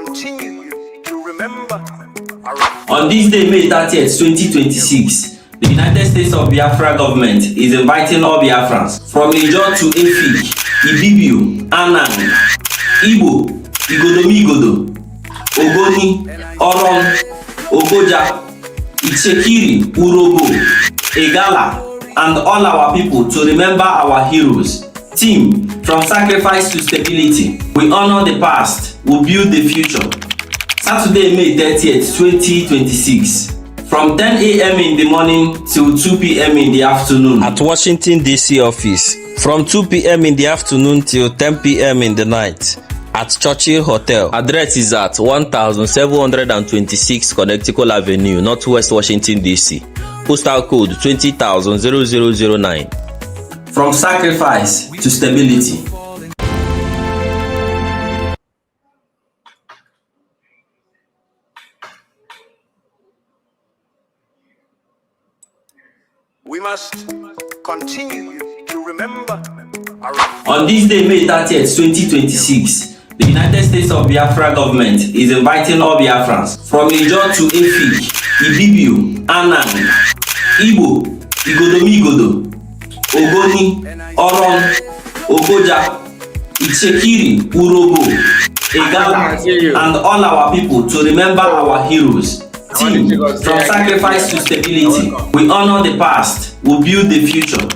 continue to remember. On this day, May 30th, 2026, the United States of Biafra government is inviting all Biafrans from Ijo to Efik, Ibibio, Anang, Igbo, Igodomigodo, Ogoni, Oron, Ogoja, Ichekiri, Urobo, Egala, and all our people to remember our heroes. Team, from sacrifice to stability, we honor the past, we build the future. Saturday, May 30th, 2026, from 10 a.m. in the morning till 2 p.m. in the afternoon at Washington, D.C. office, from 2 p.m. in the afternoon till 10 p.m. in the night at Churchill Hotel. Address is at 1726 Connecticut Avenue, Northwest Washington, D.C. Postal code 20,009. From sacrifice to stability. We must continue to remember. On this day, May 30th, 2026, the United States of Biafra government is inviting all Biafrans from Ijo to Efik, Ibibio, Anang, Igbo, Igodomigodo, Ogoni, Oron, Ogoja, Ichekiri, Urobo, Egala, and all our people to remember our heroes. Team, from sacrifice to stability, we honor the past, we build the future.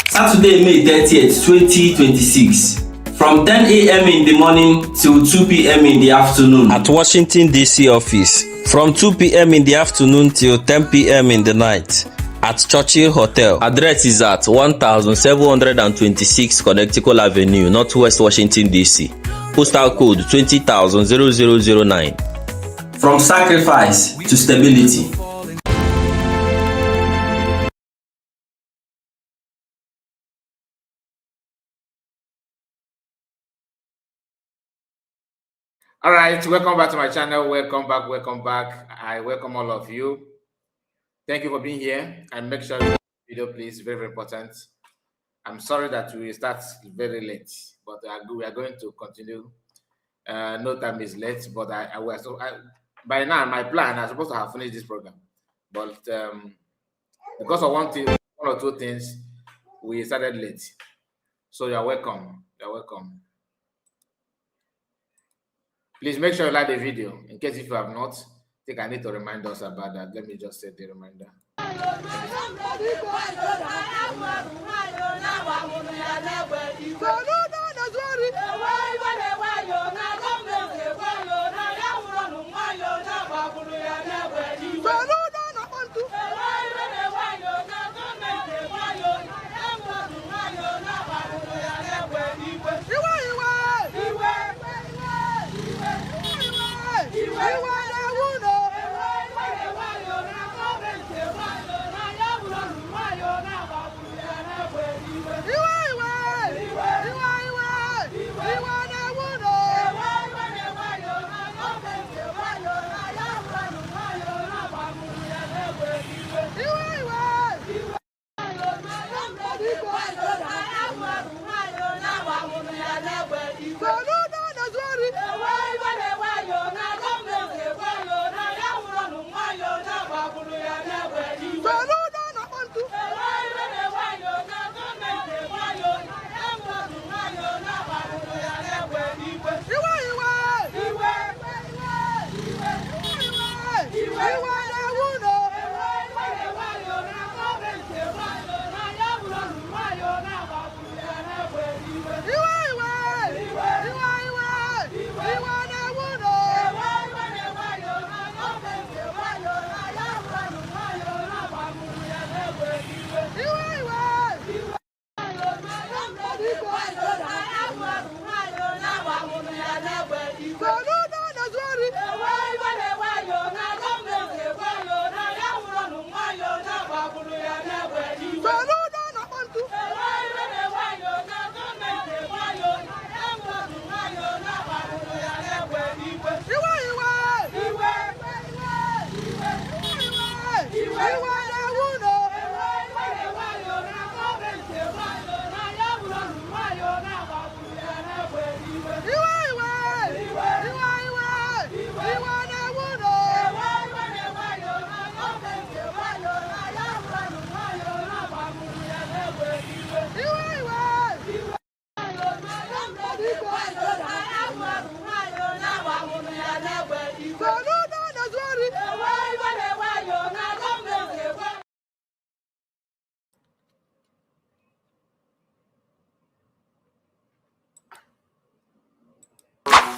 Saturday, May 30th, 2026, from 10 a.m. in the morning till 2 p.m. in the afternoon at Washington, D.C. office, from 2 p.m. in the afternoon till 10 p.m. in the night at Churchill Hotel. Address is at 1726 Connecticut Avenue, Northwest Washington, D.C. Postal code 20,009. From sacrifice to stability. All right, welcome back to my channel. Welcome back. I welcome all of you. Thank you for being here, and make sure you like the video, please. Very, very important. I'm sorry that we start very late, but we are going to continue. No time is late, but by now my plan, I'm supposed to have finished this program, but because of one or two things, we started late. So you're welcome. You're welcome. Please make sure you like the video. In case if you have not, I think I need to remind us about that. Let me just set the reminder.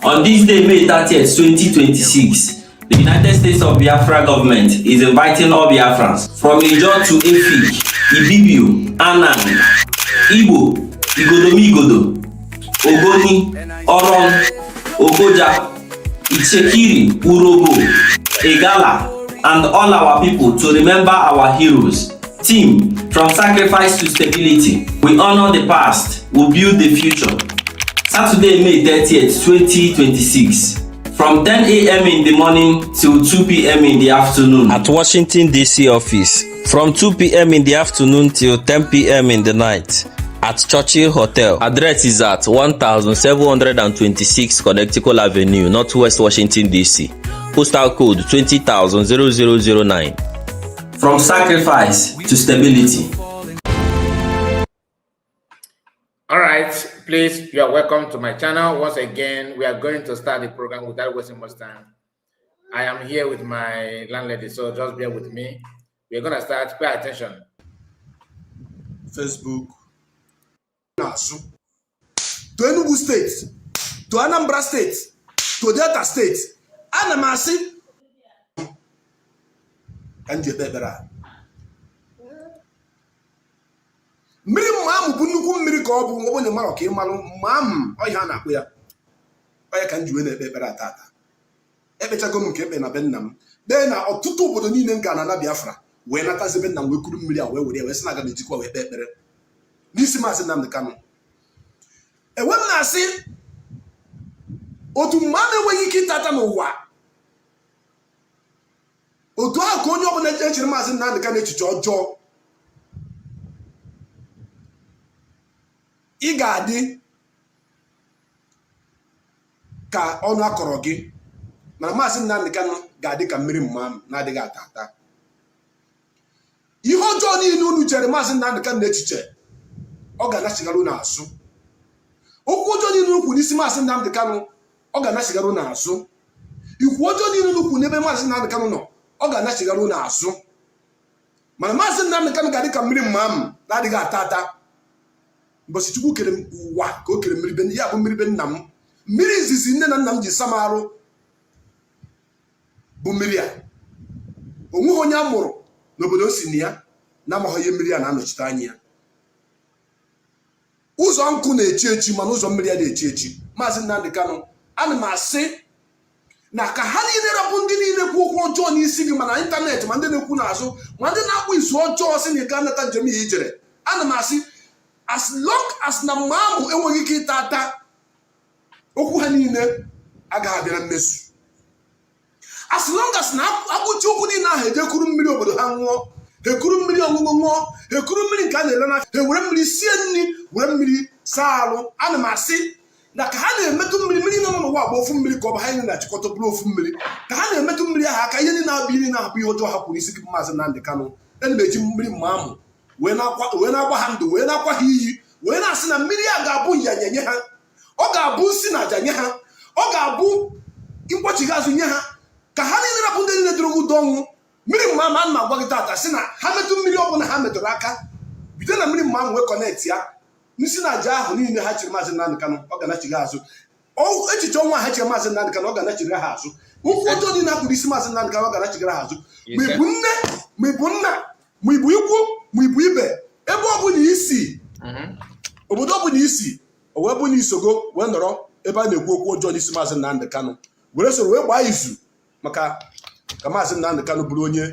On this day, May 30th, 2026, the United States of Biafra government is inviting all Biafrans from Ijaw to Efik, Ibibio, Anang, Igbo, Igodomigodo, Ogoni, Oron, Ogoja, Ichekiri, Urobo, Egala, and all our people to remember our heroes. Team, from sacrifice to stability, we honor the past, we build the future. Saturday, May 30th, 2026, from 10 a.m. in the morning till 2 p.m. in the afternoon at Washington, D.C. office. From 2 p.m. in the afternoon till 10 p.m. in the night at Churchill Hotel. Address is at 1726 Connecticut Avenue, Northwest Washington, D.C. Postal code 20,009. From sacrifice to stability. All right, please, you are welcome to my channel. Once again, we are going to start the program without wasting much time. I am here with my landlady, so just bear with me. We're going to start. Pay attention. Facebook. To Enugu State, to Anambra State, to Delta State, Anamasi. And you better. Mmiri mam bụ nnukwu mmiri ka ọ bụ ngwa onye mara ka ị malụ mam ọhịa na-akpụ ya ọya ka m ji wee na-ekpe ekpere atata ekpechago m nke ekpe na be nna m dee na ọtụtụ obodo niile m ga na Biafra wee natazi be nna m wee kuru mmiri a wee were wee sị na aga m ejikwa wee kpee ekpere n'isi Maazị Nnamdi Kanu enwe m na-asị otu mmadụ enweghị ike ịtata n'ụwa otu ahụ ka onye ọbụla echere Maazị Nnamdi Kanu echiche ọjọọ ị ga-adị ka ọnụ akọrọ gị mana Maazị Nnamdi Kanu ga-adị ka mmiri mmam na-adịghị ata ata ihe ọjọọ niile unu chere Maazị Nnamdi Kanu n'echiche ọ ga-anachigara n'azụ okwu ọjọọ niile ukwu n'isi Maazị Nnamdi Kanu ọ ga-anachigara n'azụ ikwu ọjọọ niile ukwu n'ebe Maazị Nnamdi Kanu nọ ọ ga-anachigara n'azụ mana Maazị Nnamdi Kanu ga-adị ka mmiri mmam na-adịghị ata ata mbọsị Chukwu kere ụwa ka o kere mmiri ya bụ mmiri be nna m mmiri izizi nne na nna m ji sam arụ bụ mmiri a onweghị onye a mụrụ n'obodo o si na ya na-amaghị ihe mmiri a na-anọchite anya ya ụzọ nkụ na-echi echi mana ụzọ mmiri a na-echi echi Maazị Nnamdi Kanu ana m asị na ka ha niile rapụ ndị niile kwu okwu ọjọọ n'isi gị mana ịntanetị ma ndị na-ekwu n'azụ ma ndị na-akpụ izu ọjọọ si na ị ga nata njem ihe ijere ana m asị as long as na mamụ enweghị ike ịta ata okwu ha niile agaghị abịara mmezu as long as na akpụchi okwu niile ahụ ejekuru mmiri obodo ha ṅụọ ha ekuru mmiri ọṅụṅụ ṅụọ ha ekuru mmiri nke a na-ele na ha ewere mmiri sie nri were mmiri saa arụ ana m asị na ka ha na-emetụ mmiri nọ n'ụwa bụ ofu mmiri ka ọ bụ ha niile na-achịkọta bụrụ ofu mmiri ka ha na-emetụ mmiri ahụ aka ihe niile na-abụ ihe na-abụ ihe ọjọọ ha kwuru isi gị Maazị Nnamdi Kanu ana m eji mmiri mamụ wee na-agba ha ndụ wee na-akwa ha iyi wee na-asị na mmiri a ga-abụ nyanya nye ha ọ ga-abụ si na aja nye ha ọ ga-abụ mkpọchigha azụ nye ha ka ha niile rapụ ndị niile dịrị ụdọ ọnwụ mmiri mmama ma gwa gị tata sị na ha metụ mmiri ọbụla ha metụrụ aka bido na mmiri mmama wee kọnetị ya n'isi na aja ahụ niile ha chiri Maazị Nnamdi Kanu ọ ga-anachigha azụ echiche ọnwa ha chere Maazị Nnamdi Kanu ọ ga-anachigha ha azụ ụkwụ ọjọọ niile ha kpụrụ isi Maazị Nnamdi Kanu ọ ga-anachigha ha azụ ma ịbụ nne ma ịbụ nna ma ịbụ ikwu ma ịbụ ibe ebe ọ bụ na isi obodo ọ bụ na isi o wee bụ na isogo wee nọrọ ebe a na-ekwu okwu ọjọọ n'isi Maazị Nnamdi Kanu were soro wee gbaa izu maka ka Maazị Nnamdi Kanu bụrụ onye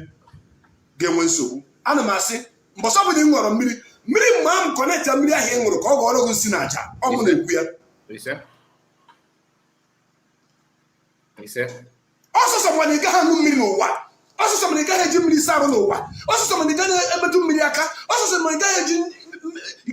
ga-enwe nsogbu ana m asị mbọsọ bụ na ị ṅụrụ mmiri mma m kọnetị mmiri ahụ ị ṅụrụ ka ọ ghọrọ gị si na aja ọ bụ na-ekwu ya ọsọsọ mana ị gaghị aṅụ mmiri n'ụwa ọsọsọ mana ị gaghị eji mmiri saa arụ n'ụwa ọsọsọ mana ị gaghị emetụ mmiri aka ọsọsọ mana ị gaghị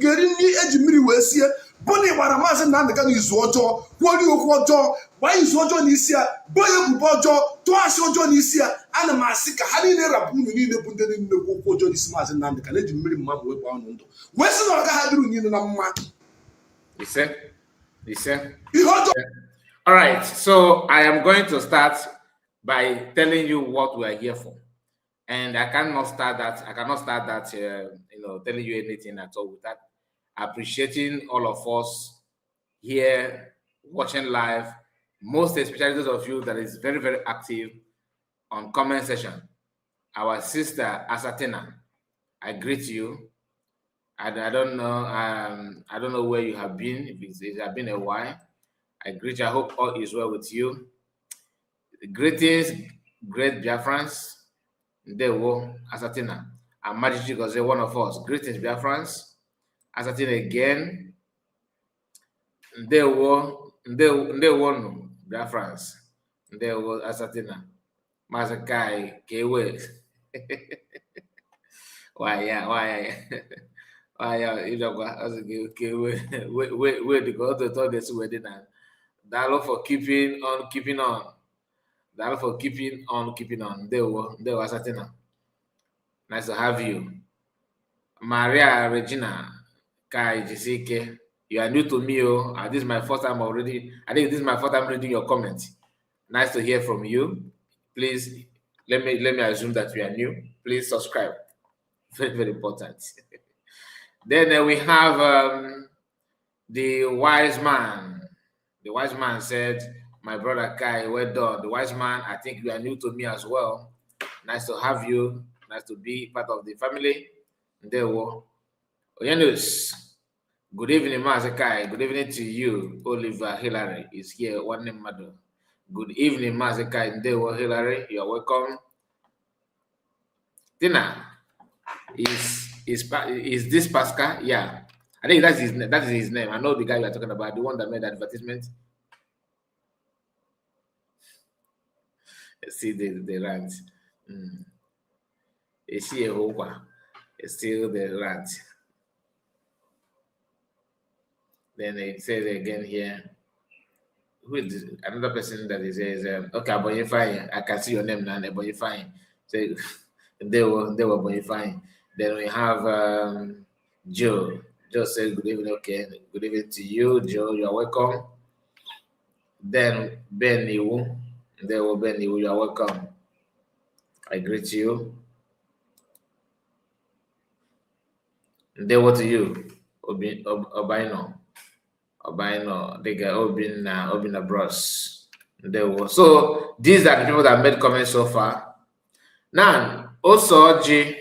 ga-eri nri eji mmiri wee sie bụ na ị gbara Maazị Nnamdi Kanu izu ọjọọ kwuori okwu ọjọọ gbaa izu ọjọọ n'isi ya bụ ya ebubo ọjọọ tụọ asị ọjọọ n'isi ya ana m asị ka ha niile rapụ unu niile bụ ndị niile kwu okwu ọjọọ n'isi Maazị Nnamdi Kanu eji mmiri mma wee gbaa unu ndụ wee sị na ọ gaghị adịrị niile na mma ihe ọjọọ. All right, so I am going to start by telling you what we are here for. And I cannot start that, telling you anything at all without appreciating all of us here watching live most especially those of you that is very, very active on comment section. Our sister Asatina, I greet you. I don't know where you have been. If it has been a while, I greet you. I hope all is well with you. Greetings, great Biafrans. Ndewo, Asatina. And Maji Goze, one of us. Greetings, Biafrans. Asatina again. Ndewo, no, Biafrans. Ndewo, Asatina. Mazakai, Kewe. Why? You know what? Okay, wait, because the thought this wedding and dialogue for keeping on. Dialogue for keeping on. There were certain. Nice to have you. Maria Regina Kai Jisike. You are new to me, oh. This is my first time already. I think this is my first time reading your comments. Nice to hear from you. Please let me assume that you are new. Please subscribe. Very, very important. Then we have the wise man. The wise man said, my brother Kai, well done. The wise man, I think you are new to me as well. Nice to have you. Nice to be part of the family. There we go. Oyanus. Good evening, Mazi Kai. Good evening to you. Oliver Hillary is here. One name, Mado. Good evening, Mazi Kai. There we go, Hillary. You are welcome. Tina. Is this Pascal? Yeah, I think that is his name. I know the guy you are talking about, the one that made the advertisement. See the rant. Is she a hopa? It's still the rant. Then it says again here. Who is this? Another person that is says, okay, Abonify. I can see your name now, Abonify. So they were Abonify. Then we have Joe. Joe said, good evening. Okay, good evening to you, Joe. You are welcome. Then Ben Iwu. There will Ben Iwu. You are welcome. I greet you. There what to you? Obino. They got Obina Bros. There was. So these are the people that made comments so far. Now, also G.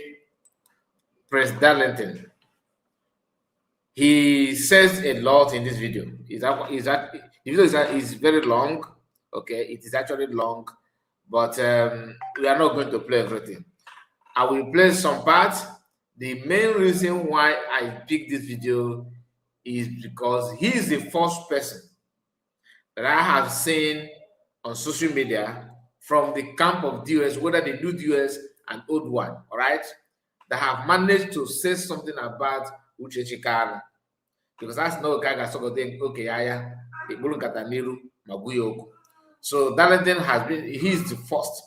Prince Darlington. He says a lot in this video. The video is very long. Okay, it is actually long, but we are not going to play everything. I will play some parts. The main reason why I picked this video is because he is the first person that I have seen on social media from the camp of DOS, whether they do DOS an old one, all right, that have managed to say something about Uchechi Kanu. Because that's no guy that's okay, so Darlington has been, he's the first.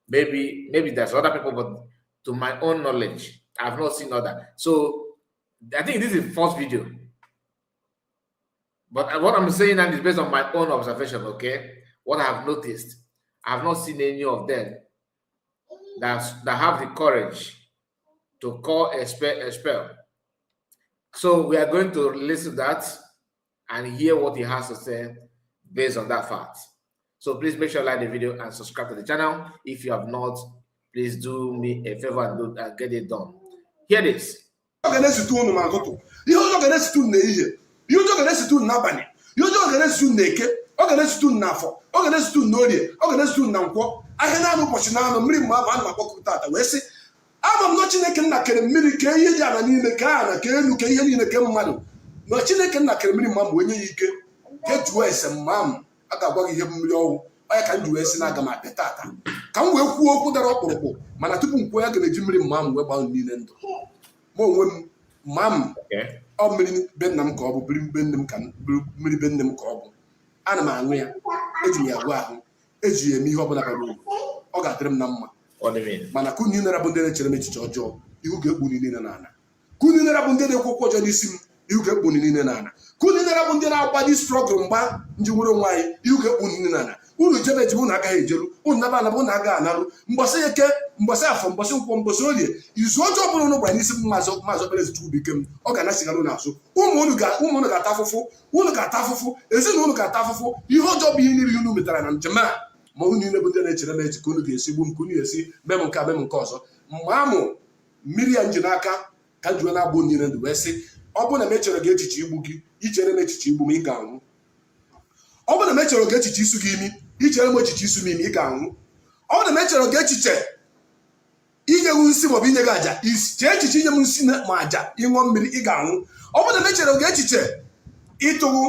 Maybe there's other people, but to my own knowledge, I've not seen other. So I think this is the first video. But what I'm saying now is based on my own observation, okay? What I have noticed, I have not seen any of them that have the courage to call a spell. So we are going to listen to that and hear what he has to say based on that fact. So please make sure you like the video and subscribe to the channel. If you have not, please do me a favor and get it done. Hear this. Ama no Chineke nna kere mmiri ka ihe dị ana n'ime ka ana ka elu ka ihe niile ke mmadụ no Chineke nna kere mmiri ma onye ike ke juwe ese mam aga agwa ihe mmiri ọwụ onye ka njuwe esi na aga ma tata ka m wee kwuo okwu dara ọkpụrụkpụ mana tupu m kwuo ya ga eji mmiri mam wee gbaa niile ndụ mo onwe m mam ọ mmiri be nna m ka ọ bụ biri be nne m ka mmiri be nne m ka ọ bụ ana m aṅụ ya eji ya gwa ahụ eji ya eme ihe ọbụla bara uru ọ ga-adịrị m na mma. Mana kuni nara bunde chere mechiche ọjọọ ihu ga-ekpu niile na ana kuni nara bunde na-ekwokwo ọjọọ n'isi m ihu ga-ekpu niile na ana kuni nara bunde na-agba di struggle mgba nji nwere onwe anyị ihu ga-ekpu niile na ana unu jebe eji unu agaghị ejeru unu naba anaba unu agaghị analụ mbọsị eke mbọsị afọ mbọsị nkwọ mbọsị orie izu ọjọọ bụrụ unu gbara n'isi maazị Okpere Chukwubuike m ọ ga-anachigara unu azụ ụmụ unu ga-ata afụfụ ezinụlọ ga-ata afụfụ ihe ọjọọ bụ ihe niile unu metara na njem a ma unu niile bụ ndị na-echere m echi ka unu ga-esi gbu m ka unu ga-esi mee m nke a mee m nke ọzọ mgbe amụ mmiri ya nji n'aka ka m jiwe na-agba niile ndụ wee sị ọ bụrụ na m echere gị echiche igbu gị ichere m echiche igbu m ị ga-anwụ ọ bụrụ na m echere gị echiche isu gị imi ichere m echiche isu m imi ị ga-anwụ ọ bụrụ na m echere gị echiche inye m nsị maọbụ inye gị aja chee echiche inye m nsị ma aja ịṅụọ mmiri ị ga-anwụ ọ bụrụ na m echere gị echiche ịtụrụ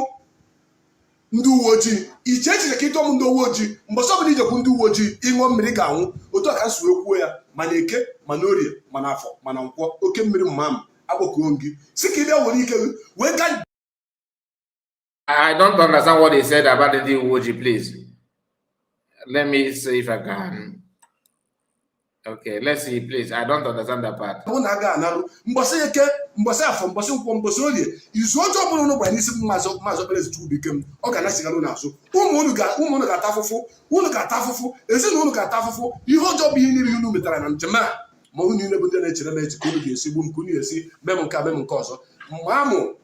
ndị uwe ojii iche echiche ka ịtụọ m ndị uwe ojii mbọsị ọbụla ijekwu ndị uwe ojii ịṅụọ mmiri ị ga-anwụ otu a ka m si wee kwuo ya mana eke mana orie mana afọ mana nkwọ oke mmiri mma m agbakọọ gị si ka ị bịa were ike wee gaa. I don't understand what they said about the Uwoji, please. Let me see if I can. Okay, let's see, please. I don't understand that part. Mbọsị eke mbọsị afọ mbọsị nkwọ mbọsị orie izu ọjọọ bụrụ unu gbara n'isi maazị Okpere Chukwubuike m ọ ga-anachigara unu azụ ụmụ unu ga-ata afụfụ ezinụlọ ga-ata afụfụ ihe ọjọọ bụ ihe niile unu metara na njem a ma unu niile bụ ndị na-echere m echi ka unu ga-esi gbu m ka unu ga-esi mee m nke a mee m nke ọzọ mgbe amụ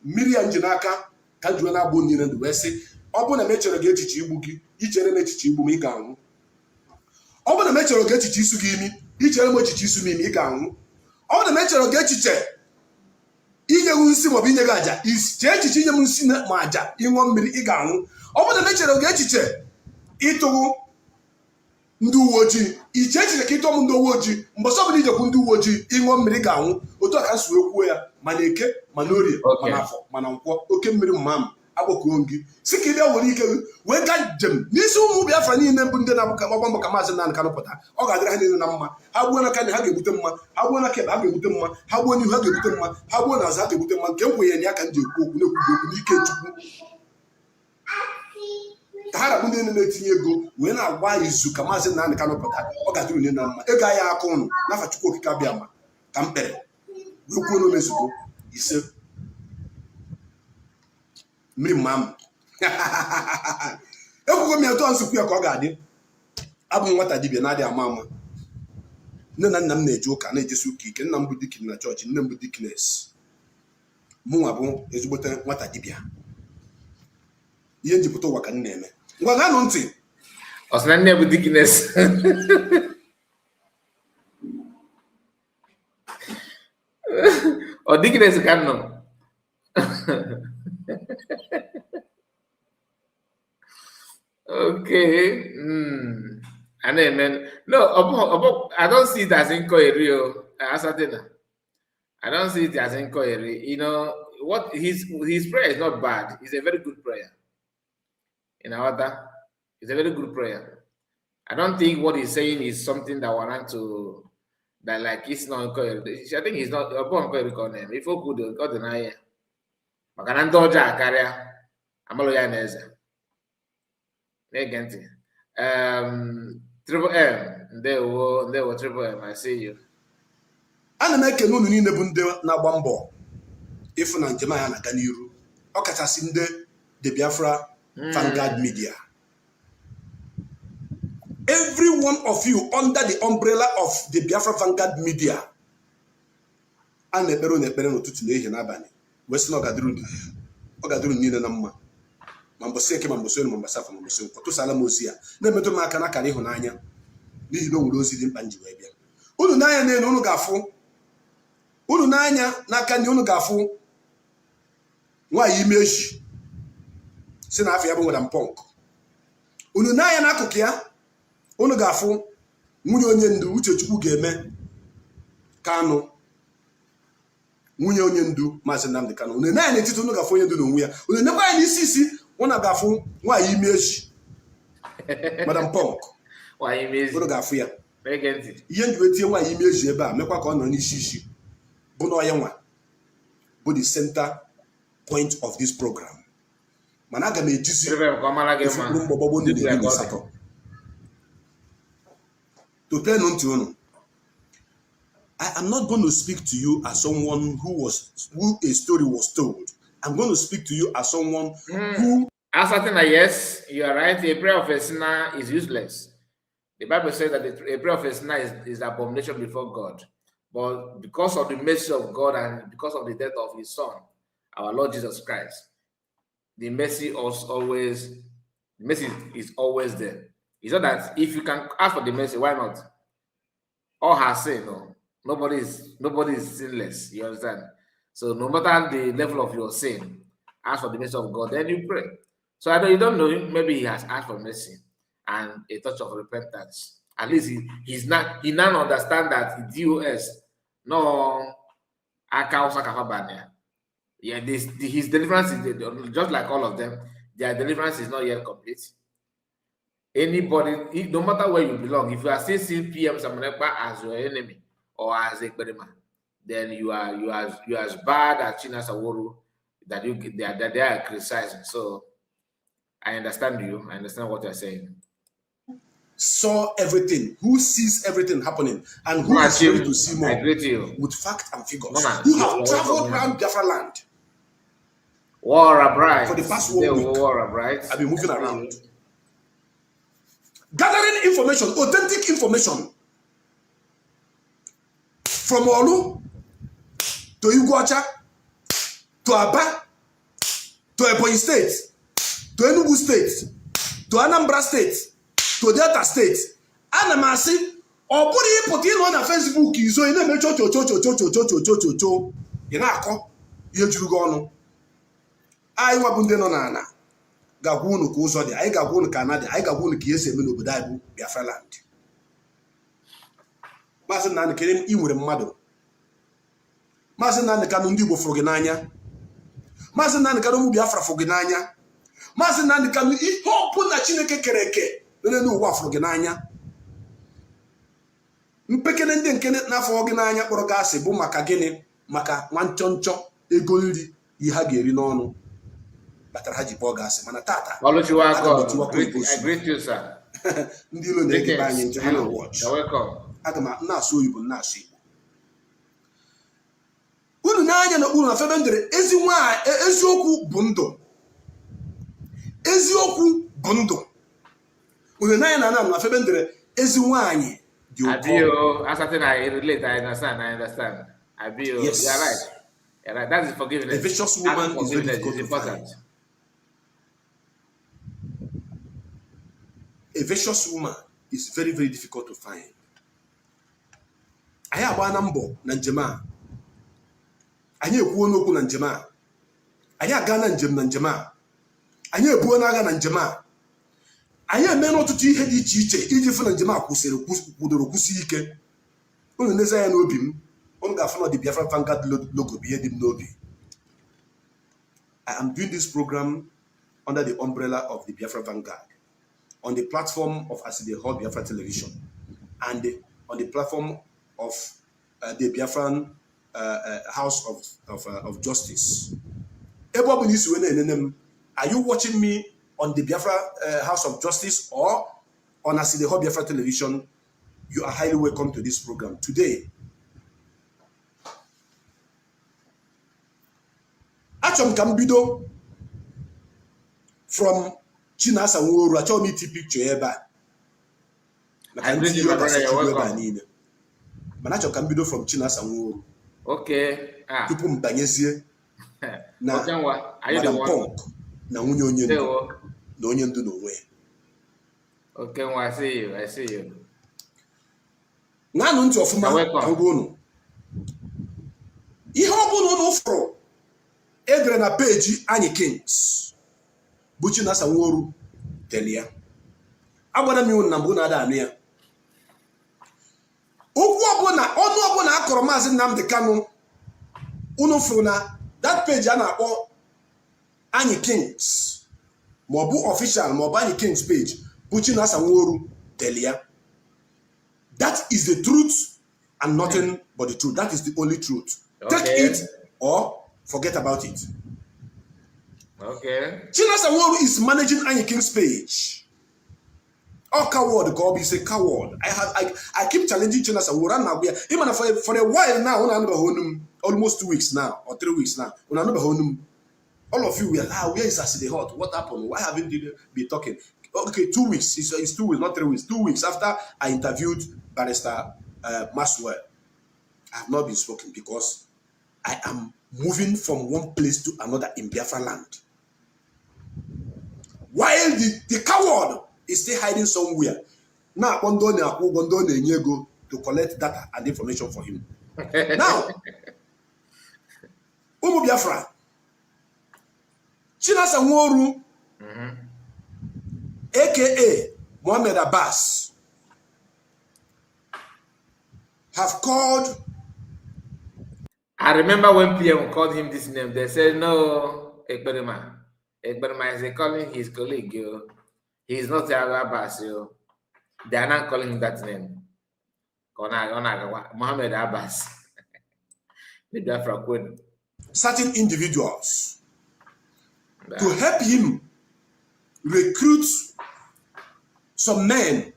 mmiri ya nji n'aka ka m jiwe na-agba niile ndụ wee sị ọ bụrụ na m echere gị echiche igbu gị ichere m echiche igbu m ị ga-anwụ ọ bụrụ na m echere gị echiche isu gị imi ichere m echiche isu m imi ị ga-anwụ ọ bụrụ na m echere gị echiche inye m nsị maọbụ inye gị aja chee echiche inye m nsị ma aja ịṅụọ mmiri ị ga-anwụ ọ bụrụ na m echere gị echiche ịtụrụ ndị uwe ojii iche echiche ka ịtụọ m ndị uwe ojii mbọsị ọbụla ijekwu ndị uwe ojii ịṅụọ mmiri ị ga-anwụ otu a ka m si wee kwuo ya mana eke mana orie mana afọ mana nkwọ oke mmiri mma m agbakọọ gị si ka ị bịa were ike wee gaa njem n'isi ụmụ Biafra niile bụ ndị na-agba mbọ ka maazị Nnamdi Kanu pụta ọ ga-adịrị ha niile na mma ha gbuo n'aka ha ga-ebute mma ha gbuo n'aka ebe ha ga-ebute mma ha gbuo n'ihu ha ga-ebute mma ha gbuo n'azụ ha ga-ebute mma nke m kwenyere ya ka m ji ekwu okwu na-ekwubi okwu n'ike Chukwu ka ha rabụ ndị na-etinye ego wee na-agba izu ka maazị Nnamdi Kanu pụta ọ ga-adịrị niile na mma ego ahịa aka ụnụ n'afa Chukwu okike abịa ma ka m kpere wee kwuo n'omezugo ise mmiri mma m ekwugo m ya tụọ nsukwu ya ka ọ ga-adị abụ m nwata dibịa na-adị ama ama nne na nna m na-eje ụka na-ejesi ụka ike nna m bụ dikin na chọọchị nne m bụ dikines mụnwa bụ ezigbote nwata dibịa ihe njipụta ụwa ka m na-eme ngwa gaa nụ ntị ọ sị na nne bụ dikines ọ dikines ka nọ okay. And then, no, I don't see it as inquiry. I don't see it as inquiry. You know what? His prayer is not bad. It's a very good prayer. In order, it's a very good prayer. I don't think what he's saying is something that warrant to that like it's not inquiry. I think he's not a inquiry name. If you could go deny it. Makanandoja karya amalo ya neza. Negenti. Triple M. Ndewo Triple M. I see you. Ana m ekene unu niile bụ ndị na-agba mbọ ịfụ na njem ya na-aga n'iru ọ kachasị ndị The Biafra Vanguard Media. Every one of you under the umbrella of The Biafra Vanguard Media a na-ekpere n'ụtụtụ na ehihie n'abalị wee sị na ọ ga-adịrị niile na mma ma mbọsị eke ma mbọsị elu ma mbọsị afọ ma mbọsị nkwọ tụsala m ozi ya na-emetụ m aka n'akara ịhụnanya n'ihi na o nwere ozi dị mkpa nji wee bịa unu n'anya n'elu unu ga-afụ unu n'anya n'aka ndị unu ga-afụ nwaanyị ime eji si na afọ ya bụ nwere mpọnk unu n'anya n'akụkụ ya unu ga-afụ nwunye onye ndu Uchechukwu ga-eme Kanu nwunye onye ndu Mazi Nnamdi Kanu unu n'anya n'etiti unu ga-afụ onye ndu n'onwe ya unu nekwa ya n'isi unu ga-afụ nwaanyị ime eji Madam Punk unu ga-afụ ya ihe nji wetie nwaanyị ime eji ebe a mekwa ka ọ nọ n'isi bụ na ọya nwa bụ the center point of this program mana aga m ejizi efukpuru mgbọgbọgbọ ndị na-eri n'asatọ topenu ntị unu. I am not going to speak to you as someone who a story was told. I'm going to speak to you as someone who Ascertain that yes, you are right. A prayer of a sinner is useless. The Bible says that a prayer of a sinner is abomination before God. But because of the mercy of God and because of the death of his son, our Lord Jesus Christ, the mercy is always there. It's not that if you can ask for the mercy, why not? All has sin, no. Nobody is sinless. You understand? So no matter the level of your sin, ask for the mercy of God, then you pray. So I know you don't know him, maybe he has asked for mercy and a touch of repentance. At least he now understand that DOS no yeah, his deliverance is just like all of them, their deliverance is not yet complete. Anybody, no matter where you belong, if you are still seeing PM Samanekpa as your enemy or as a Berima, then you are as bad as China Saworu that they are criticizing. So I understand you. I understand what you're saying. Saw everything, who sees everything happening, and who is ready to see more. I agree to you. With fact and figures. Who have traveled around Biafra land. War abroad. For the past 1 week. War abroad. I've been moving around. Gathering information, authentic information. From Olu to Iguacha to Aba to Ebonyi State to Enugu State to Anambra State to Delta State. Ana masị ọ bụrụ ịpụta ịnọ na Facebook izo ị na-eme chochochochochochochochochochocho ị na-akọ ihe juru gị ọnụ. Anyị nwabụ ndị nọ n'ala ga-agwa unu ka ụzọ dị, anyị ga-agwa unu ka ana dị, anyị ga-agwa unu ka ihe si eme n'obodo anyị bụ Biafra land. Maazị Nnamdi Kanu ị nwere mmadụ. Maazị Nnamdi Kanu ndị Igbo fụrụ gị n'anya. Maazị Nnamdi Kanu ụmụ Biafra fụrụ gị n'anya. Maazị Nnamdi Kanu ihe ọbụla Chineke kere eke n'elu ụwa fụrụ gị n'anya. Mpekene ndị nke n'afọ gị n'anya kpọrọ gị asị bụ maka gịnị? Maka nwa nchọnchọ ego nri ihe ha ga-eri n'ọnụ batara ha ji kpọọ gị asị, mana tata I greet you, sir. ndị ilo na-ekebe anyị nche ha na watch. Aga m na-asụ oyibo na-asụ Igbo. Unu n'anya na okpuru na febe ndere eziokwu bụ ndụ. Eziokwu bụ ndụ. Unu n'anya na na febe ndere ezi nwaanyị dị ụkọ. Ascertain I relate, I understand. Yes. You're right. That is forgiveness. A vicious woman is very difficult to find. A vicious woman is very, very difficult to find. Anyị agba na mbọ na njem a. Anyị ekwuo n'okwu na njem a. Anyị aga na njem a. Anyị ebuo n'agha na njem a. Anyị eme n'ọtụtụ ihe dị iche iche iji fụ na njem a kwụsị ike. Unu neze ya n'obi m. Unu ga-afụ na the Biafra Vanguard logo bụ ihe dị m n'obi. I am doing this program under the umbrella of the Biafra Vanguard on the platform of Aside Hall Biafra Television and on the platform of the Biafran House of Justice. Are you watching me on the Biafra House of Justice or on Aside Hall Biafra Television? You are highly welcome to this program. Today, achọm ka m bido from Chinasa Nworu. Achọm iti picture ebe a maka ndị ebe a niile, mana achọm ka m bido from Chinasa Nworu. Okay. Tupu m banyezie na Madam Punk na nwunye onye ndu na onye ndu n'onwe ya. Okay, I see you. Naanụ ntị ọfụma ngwa unu. Ihe ọ bụla unu fụrụ edere na peji anyị Kings bụ Chinasa Nworu tele ya. Agbara m iwu na mbụ na-ada anụ ya. Okwu ọbụla ọnụ ọbụla akọrọ Maazị Nnamdi Kanu unu fụrụ na that page a na-akpọ anyị Kings ma ọ bụ official ma ọ bụ anyị Kings page bụ Chinasa Nworu tele ya. That is the truth and nothing but the truth. That is the only truth. Okay. Take it or forget about it. Okay. Chinasa Nworu is managing Anyi King's page. Oh, coward, God, he's a coward. I keep challenging Chinasa Nworu. Even for a while now, almost 2 weeks now or 3 weeks now. All of you were, where is Aside Hot? What happened? Why haven't you been talking? Okay, 2 weeks. It's 2 weeks, not 3 weeks. 2 weeks after I interviewed Barrister Maswell, I have not been spoken because I am moving from one place to another in Biafra land. While the coward is still hiding somewhere. Now, to collect data and information for him. Now, Umu Biafra, Chinasa Nworu, aka Mohammed Abbas, have called. I remember when PM called him this name, they said, no, Ekberima. Ekberima is calling his colleague, yo. He's not Abbas, yo. They are not calling him that name. Mohammed Abbas. The Biafra Queen. Certain individuals to help him recruit some men.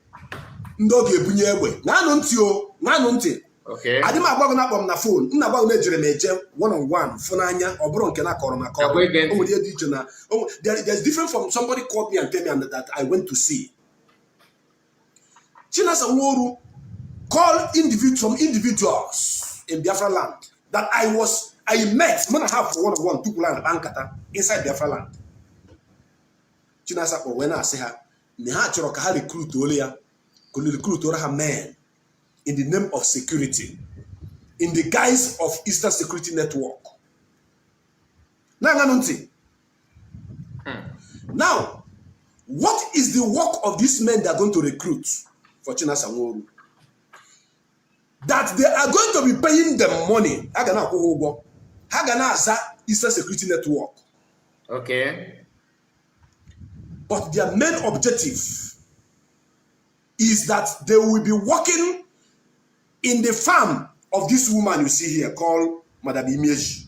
Okay. I didn't have on the phone. I'm not one-on-one. There's different from somebody called me and tell me that I went to see. Chinasa Nworu called some individuals in Biafra land that I met when I have one-on-one two land Ankata inside Biafra land. Chinasa when I say her, recruit her men in the name of security, in the guise of Eastern Security Network. Now, what is the work of these men that are going to recruit for Chinasa Nworu? That they are going to be paying them money. Hagana Eastern Security Network. Okay. But their main objective is that they will be working in the farm of this woman you see here called Madam Imieji.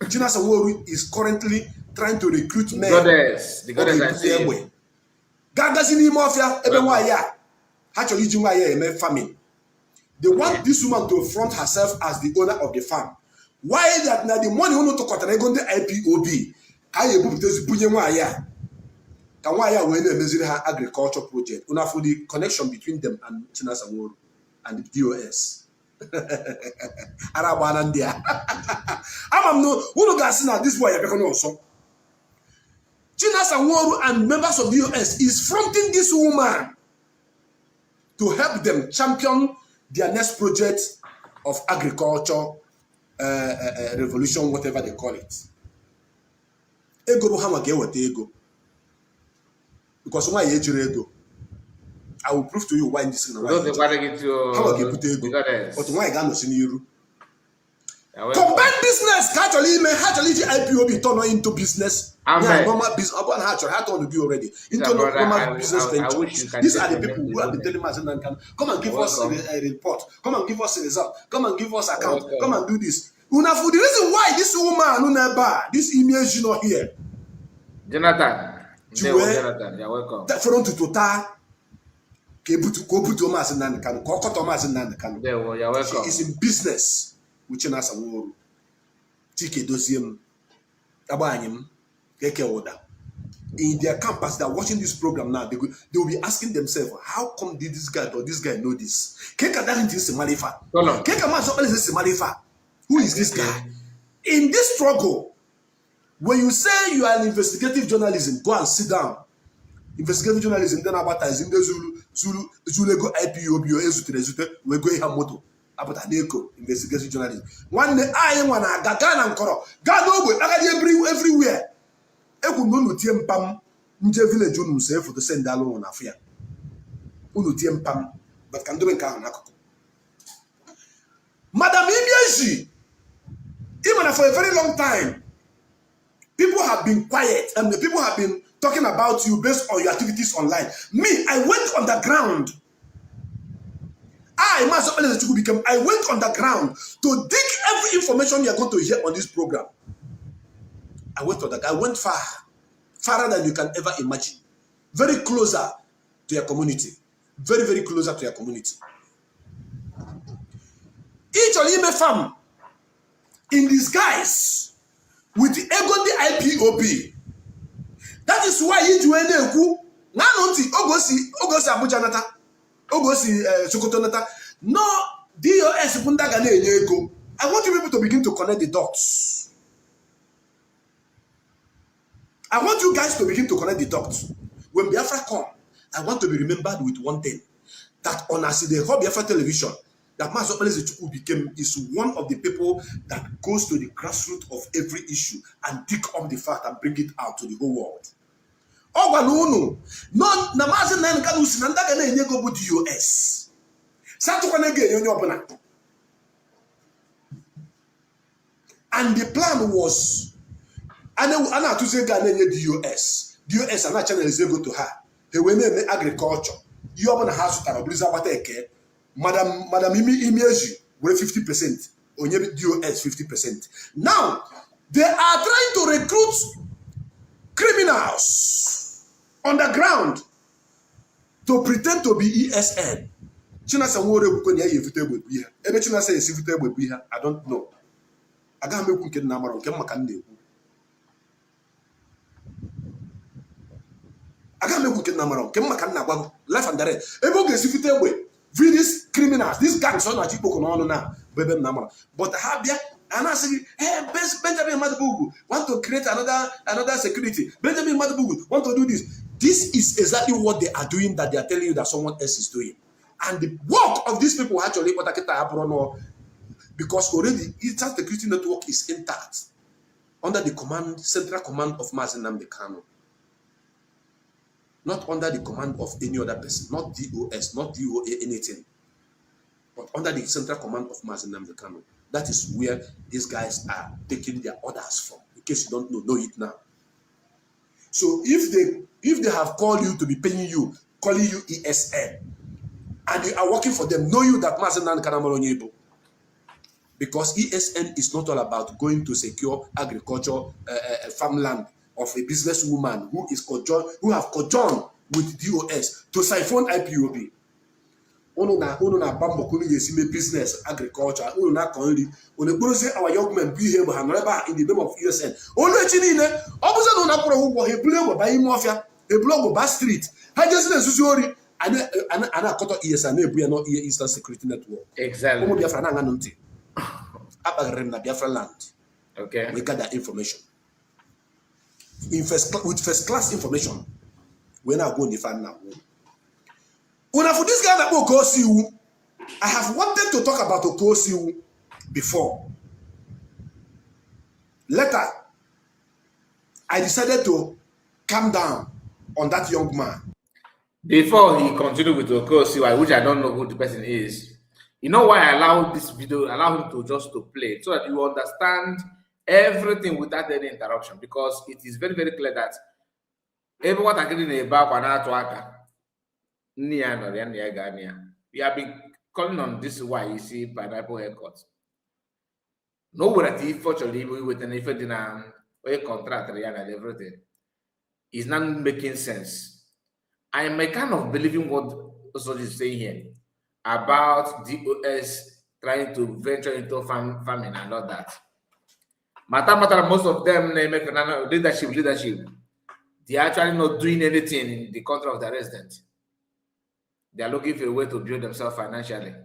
Chinasa Nworu is currently trying to recruit men. The goddess I see. They want this woman to front herself as the owner of the farm. Why that now the money to cut the IPOB? Agriculture project. Una for the connection between them and Chinasa Nworu and the DOS. Arabanandia. I'm no who guys now this way also. Chinasa Nworu and members of the DOS is fronting this woman to help them champion their next project of agriculture revolution, whatever they call it. Ego Bohama get what ego. Because why ego? I will prove to you why this is not right. But why Gano Siniru? Combined business actually IPOB turn into business. Normal business. Upon Hatcher had to do already into normal business venture. These are the people who have been telling us come and give us a report, come and give us a result, come and give us account, come and do this. Una for the reason why this woman, this image not here. Jonathan, you're welcome. That for to total. You're welcome. She is in business with Chinasa Nworu. Tike dosiem abanyim keke order. In their campus, they're watching this program now. They will be asking themselves, how come did this guy or this guy know this? Keka doesn't is Malifa. Keka man is Malifa. Who is this guy? In this struggle, when you say you are an investigative journalism, go and sit down. Investigative journalism, then about in the Zulu go IPOB or Ezute, we go here moto. About Aneko, investigative journalism. One day I am one Gagan and Koro. God everywhere. I could know Tiem Pam, Nje village on himself for the send alone on affair. Unu Tiem Pam, but can do in Kahanako. Madam Imiaji, even for a very long time, people have been quiet and the people have been talking about you based on your activities online. Me, I went on the ground. I went on the ground to dig every information you are going to hear on this program. I went far, farther than you can ever imagine. Very closer to your community. Very, very closer to your community. Each of you farm in disguise with the Egondi IPOB. That is why you do any ku. Nanonti Ogosi Abuja nata. Ogosi Sokoto nata. No DOS Bundaga ego. I want you people to begin to connect the dots. I want you guys to begin to connect the dots. When Biafra come, I want to be remembered with one thing. That on the Biafra television, that Mazi became is one of the people that goes to the grassroots of every issue and dig up the fact and bring it out to the whole world. No, Mazi Nnamdi Kanu sinandaga na enyego bu DOS. And the plan was, Anna to say Ghanaian DOS. DOS and channel is go to her. He went in agriculture. You have a house to Blizzard Wateke. Madam Imieji were 50%. Onye DOS 50%. Now they are trying to recruit criminals on the ground to pretend to be ESN. China say wore kwenye yefute gbe here. Ebe China say yefute gbe here. I don't know. Aga me ku nke na mara nke maka na ekwu. Aga me ku nke na mara nke maka na agwa life and direct. Ebe o ga-esifute egbe. These criminals, these gangs on Achipoko no na bebe na mara. But ha bia and I say, hey, Benjamin Madabugu want to create another security. Benjamin Madabugu want to do this. This is exactly what they are doing that they are telling you that someone else is doing. And the work of these people actually, because already the security network is intact under the central command of Mazi Nnamdi Kanu, not under the command of any other person, not DOS, not DOA, anything, but under the central command of Mazi Nnamdi Kanu. That is where these guys are taking their orders from. In case you don't know it now. So if they have called you to be paying you, calling you ESN, and you are working for them, know you that Mazi Nnamdi Kanu, because ESN is not all about going to secure agriculture farmland of a businesswoman who have conjoined with DOS to siphon IPOB. Ono na bambo kunu yesime business agriculture. Ono na konri. Ono say our young men be here in the name of ESN. Ono echi niile. Obuze no na kworo ugwo he blue ba ime ofia. He blog ba street. Ha just na susuori. Ana koto ESN na ebu ya no Eastern Security Network. Exactly. Omo Biafra na ngano nti. Abagare na Biafra land. Okay. We got that information. With first class information. We now go in the fan now. When for this guy that Okosiu, I have wanted to talk about Okosiu before. Later, I decided to calm down on that young man. Before he continued with Okosiu, which I don't know who the person is, you know why I allow this video, allow him to just to play, so that you understand everything without any interruption, because it is very, very clear that everyone are getting about we have been calling on this why you see pineapple haircut. Nobody fortunately with an effect in a contract and everything is not making sense. I am kind of believing what Osoji is saying here about DOS trying to venture into farming and all that. Matter, most of them they make leadership. They are actually not doing anything in the country of the resident. They are looking for a way to build themselves financially,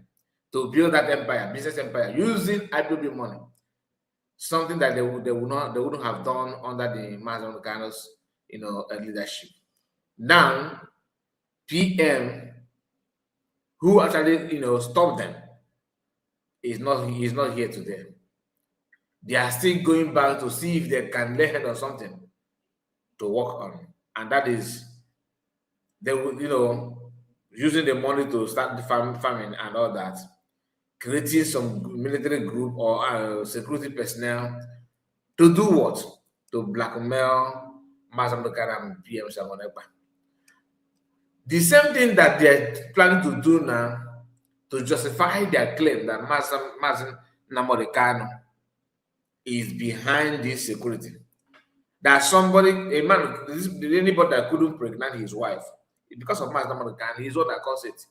to build that empire, business empire, using IPOB money. Something that they wouldn't have done under the Mazi Nnamdi Kanu's leadership. Now, PM, who actually stopped them, is not here today. They are still going back to see if they can lay head on something to work on, and that is they will using the money to start the farming and all that, creating some military group or security personnel to do what? To blackmail Mazi Nnamdi Kanu and PM Samonekpa. The same thing that they're planning to do now to justify their claim that Mazi Nnamdi Kanu is behind this security. That somebody, anybody that couldn't pregnant his wife, because of Mazi Nnamdi Kanu, he's what that caused it.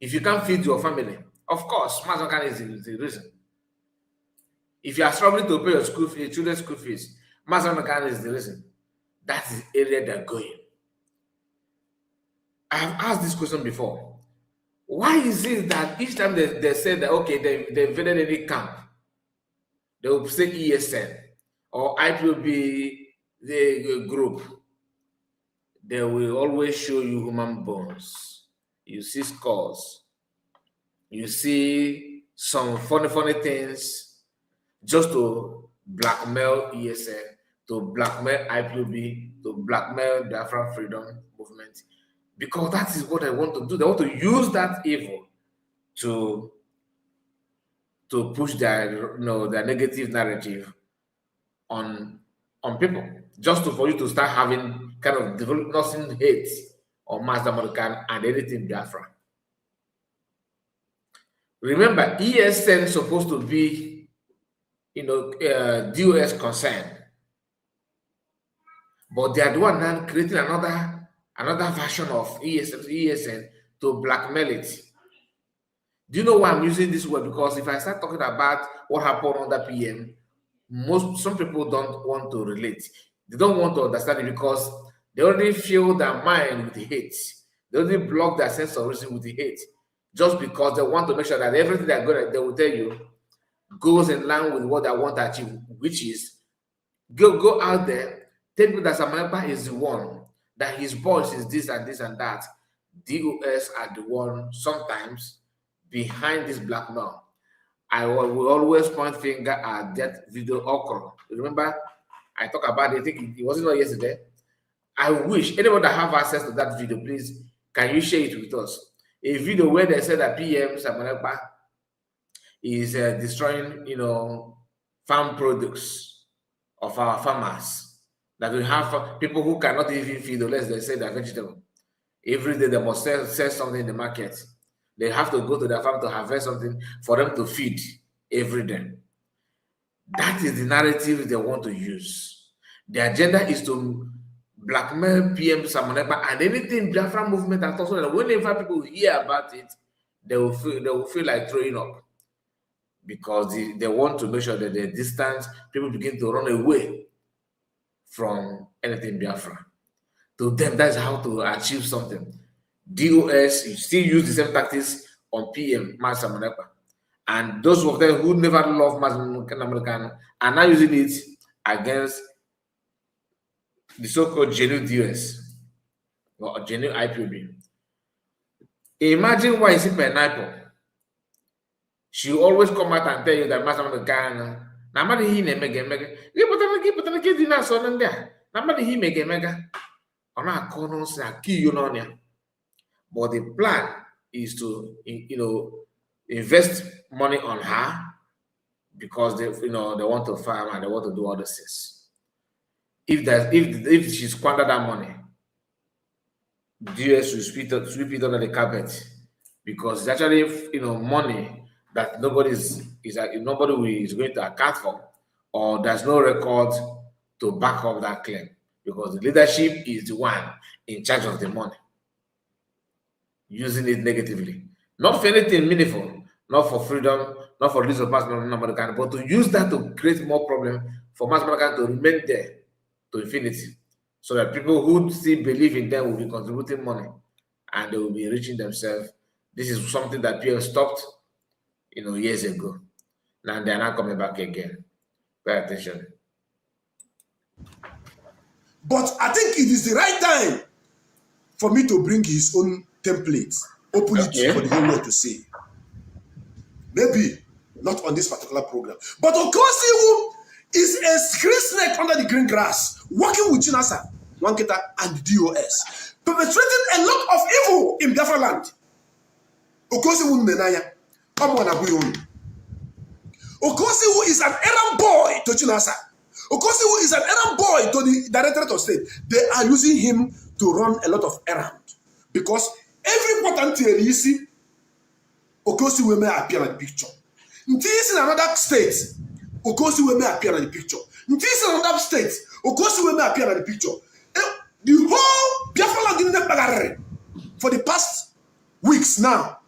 If you can't feed your family, Of course, Mazi is the reason. If you are struggling to pay your children's school fees, Mazi is the reason. That is the area they're going. I have asked this question before. Why is it that each time they say that, okay, they invaded any camp, they will say ESN or IPOB the group, they will always show you human bones. You see skulls. You see some funny things just to blackmail ESN, to blackmail IPOB, to blackmail the Afro Freedom Movement. Because that is what they want to do. They want to use that evil to push their their negative narrative on people, just for you to start having kind of developing hate on Mazi Nnamdi and anything Biafra. Remember, ESN is supposed to be DOS concern, but they are the one now creating another version of ESN to blackmail it. Do you know why I'm using this word? Because if I start talking about what happened under PM, some people don't want to relate. They don't want to understand it because they already fill their mind with the hate. They already block their sense of reason with the hate, just because they want to make sure that everything they will tell you goes in line with what they want to achieve, which is go out there, tell people that Samantha is the one, that his boss is this and this and that. DOS are the one sometimes behind this blackmail. I will always point finger at that video okra. Remember, I talked about it. I think it wasn't yesterday. I wish anyone that have access to that video, please, can you share it with us? A video where they said that PM Samanekpa is destroying, farm products of our farmers. That we have people who cannot even feed unless they say they're vegetable. Every day they must sell something in the market. They have to go to their farm to harvest something for them to feed every day. That is the narrative they want to use. The agenda is to blackmail PM Samonekpa and anything Biafra movement, and also that whenever people hear about it, they will feel like throwing up, because they want to make sure that the distance people begin to run away from anything Biafra. To them, that's how to achieve something. DOS, you still use the same tactics on PM, Mazi Nnamdi, and those of them who never loved Mazi Nnamdi are now using it against the so-called genuine DOS or genuine IPOB. Imagine why is it pineapple? She always come out and tell you that Mazi Nnamdi na mmadụ ihe na-emega emega gị pụtara ka dị na-asọ ndị a na mmadụ ihe mega emega ọ na-akọ n'ụsị akọ iyo n'ọnya. But the plan is to, invest money on her because they want to farm and they want to do other things. If she squandered that money, DS will sweep it under the carpet, because it's actually money that nobody is going to account for, or there's no record to back up that claim, because the leadership is the one in charge of the money, using it negatively, not for anything meaningful, not for freedom, not for release of Mazi Nnamdi, but to use that to create more problem for Mazi Nnamdi to remain there to infinity, so that people who still believe in them will be contributing money and they will be enriching themselves. This is something that people stopped, years ago. Now they are not coming back again. Pay attention. But I think it is the right time for me to bring his own template openly for the whole world to see. Maybe not on this particular program, but Okosi is a screen snake under the green grass, working with Chinasa, Wanketa, and DOS, perpetrating a lot of evil in Biafra land. Okosi Menaya, Okosi is an errand boy to Chinasa. Okosi is an errand boy to the Directorate of State. They are using him to run a lot of errands, because every important theory you see, Okosi will may appear in the picture. This in another state, Okosi will may appear in the picture. This in another state, Okosi will may appear in the picture. The whole Biafra land in the for the past weeks now,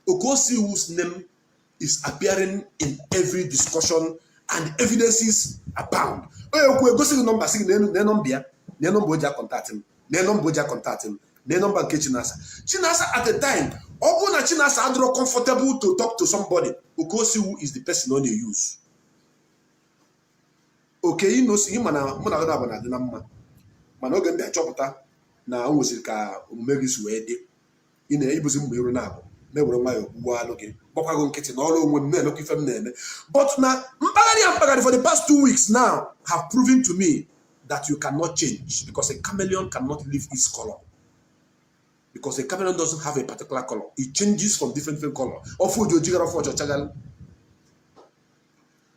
Okosi whose name is appearing in every discussion and evidences abound. Oh, go see the number, see the number contact him, the number contact him, the number Chinasa. Chinasa at the time, Obuna Chinasa are comfortable to talk to somebody who goes see who is the person on the use. Okay, you know, see him and Manogan de Chopata na Musika Megis Wede in the Ibusim Muronabo. Never mind why looking. Bopagon kitchen all over men looking for men. But now, Mpagari for the past 2 weeks now have proven to me that you cannot change because a chameleon cannot leave its color. Because a chameleon doesn't have a particular color. It changes from different color.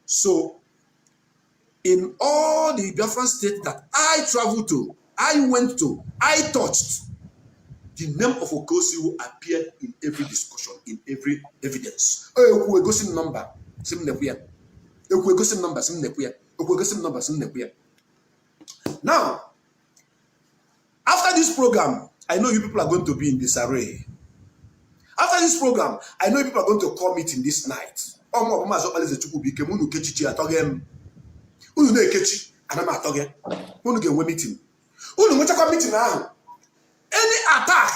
So, in all the Biafran states that I traveled to, I went to, I touched, the name of Okosiwo appeared in every discussion, in every evidence. We go some number, Now, after this program, I know you people are going to be in disarray. After this program, I know people are going to call meeting this night. Unu na-ekechi anama atọghe unu ga-enwe meeting unu nwechakwa meeting ahụ any attack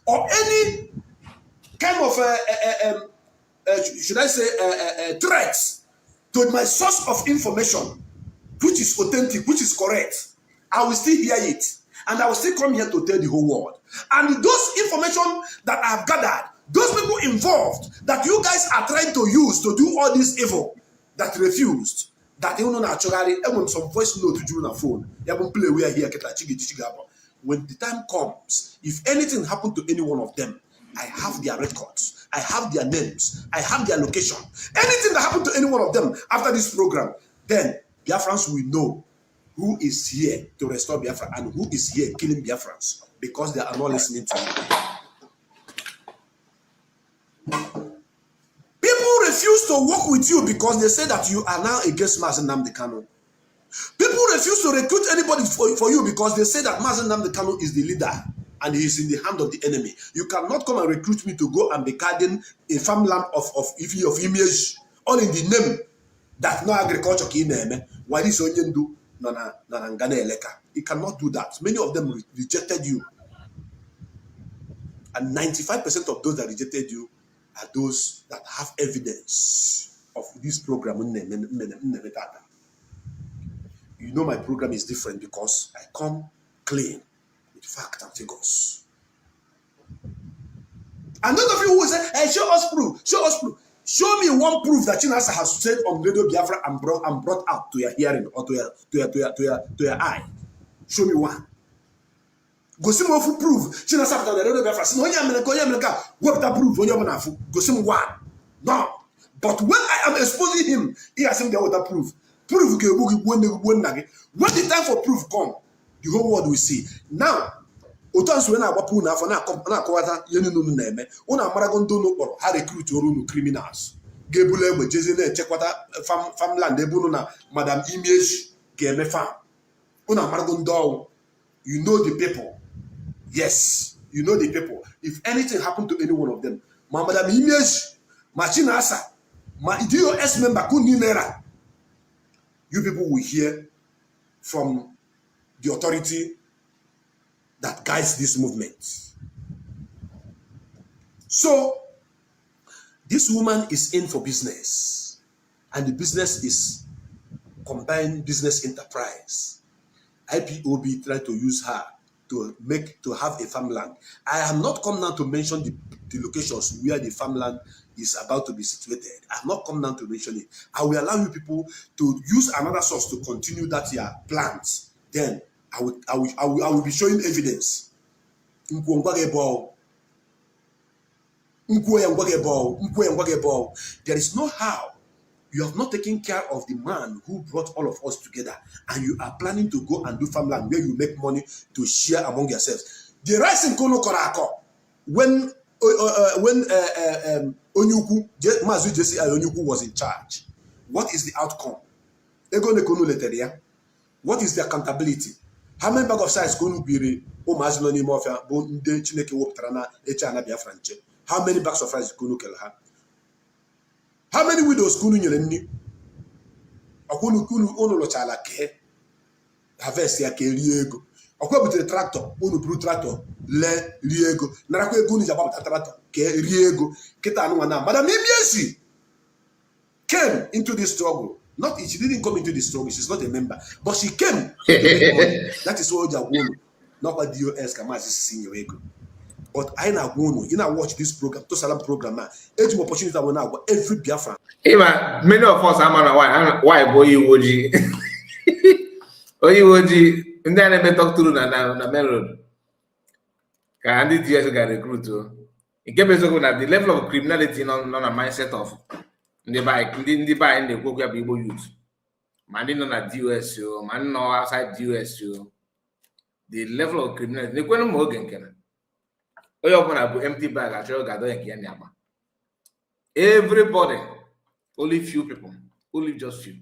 or any kind of should I say threat to my source of information which is authentic, which is correct, I will still hear it and I will still come here to tell the whole world. And those information that I have gathered, those people involved that you guys are trying to use to do all this evil that refused, that you know naturally, and some voice note to you on a phone, you have play we are here. When the time comes, if anything happened to any one of them, I have their records, I have their names, I have their location. Anything that happened to any one of them after this program, then Biafrans will know who is here to restore Biafra and who is here killing Biafrans because they are not listening to you. People refuse to work with you because they say that you are now against Mazi Nnamdi Kanu. People refuse to recruit anybody for you because they say that Mazi Nnamdi Kanu is the leader and he is in the hand of the enemy. You cannot come and recruit me to go and be guarding a farmland of image, all in the name that no agriculture can name. Why this onion do na ngana eleka? You cannot do that. Many of them rejected you, and 95% of those that rejected you are those that have evidence of this program. You know my program is different because I come clean with facts and figures. And those of you who say, hey, show us proof, show us proof. Show me one proof that Chinasa has said on Radio Biafra and brought out to your hearing or to your eye. Show me one. Go see more proof. Chinasa on the Radio Biafra. What that proof? Go see one. No. But when I am exposing him, he has him the other proof. Proof when the time for proof come, the whole world will see. Now, otansu na agbapu na afọ na akọwata ihe niile unu na-eme unu amarago ndị unu kpọrọ ha recruit unu criminals ga-ebulu egbe jezi na-echekwata farmland ebe unu na Madam Image ga-eme farm. Unu amarago ndị ọwụ. You know the people. Yes, you know the people. If anything happened to any one of them, ma Madam Image, ma Chinasa, ma DOS member Kuninera, you people will hear from the authority that guides this movement. So, this woman is in for business, and the business is combined business enterprise. IPOB tried to use her to have a farmland. I have not come now to mention the locations where the farmland is about to be situated. I have not come down to mention it. I will allow you people to use another source to continue that your plans. Then I will be showing evidence. There is no how you have not taken care of the man who brought all of us together, and you are planning to go and do farmland where you make money to share among yourselves. The rice in Kono Korako, when Onyuku, Mazi Jesse Onyuku was in charge, what is the outcome? What is the accountability? How many bag of size Konu Biri, Mazi Noni Mofia, Bonde Chineke Woptrana, Echana Biafranche? How many bags of rice Konu Kelha? How many widows kunu nyere nni? Ọkwụnụ unu lụchala kee harvest ya ka rie ego. Ọkwa butere tractor, unu buru tractor lee rie ego. Narakwa ego unu ji agbapụta tractor ka rie ego. Kịta anụnwa na Madam Ibiesi came into this struggle. Not she didn't come into the struggle, she's not a member, but she came to make money. That is why Ojagwonu, not what DOS can senior ego. But I now watch this program, to Salam program, every opportunity I will now every Biafran. Even many of us are why boy Oji. Oji, and then I talk to na main road. Can this year get recruit to? It gave us the level of criminality not a mindset of the bike, in the book of people use. Man didn't know at US, man know outside US, the level of criminality. They couldn't more again. You open an empty bag, I show you. Everybody, only few people, only just few.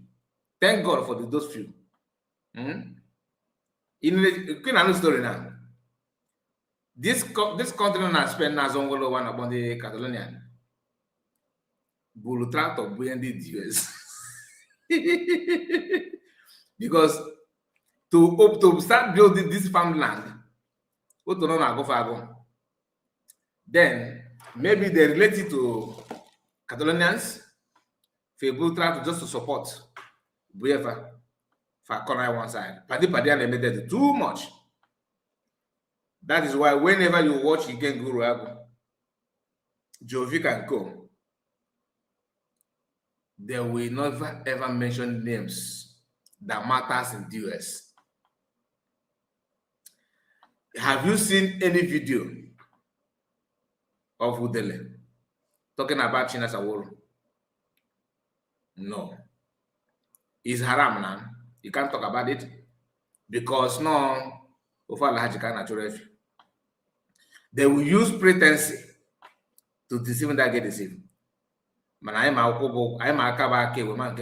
Thank God for those few. In the Kanu story now, this continent has spent Nazongolo one upon the Catalonian. Bulu tractor behind the US. Because to start building this farmland, what to know go for then maybe they related to Catalonians for tractor just to support whoever for corner one side. Padi and they made it too much. That is why whenever you watch again Guru Agu, Jovic and Co, they will never ever mention names that matters in the US. Have you seen any video of Udele talking about China's Awolo? No. It's haram now. You can't talk about it because no, they will use pretense to deceive that get deceived. Man, I'm a kabake woman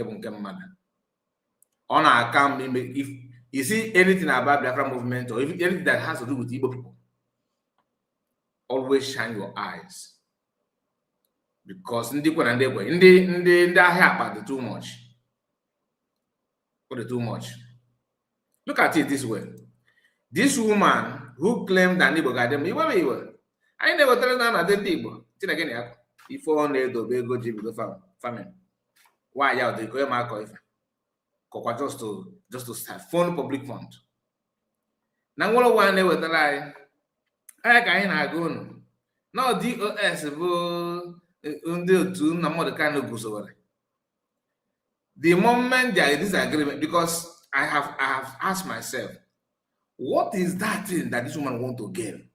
on our account. If you see anything about the Biafra movement or anything that has to do with Igbo people, always shine your eyes. Because in the about the too much. What the too much? Look at it this way. This woman who claimed that Igbo got them, I never tell them that they people. If only the big go the famine. Why y'all they go just to start fund public fund. Now one day with the lie. I can't go no DOS to Nnamudi Kanu goes over. The moment there is disagreement, because I have asked myself, what is that thing that this woman want to gain?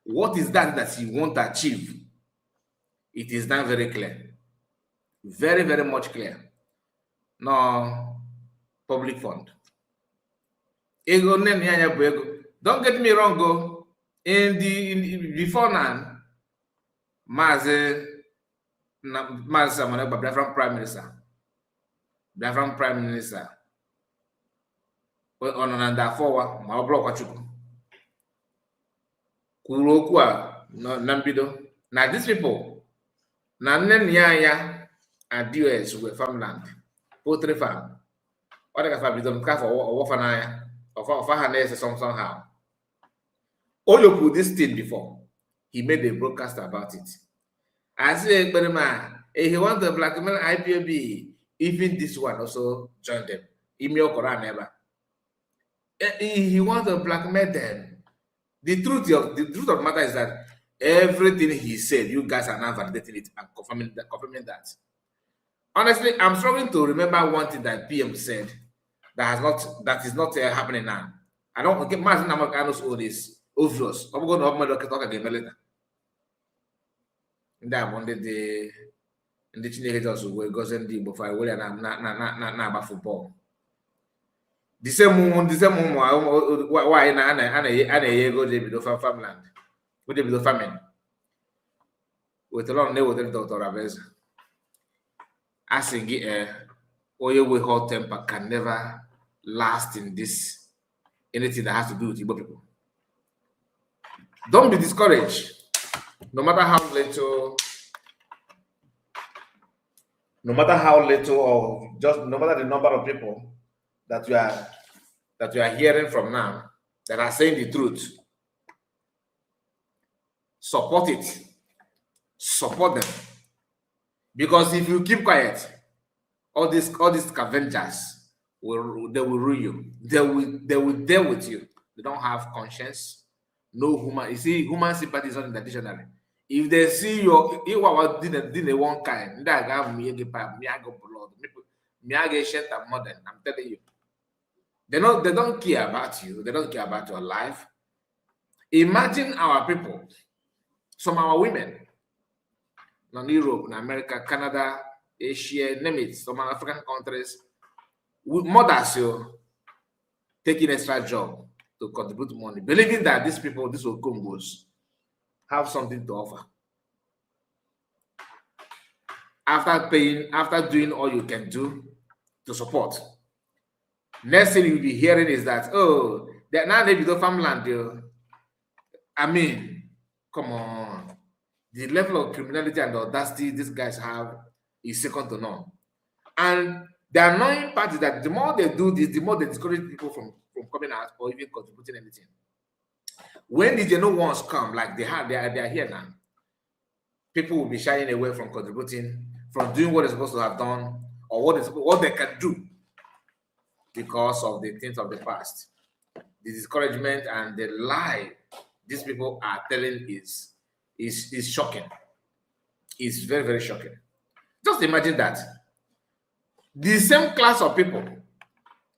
What is that she want to achieve? It is not very clear. Very, very much clear. No public fund. Don't get me wrong, go. Before now, Mazi Biafran Prime Minister. On an forward, my block Kurokua, no Nambido. Now these people, Nanenya and DOS were farmland, poultry farm. What I have done for Wafanaya or Fahanes somehow. Olo put this thing before. He made a broadcast about it. I say, he want to blackmail IPOB. Even this one also joined them. Email Quran never. He wants to blackmail them. The truth of the matter is that everything he said, you guys are now validating it and confirming that. Honestly, I'm struggling to remember one thing that PM said that is not happening now. I don't get Mazi Nnamdi all this obvious. I'm going to talk again later. That one day the teenagers were going to before I will not football. The same why I go to farmland. With the famine. With a long name with the Dr. Abez. Asking oil with hot temper can never last in this anything that has to do with Igbo people. Don't be discouraged. No matter how little no matter how little or just no matter the number of people that you are hearing from now that are saying the truth, support it. Support them. Because if you keep quiet, all these scavengers will ruin you. They will deal with you. They don't have conscience, no human. You see, human sympathy is not in the dictionary. If they see you did one kind, that have me blood, me shed more than I'm telling you. They don't care about you. They don't care about your life. Imagine our people, some of our women, in Europe, in America, Canada, Asia, name it, some African countries, mothers taking extra job to contribute money, believing that these people, these Okongos, have something to offer. After doing all you can do to support, next thing you'll be hearing is that, oh, they're now they build farmland. I mean, come on. The level of criminality and audacity these guys have is second to none. And the annoying part is that the more they do this, the more they discourage people from coming out or even contributing anything. When the genuine ones come, like they are here now, people will be shying away from contributing, from doing what they're supposed to have done, or what they can do because of the things of the past. The discouragement and the lie these people are telling is shocking. It's very, very shocking. Just imagine that. The same class of people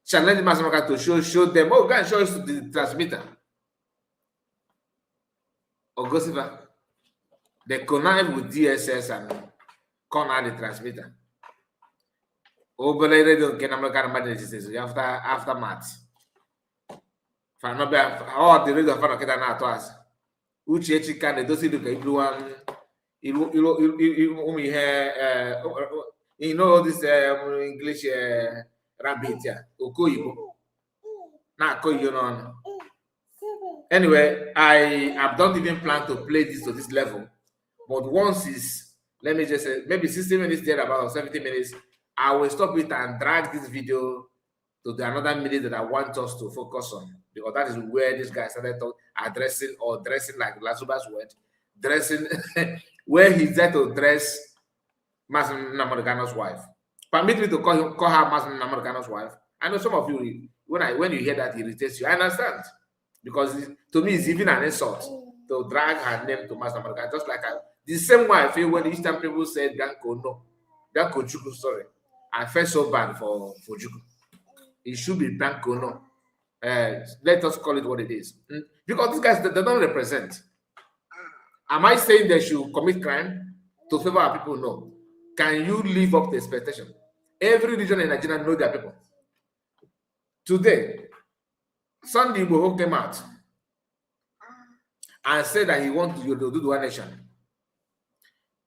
challenge Masamaka to show them, oh, go and show us the transmitter. Or go see that. They connive with DSS and corner the transmitter. Overlay radio can American emergencies after math. For another, all the radio for Okita na to us. Uche Chika, they don't see the everyone. You know this English rabbit, yeah. Okoyibo. Now, Koyonon. Anyway, I don't even plan to play this to this level. But once is, let me just say, maybe 60 minutes there, about 70 minutes, I will stop it and drag this video to the another minute that I want us to focus on. Because that is where this guy started dressing like Lazuba's word, dressing where he's there to dress Mazi Nnamdi's wife. Permit me to call her Mazi Nnamdi's wife. I know some of you, when you hear that, it irritates you. I understand. Because to me, it's even an insult to drag her name to Mazi Nnamdi. Just like the same way I feel when Eastern people said Danko Juku, sorry. I felt so bad for Juku. It should be Danko no. Let us call it what it is. Because these guys, they don't represent. Am I saying they should commit crime to favor our people? No. Can you live up to expectation? Every region in Nigeria know their people. Today, Sunday Igboho came out and said that he wants to do the one nation.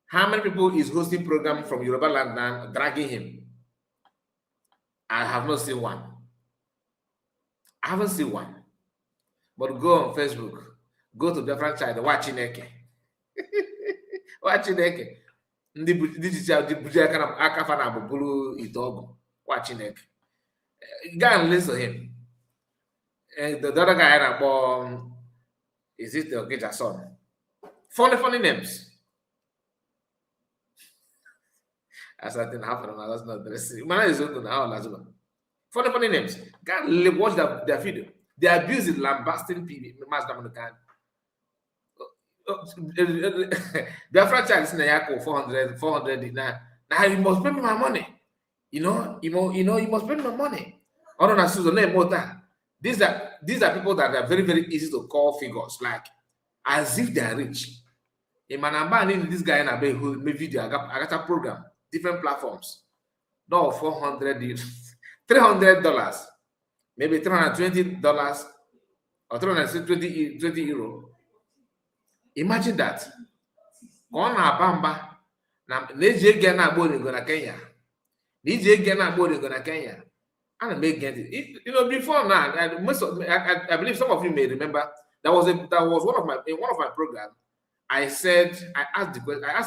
How many people is hosting program from Yoruba land now dragging him? I have not seen one. I haven't seen one. But go on Facebook, go to the franchise, watch Chineke. Watch Chineke. Watch Chineke. Go and listen to him. And the other guy, is it the Okeja son? Funny names. As I didn't happen, I was not dressing. Funny names. Go and watch their video. They abuse it, lambasting people. Their franchise is 400 now you must pay me my money. You must pay me my money. These are people that are very, very easy to call figures, like as if they are rich. In Manamba, this guy in a video, I got a program, different platforms. No, $400, $300, maybe $320 or 320 euro. Imagine that. On a bamba, Nije Gana boarding gonna Kenya. Nije Gana boarding gonna Kenya. And make it. Before now, I believe some of you may remember that was one of my programs. I asked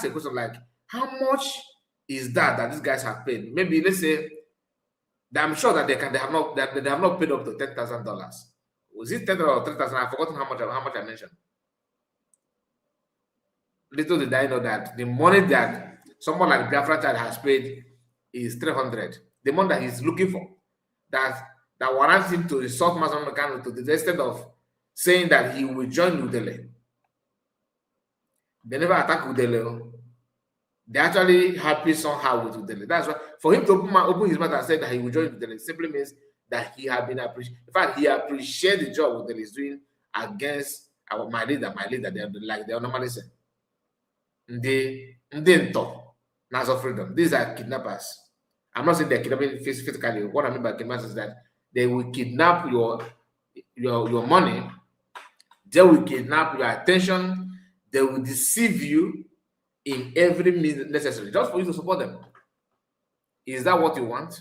a question like, how much is that these guys have paid. Maybe let's say that I'm sure that they have not paid up to $10,000. Was it 10,000 or 3,000? I've forgotten how much I mentioned. Little did I know that the money that someone like Biafra child has paid is 300. The money that he's looking for, that warrants him to insult Mazi Kanu to the extent of saying that he will join Udele. They never attack Udele. They actually happy somehow with Udele. That's why for him to open his mouth and say that he will join Udele simply means that he has been appreciated. In fact, he appreciates the job Udele is doing against my leader. They normally say. They Nazo freedom. These are kidnappers. I'm not saying they're kidnapping physically. What I mean by kidnappers is that they will kidnap your money. They will kidnap your attention. They will deceive you in every means necessary just for you to support them. Is that what you want?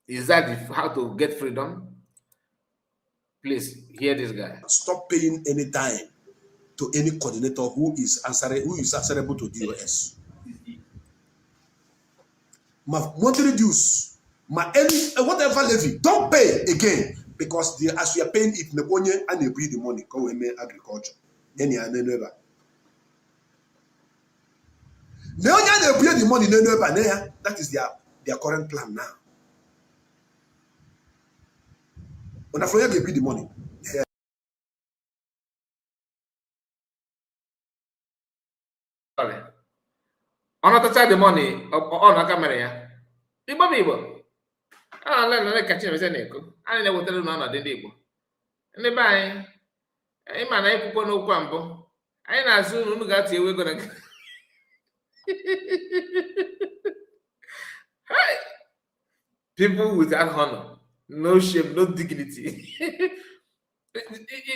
Is that how to get freedom? Please hear this guy. Stop paying any time to any coordinator who is answerable to DOS. Monthly dues, whatever levy, don't pay again because as you are paying it, Nebonye and you bring the money, come with me agriculture. Then you are never. They bring the money, that is their current plan now. When I forget they bring the money. Sorry. On not touch the money on camera. Igbo. Ah, let catch him say neko. I never tell you none of the Igbo. And the buy. I man I put no kwambo. I na soon no got we gonna. Hi. People without honor, no shame, no dignity.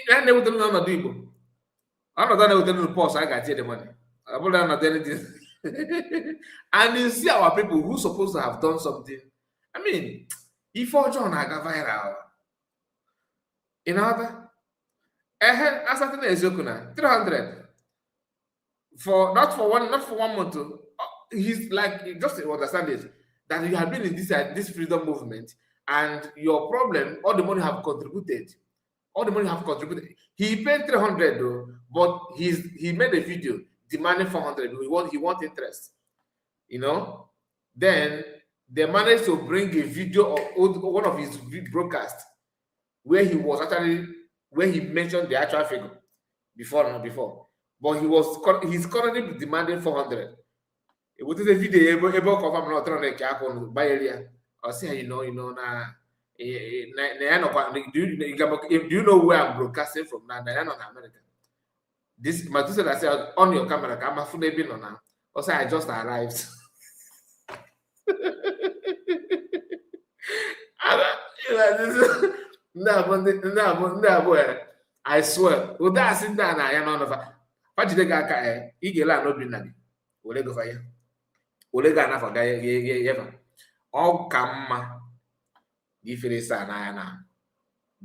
I never tell you none of the Igbo. I'm not gonna tell you the post. I got the money. I put down not anything. And you see our people who supposed to have done something. I mean, if John I got viral, in order, I started as 300 for not for one month. He's like just to understand this that you have been in this freedom movement and your problem, all the money have contributed. All the money have contributed. He paid 300 though, but he made a video demanding 400. He want interest, you know. Then they managed to bring a video of one of his broadcasts where he mentioned the actual figure before, but he's currently demanding 400. It was a video able confirm not 300 by area. I say do you know where I'm broadcasting from now? I'm not American. This my sister that said on your camera, I'm a full baby now. Also, I just arrived. I swear. Without sitting down, I am on of a Pajidega, Igela, no binary. Olega fire. Olega enough for guy, all come. If it is an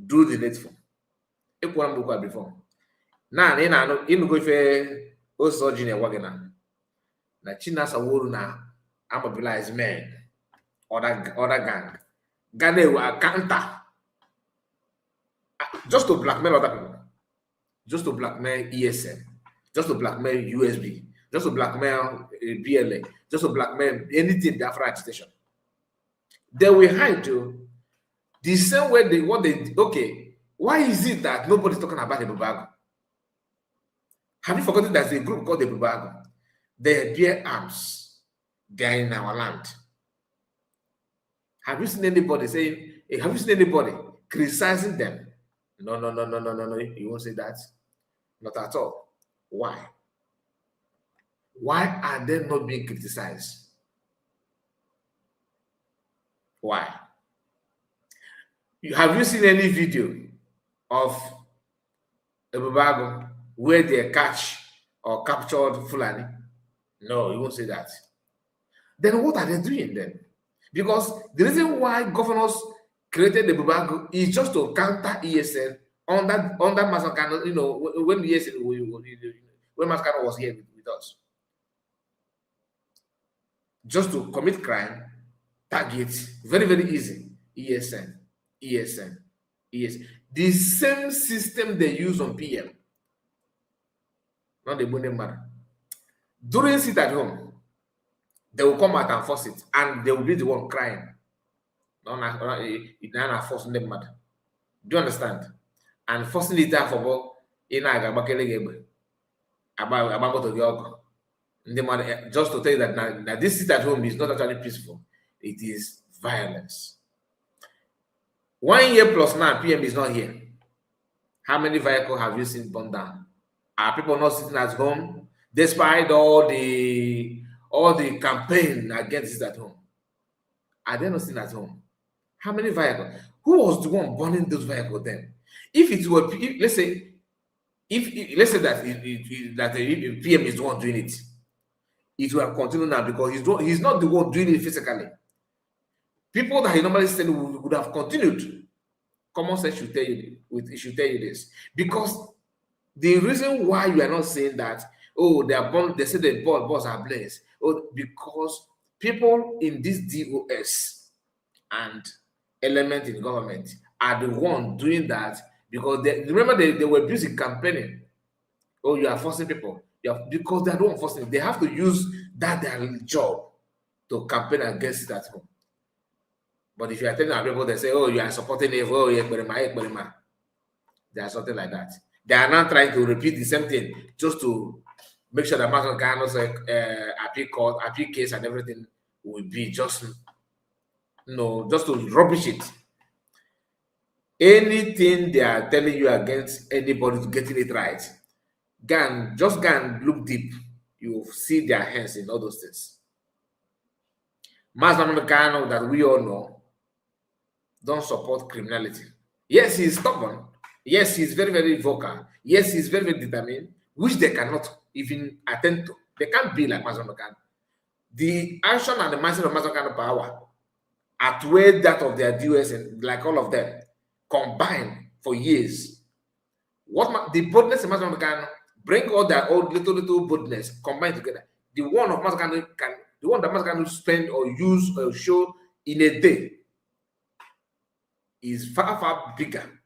do the needful. If one book before. Now, in go if also junior wagana. Na China Sawuru na mobilized men, other gang. Gane will counter just to blackmail other people, just to blackmail ESM, just to blackmail USB, just to blackmail BLA, just to blackmail anything after agitation. They will hide you the same way okay. Why is it that nobody's talking about the Bubago? Have you forgotten there's a group called the Bubago? They bear arms. They are in our land. Have you seen anybody saying, have you seen anybody criticizing them? No. You won't say that. Not at all. Why? Why are they not being criticized? Why? Have you seen any video of a Bubago where they catch or captured Fulani? No, you won't say that. Then what are they doing then? Because the reason why governors created the Bubago is just to counter ESN under Mazi Kanu, you know, when ESN, when Mazi Kanu was here with us. just to commit crime, target, very, very easy. ESN, ESN, ESN. The same system they use on PM. Not the money matter. During sit at home, they will come out and force it, and they will be the one crying. Not forcing them matter. Do you understand? And forcing it out for about just to tell you that now this sit at home is not actually peaceful. It is violence. 1 year plus now, PM is not here. How many vehicles have you seen burned down? Are people not sitting at home despite all the campaign against it at home? Are they not sitting at home? How many vehicles? Who was the one burning those vehicles then? If it were, let's say that the PM is the one doing it, it will have continued now because he's not the one doing it physically. People that he normally said would have continued. Common sense should tell you this, because the reason why you are not saying that, oh, they say the balls are blessed, because people in this DOS and element in government are the one doing that, because remember they were busy campaigning. Oh, you are forcing people. Because they are the one forcing. They have to use that their job to campaign against it at home. But if you are telling our people, they say, oh, you are supporting it, oh, yeah, they are something like that. They are not trying to repeat the same thing just to make sure that Mazi Kanu's appeal case and everything will be just to rubbish it. Anything they are telling you against anybody to getting it right, just go and look deep. You will see their hands in all those things. Mazi Kanu, that we all know, don't support criminality. Yes, he's stubborn. Yes, he's very, very vocal. Yes, he's very, very determined, which they cannot even attend to. They can't be like Mazi Kanu. The action and the mindset of Mazi Kanu power outweigh that of their DOS and like all of them combined for years. What the boldness of Mazi Kanu bring all their old little boldness combined together. The one of Mazi Kanu the one that Mazi Kanu spend or use or show in a day is far, far bigger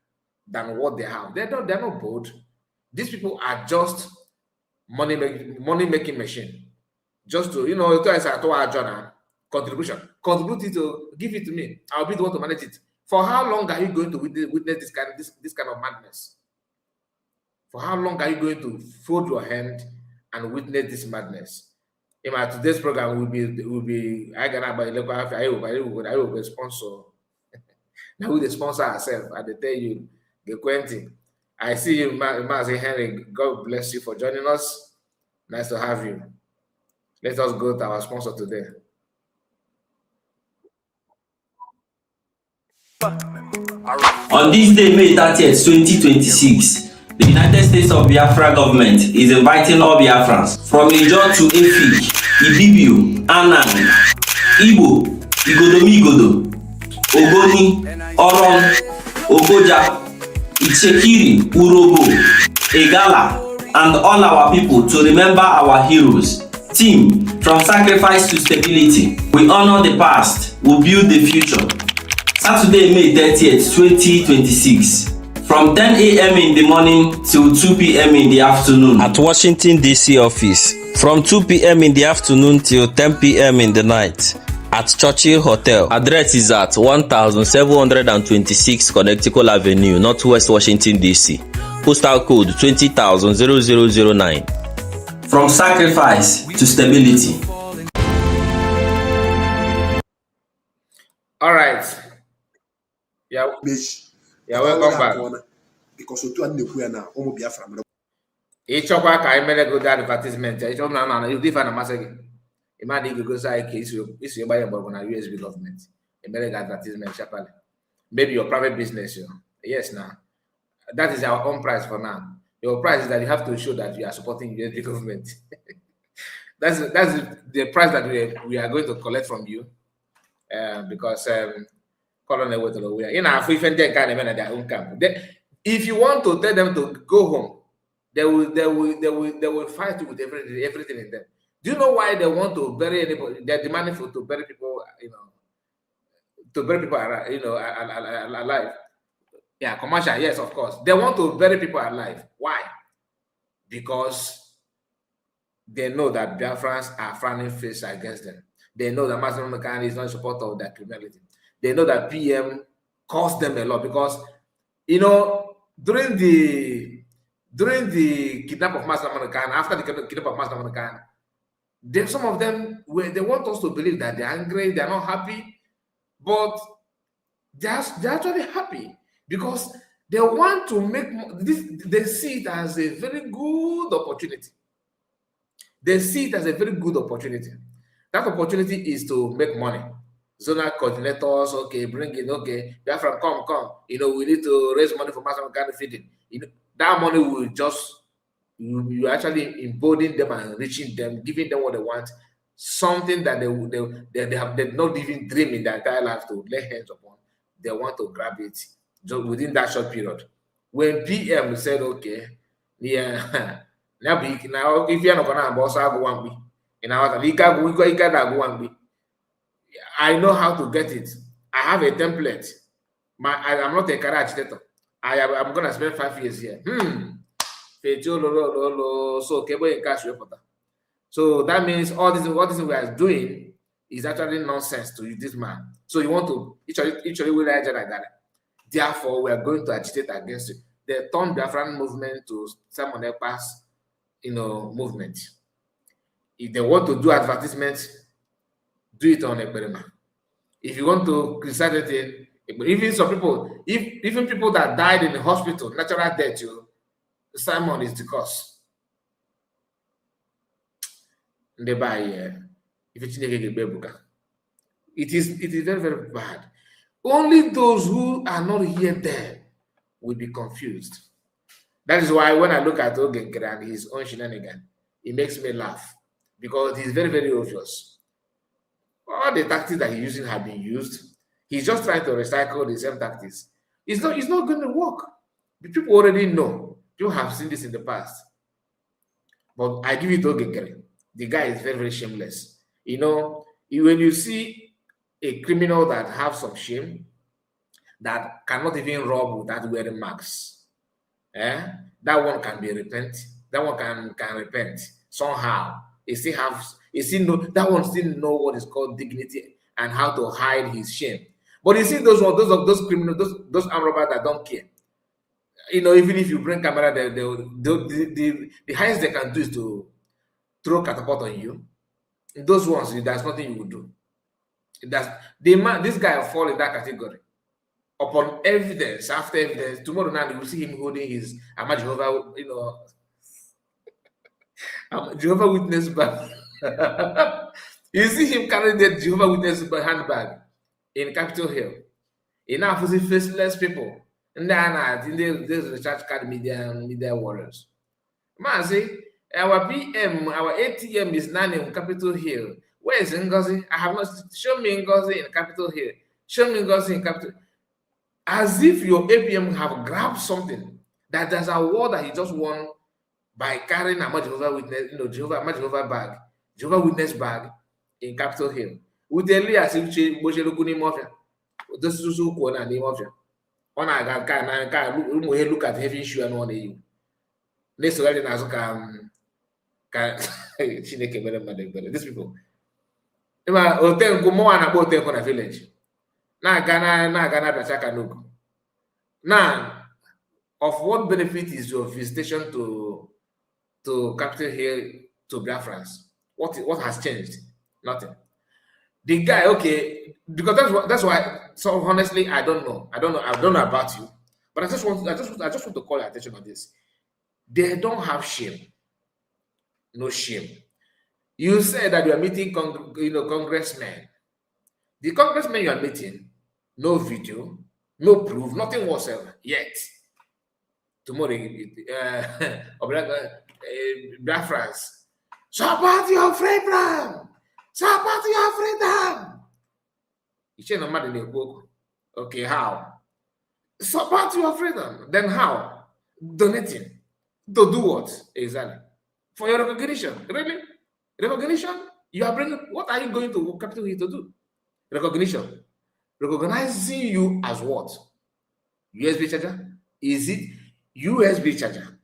than what they have. They're not bold. These people are just money making machine. Just to, contribution. Contribute it to give it to me. I'll be the one to manage it. For how long are you going to witness this kind of madness? For how long are you going to fold your hand and witness this madness? In my today's program will be I will be sponsor. Now we the sponsor ourselves. I tell you, the Quentin. I see you, Mazi Henry. God bless you for joining us. Nice to have you. Let us go to our sponsor today. On this day, May 30th, 2026, the United States of Biafra government is inviting all Biafrans from Niger to Efik, Ibibio, Anang, Igbo, Igodomigodo, Ogoni, Oron, Ogoja, Ichekiri, Urobo, Egala, and all our people to remember our heroes. Team, from sacrifice to stability, we honor the past, we build the future. Saturday, May 30th, 2026, from 10 a.m. in the morning till 2 p.m. in the afternoon at Washington, D.C. office. From 2 p.m. in the afternoon till 10 p.m. in the night at Churchill Hotel. Address is at 1726 Connecticut Avenue, Northwest Washington, D.C. Postal code 20,009. From sacrifice to stability. All right. Yeah, welcome back. Because you are now, almost Biafra. Each of us can make a good advertisement. Each of us, you different message. Imagine you go say, "Is you buy a USB government?" A make advertisement, chapel. Maybe your private business. Yes, now that is our own price for now. Your price is that you have to show that you are supporting USB government. that's the price that we are going to collect from you, because if you want to tell them to go home, they will fight you with everything in them. Do you know why they want to bury anybody? They're demanding to bury people, to bury people, alive. Yeah, commercial, yes, of course. They want to bury people alive. Why? Because they know that Biafrans are frowning face against them. They know that Mazi Nnamdi is not in support of their criminality. They know that PM cost them a lot because, during the kidnap of Mazi Nnamdi, after the kidnap of Mazi Nnamdi, some of them they want us to believe that they're angry, they're not happy, but they're actually happy because they want to make this. They see it as a very good opportunity. They see it as a very good opportunity. That opportunity is to make money. Zonal coordinators, okay, bring in, okay, Biafra, come. We need to raise money for mass kind of feeding. That money will just you actually embolden them and reaching them, giving them what they want, something that they've not even dreamed in their entire life to lay hands upon. They want to grab it just within that short period. When PM said, okay, yeah, now if you're not gonna boss, I'll go one week. I know how to get it. I have a template. I'm not a career architect. I'm gonna spend 5 years here. So that means all this we are doing is actually nonsense to this man. So you want to each will like that. Therefore, we are going to agitate against it. They turned Biafran movement to Simon Ekpa's movement. If they want to do advertisements, do it on Ekperima. If you want to criticize it, even some people, even people that died in the hospital, natural death, Simon is the cause. They buy if it's it is very, very bad. Only those who are not here there will be confused. That is why when I look at Ogenkere and his own shenanigan, it makes me laugh because it's very, very obvious. All the tactics that he's using have been used. He's just trying to recycle the same tactics. It's not going to work. The people already know. People have seen this in the past. But I give it to Ogenkere. The guy is very, very shameless. When you see a criminal that have some shame, that cannot even rob without wearing masks, that one can be repent. That one can repent somehow. That one still know what is called dignity and how to hide his shame. But you see those criminals, those armed robbers that don't care. Even if you bring camera, the highest they can do is to throw catapult on you. Those ones, there's nothing you would do. This guy fall in that category. Upon evidence, after evidence, tomorrow night you will see him holding his Jehovah, Jehovah Witness bag. You see him carrying the Jehovah Witness handbag in Capitol Hill. Enough of the faceless people. And then there's the church card media warriors. Mazi, our PM, our ATM is now in Capitol Hill. Where is Ngozi? I have not show me Ngozi in Capitol Hill. Show me Ngozi in Capitol. As if your APM have grabbed something that there's a war that he just won by carrying a Jehovah Witness, Jehovah bag, Jehovah Witness bag in Capitol Hill. With the Elias, this is who on name of you. On I can look at heavy shoe and one you. Next to that, these people. Hotel go more and about a village. Now Ghana. Now, of what benefit is your visitation to Capitol Hill to Biafrans? What has changed? Nothing. The guy, okay, because that's why. So honestly, I don't know about you, but I just want to call your attention on this. They don't have shame. No shame. You said that you are meeting congressmen. The congressmen you are meeting, no video, no proof, nothing whatsoever yet. Tomorrow, Biafrans, support your freedom. Support your freedom. You change the in the book. Okay, how? Support your freedom. Then how? Donating. To do what? Exactly. For your recognition. Really? Recognition, you are bringing, what are you going to Capitol Hill to do? Recognition. Recognizing you as what? USB charger? Is it USB charger?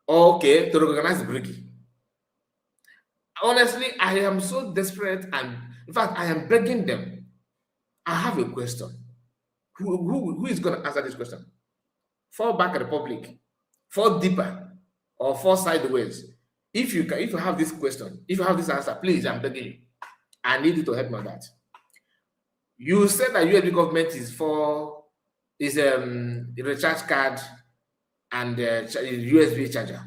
Okay, to recognize the bricky. Honestly, I am so desperate, and in fact, I am begging them. I have a question. Who is going to answer this question? Fall back Republic, fall deeper, or fall sideways? If you have this question, if you have this answer, please, I'm begging you. I need you to help me on that. You said that USB government is a recharge card and USB charger.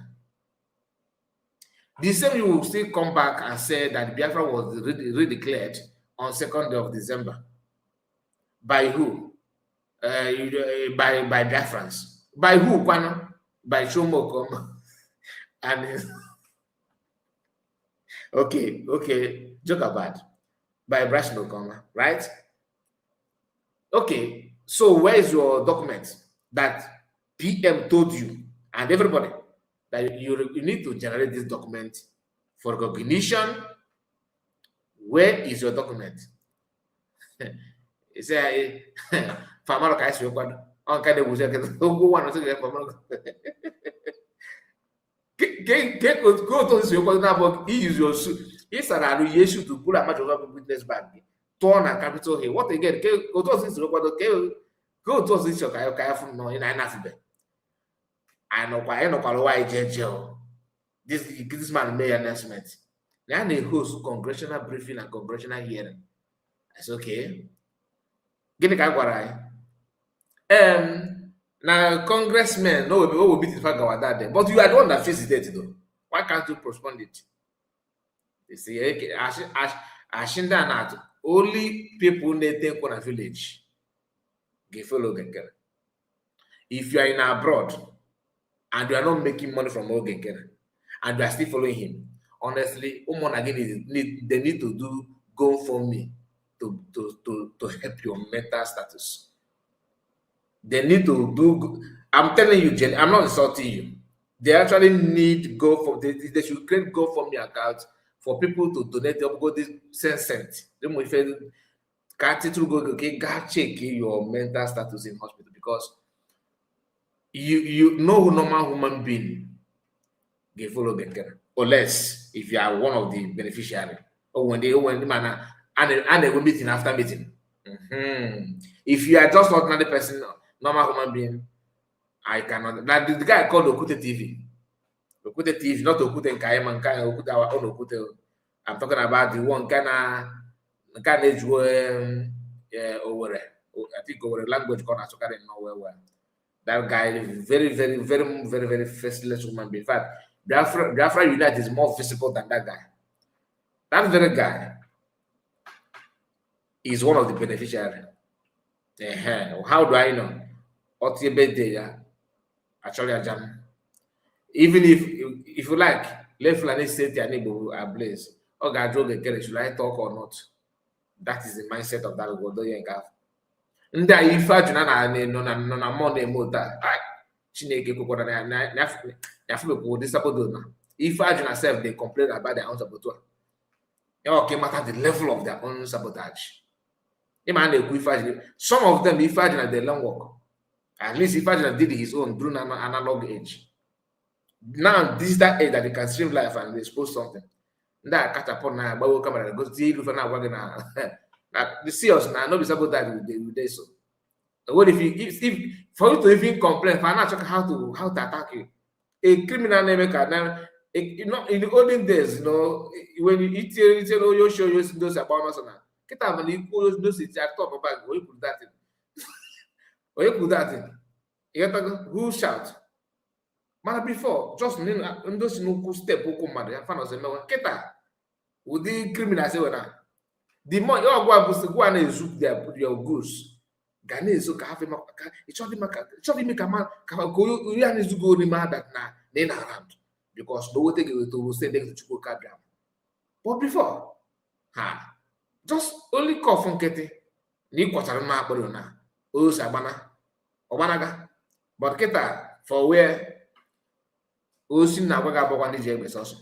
The same you will still come back and say that Biafra was redeclared on 2nd of December. By who? By Biafrans. By who, Kanu? By Shomokom. And okay, joke about. By Brashno, right? Okay, so where is your document that PM told you and everybody that you need to generate this document for recognition? Where is your document? It's a farmer guys on kind of was go one or go to this about he use your suit. It's an issue to pull a match of witness bag. Turn and Capitol Hill. What again? Go to this go to this your from no in an I know why this man made announcement. Now they host congressional briefing and congressional hearing. That's okay. Get the guy now congressmen no will be the fact about that day. But you are the one that faces it though. Why can't you postpone it? They say okay, Ashinda not only people they take on a village. Follow if you are in abroad and you are not making money from Ogenkere and you are still following him, honestly, they need to do GoFundMe to help your mental status. They need to do. I'm telling you, Jen, I'm not insulting you. They actually need they should create GoFundMe accounts for people to donate. They'll go this cent. Then we feel can't it go okay, God check your mental status in hospital because you know who normal human being get follow get unless if you are one of the beneficiary or when the man and they will meeting after meeting. If you are just ordinary person, normal human being, I cannot. Now the guy called Okute TV, not Okute Nkaiman, Okute our own Okute. I'm talking about the one kind of over. I think over language corner so can know where. That guy is very faceless human being. In fact, Biafra Unite is more visible than that guy. That very guy is one of the beneficiaries. How do I know? Actually, even if you like, let Fulani State and Igbo ablaze. Or should I talk or not? That is the mindset of that Godoyenga. Nda ifa juna na money mota. Chineke kokoda na feel disable na. Ifa juna self they complain about their own sabotage. Okay, matter the level of their own sabotage. Some of them ifa juna they long work. At least ifa juna did his own through an analog age. Now this is that age that they can stream life and expose something. That catapult na bawo camera go see you for now na the serious now no be sabotage with this so. What if for you to even complain, find out how to attack you? A criminal name now, you know, in the olden days, you know, when you eat you show you those about us now. Get out and you those it talk about where you put that in. Where you put that in? You got who shout? Man, before just those no step who come mad, fan us no keta. Would the criminal say now? The more you go and zoom your goods. Ghanaians so have him. It should make a man go. You need to go remind that now they not around because no one take it to say they to go cabin. But before, just only call from Ketty. Ni quarter ma na. O sabana, obanaga. But Keta for where o sin na waga bokwa ndi jebe also.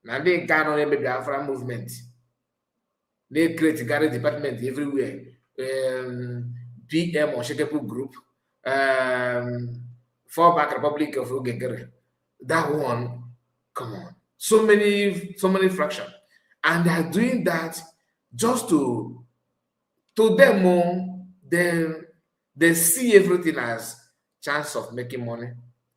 Now they Kanu maybe Biafra movement. They create a garage department everywhere. PM or Shekepu group. Fallback Republic of Ugegere. That one, come on. So many fractions. And they are doing that just to them, they see everything as chance of making money.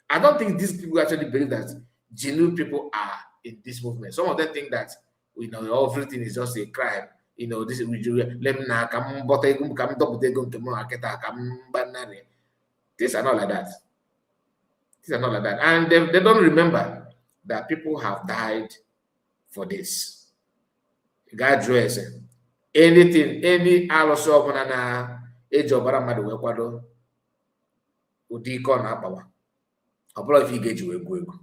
I don't think these people actually believe that genuine people are in this movement. Some of them think that everything is just a crime. This is let me now come but come double these are not like that. These are not like that. And they don't remember that people have died for this. God dress anything, any aloso na age of mmadụ wee kwado ụdị ike ọ na-akpawa. Ọ bụrụ if you get you egwu.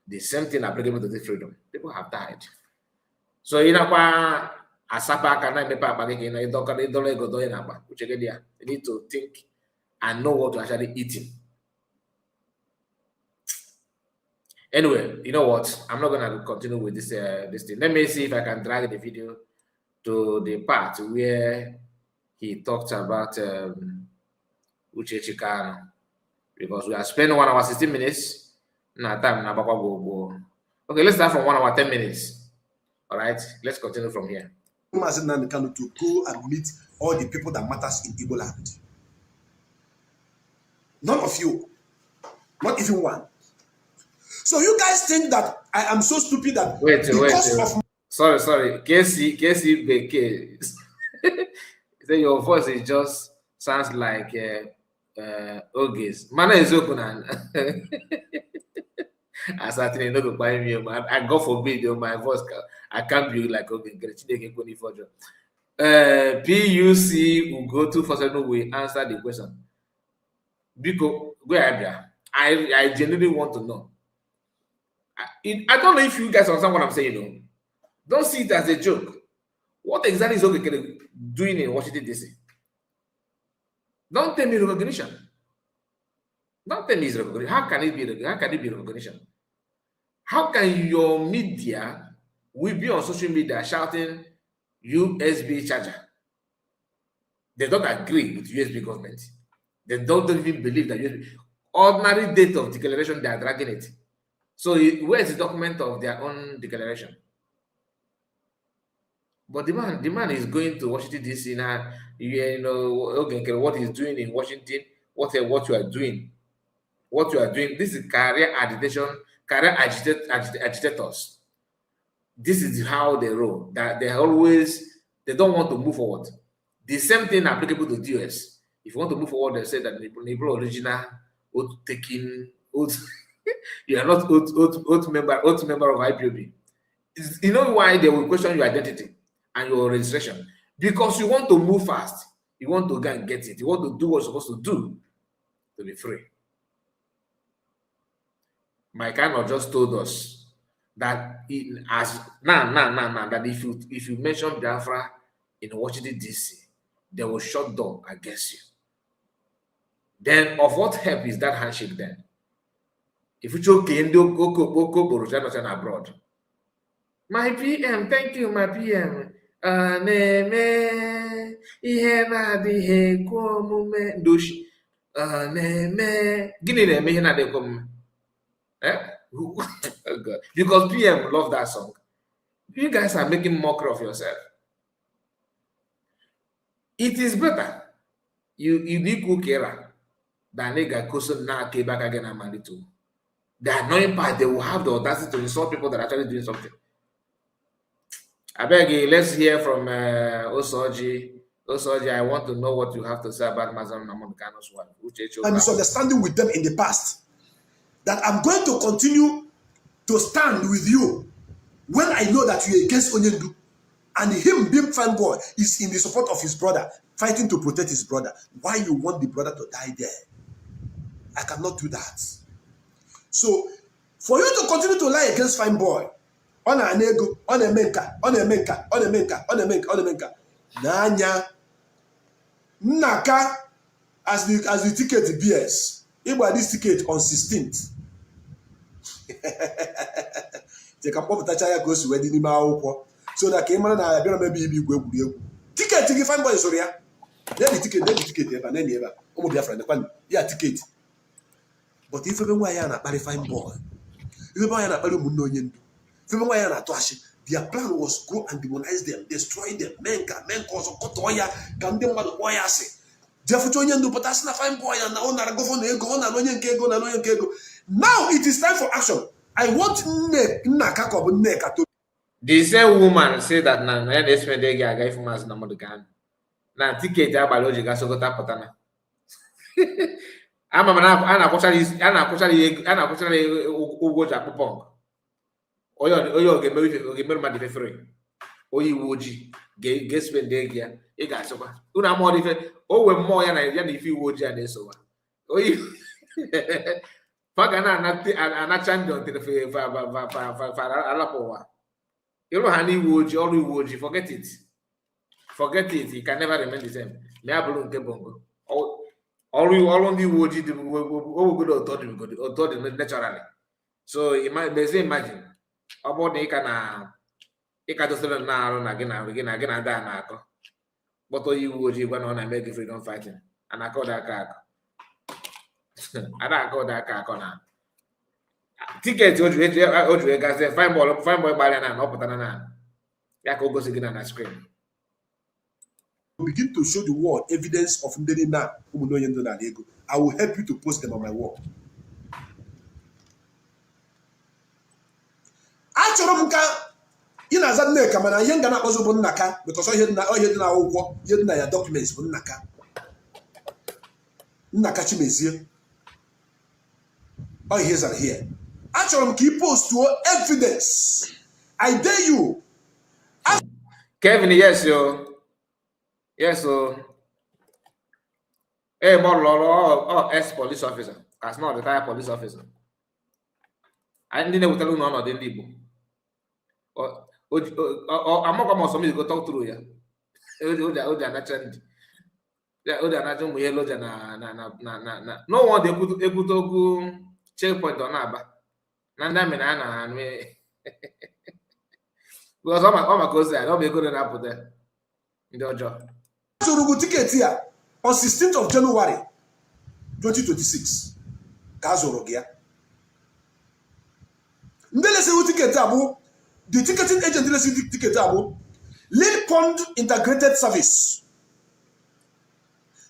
The same thing applicable to this freedom. People have died. So ịnakwa asapa aka na emepe akpa gị na ịdọrọ ego dọọ na akpa uche gị dị ya. You need to think and know what to actually eating. Anyway, you know what? I'm not gonna continue with this thing. Let me see if I can drag the video to the part where he talked about Uche Kanu, because we are spending 1 hour 16 minutes. Okay, let's start from 1 hour 10 minutes. All right, let's continue from here. Mazi Nnamdi Kanu to go and meet all the people that matters in Igbo land. None of you, not even one. So you guys think that I am so stupid that wait. Sorry. KC Beke. Say your voice is just sounds like Oge's. Mana is open and I certainly not go buy me. I God forbid my voice. I can't be like Oge. PUC will go to for certain way answer the question. Because I genuinely want to know. I don't know if you guys understand what I'm saying. Don't see it as a joke. What exactly is Oge doing in Washington DC? Don't tell me recognition. Don't tell me it's recognition. How can it be recognition? How can your media will be on social media shouting USB charger? They don't agree with USB government. They don't even believe that USB. Ordinary date of declaration, they are dragging it. So where is the document of their own declaration? But the man is going to Washington DC now. Okay, what he's doing in Washington, what you are doing. This is career agitation, agitators. This is how they roll. That they don't want to move forward. The same thing applicable to the US. If you want to move forward, they say that the original taking you are not oath member of IPOB. You know why they will question your identity and your registration? Because you want to move fast. You want to go and get it. You want to do what you're supposed to do to be free. My Kanu just told us that that if you mention Biafra in Washington DC, they will shut down against you. Then of what help is that handshake then? If you choke abroad. My PM, thank you, my PM. Because PM love that song. You guys are making mockery of yourself. It is better you need kukera than nigga koso na ke back again and mandi too. The annoying part, they will have the audacity to insult people that are actually doing something. I beg you, let's hear from Osoji. Osoji, I want to know what you have to say about Mazam Nnamdi Kanu's wife. I'm misunderstanding with them in the past. That I'm going to continue to stand with you when I know that you're against Onyendu. And him being fanboy is in the support of his brother, fighting to protect his brother. Why you want the brother to die there? I cannot do that. So, for you to continue to lie against fine boy, on a nego, on a menka, Nanya, Naka, as the ticket bears, he bought this ticket on 16th. je ka mkpọpụtacha ya ka o si wee dị n'ime akwụkwọ so na ka ị mara na ya bịara mebe ibe igwe egwuregwu tiketi gị fine boy soro ya na-ebi tiketi ebe a na-enye ebe a ụmụ Biafra nekwa ya tiketi but ifebe nwaanyị a na-akparị fine boy ifebe nwaanyị na-akparị ụmụnne onye ndu ifebe nwaanyị a na-atụ achị their plan was go and demonize them destroy them men ka ọzọ kọtọọ ya ka ndị mmadụ kpọọ ya asị jefucha onye ndu pụta sị na fine boy ya na ọ nara gọvanọ ego ọ na onye nke ego na onye nke ego now it is time for action. I want Nnaka ka ọ bụ Nneka to. The same woman say that na endorsement dey ga aga ifemas Nnamudi Kanu na ticket agbali oji ga sogota pụtana ama mana ana akwụchara ụgwọ ji akpụpọ onye oge ma dị free onye iwu ojii ga-spend ego ya ị ga-asịkwa unu amụọ ife o wee mmụọ ya na ife iwu ojii a na-esowa onye faga na-anacha ndị ọtịrị alapụ ụwa ịrụ ha n'iwu ojii ọrụ iwu ojii forget it you can never remain the same ma ya bụrụ nke bongo ọrụ ndị iwu ojii dị ogodo ụtọ dị naturally so imagine ọ bụrụ na ịka dosere na-arụ na gị na ndị a na-akọ kpọtọ iwu ojii gwa na ọ na-eme gị freedom fighting ana-akọ ụda aka akọ na tiketi o jiri gazie fine boy gbalịa na ọ pụtara na ya ka o gosi gị na screen. Begin to show the world evidence of ndị na ụmụnne onye ndụ n'ala ego. I will help you to post them on my wall. Achọrọ m ka ị na-aza Nneka mana ihe nga na-akpọzụ bụ Nnaka because ihe dị na akwụkwọ ihe dị na ya documents bụ Nnaka Chimezie. Oh, here's are here. Achọrọ m ka ị postuo evidence. I dare you. Kevin, yes, yo. Yes, so. Hey, but ex-police officer. That's not retired police officer. I didn't tell you no, the Igbo. I'm not going to talk through ya. No one they put to checkpoint on Aba. Nanda Menana and me. Because all my cousins, I don't be good enough for them in their job. So, ticket here on 16th of January 2026. Kazorogia. Ndele ticket abu. The ticketing agent didn't ticket abu. Lil Pond Integrated Service.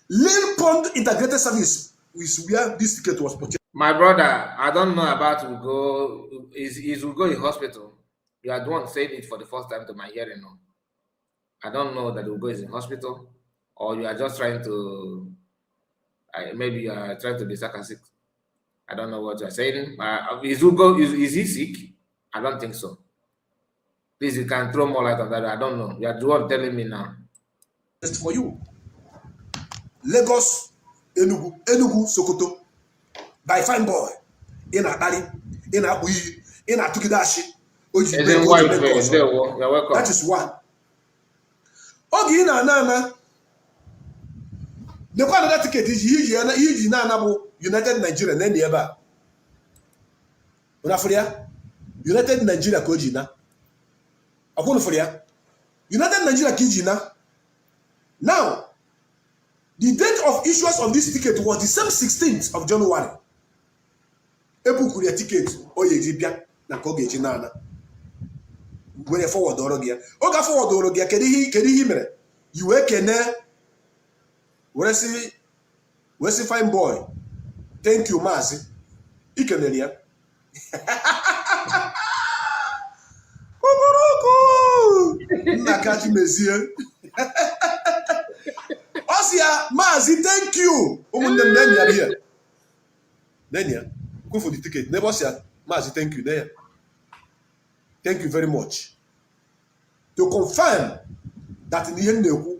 Lil Pond Integrated Service is where this ticket was purchased. My brother, I don't know about Ugo. Is Ugo in hospital? You are the one saying it for the first time to my hearing. No, I don't know that Ugo is in hospital, or you are just trying to. Maybe you are trying to be sarcastic. I don't know what you are saying. Is Ugo is he sick? I don't think so. Please, you can throw more light on that. I don't know. You are the one telling me now. Just for you. Lagos, Enugu, Sokoto. By fine boy. In a Bali, in a Bui, in a Tukidashi. That is one. Okay, Nana. The one that ticket is easy Nana United Nigeria, and then the other. United Nigeria Kojina. United Nigeria Kijina. Now, the date of issuance of this ticket was the same 16th of January. Ebu kuria ticket oye jibia na kogeji nana. Were forward orogia. Oga forward orogia kedi hi mere. You kene we see fine boy. Thank you Mazi. Ikenelia. Nnaka Chimezie. Osia Mazi, thank you. Umunne ndenya here. Ndenya. Go for the ticket. Never say Mazi, thank you there. Thank you very much. To confirm that in the end go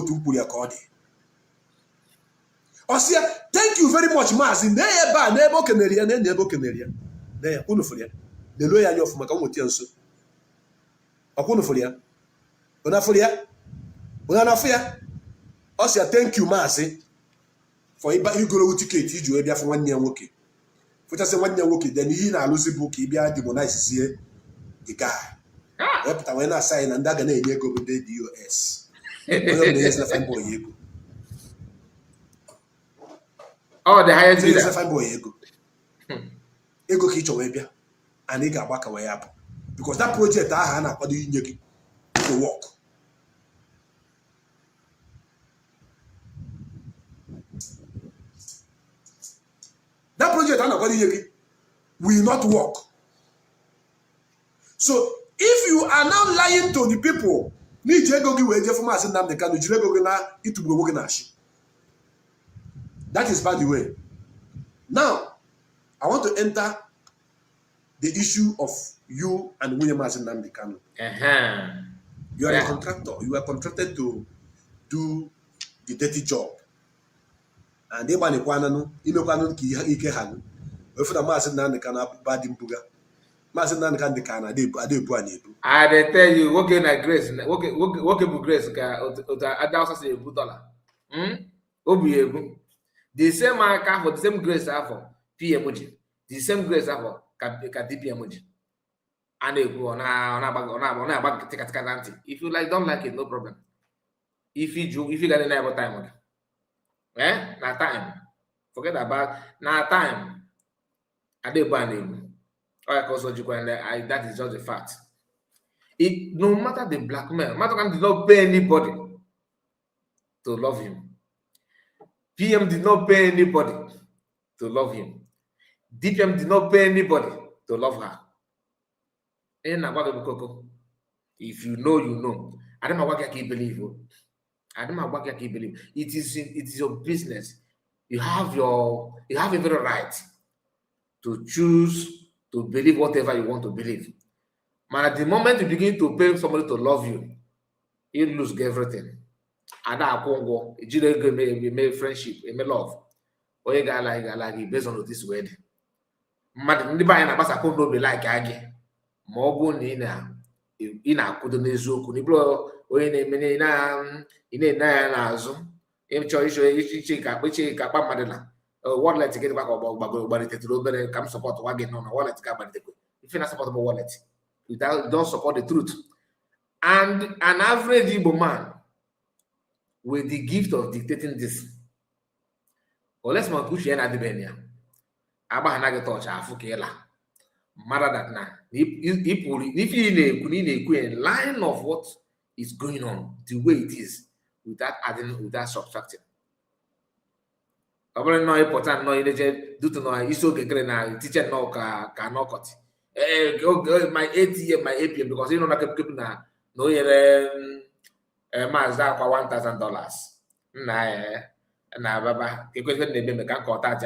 to Puria Kodi. Osia, thank you very much, Mazi. Nebo Keneria. There, Unufolia. The lawyer of Makamotianso. Akunufolia. Unafolia. Unanafia. Osia, thank you, Mazi. For you go ticket, you do for 1 year working. For just 1 year working, then he na lose book, he be demonize here. the guy. Ah. Wepụta wee na-asa na ndị aga na-enye ego bụ ndị DOS. Onye ọbụla na-enyezi na fine boy ego. Oh, the highest bidder. Enyezi fine boy ego. Ego ka ị chọrọ wee bịa. And ị ga-agba ka wee ya bụ. Because that project ahụ a na-akwado inye gị to work. That project a na-akwado inye gị will not work. So if you are now lying to the people, n'iji ego gị wee jefu Mazi Nnamdi Kanu jiri ego gị na itugbu onwe gị na ashị. That is by the way. Now, I want to enter the issue of you and William Mazi Nnamdi Kanu. You are a contractor. You are contracted to do the dirty job. And they want to know ike hanu. If the Mazi Nnamdi Kanu bad imbuga. Mazi Nnamdi Kanu I tell you, working at Grace, working with Grace, $1,000. The same marker for the same Grace for PMOG, the same Grace for DPMOG. And they go on if you like, don't like it, no problem. If you got any time, na time. Forget about na time. I did ban that is just a fact. It no matter the blackmail, Matokan did not pay anybody to love him. PM did not pay anybody to love him. DPM did not pay anybody to love her. If you know, you know. I don't know what I can believe. I don't know what I can believe. It is your business. You have every right to choose to believe whatever you want to believe. But at the moment you begin to pay somebody to love you, you lose everything. And that Congo, you make friendship, you make love. Or you got like based on this word. But the buy na basa Congo be like again. Mogo ni na ina kudo nezoku ni bro oye na na azu. Em choice ka pa madela. Wallet get back about it to obere come support wagon no wallet ka ba if you not support wallet you don't support the truth. And an average Igbo man with the gift of dictating this, or let's not push any adibenia aba hanaga touch afukela matter that na if you in line of what is going on the way it is without adding, without subtracting. Probably not important. No, due to no issue na teacher no ka no cut. My ATM, my APM because you know that people na no Mazda kwa $1,000. Na baba because when they make can cut that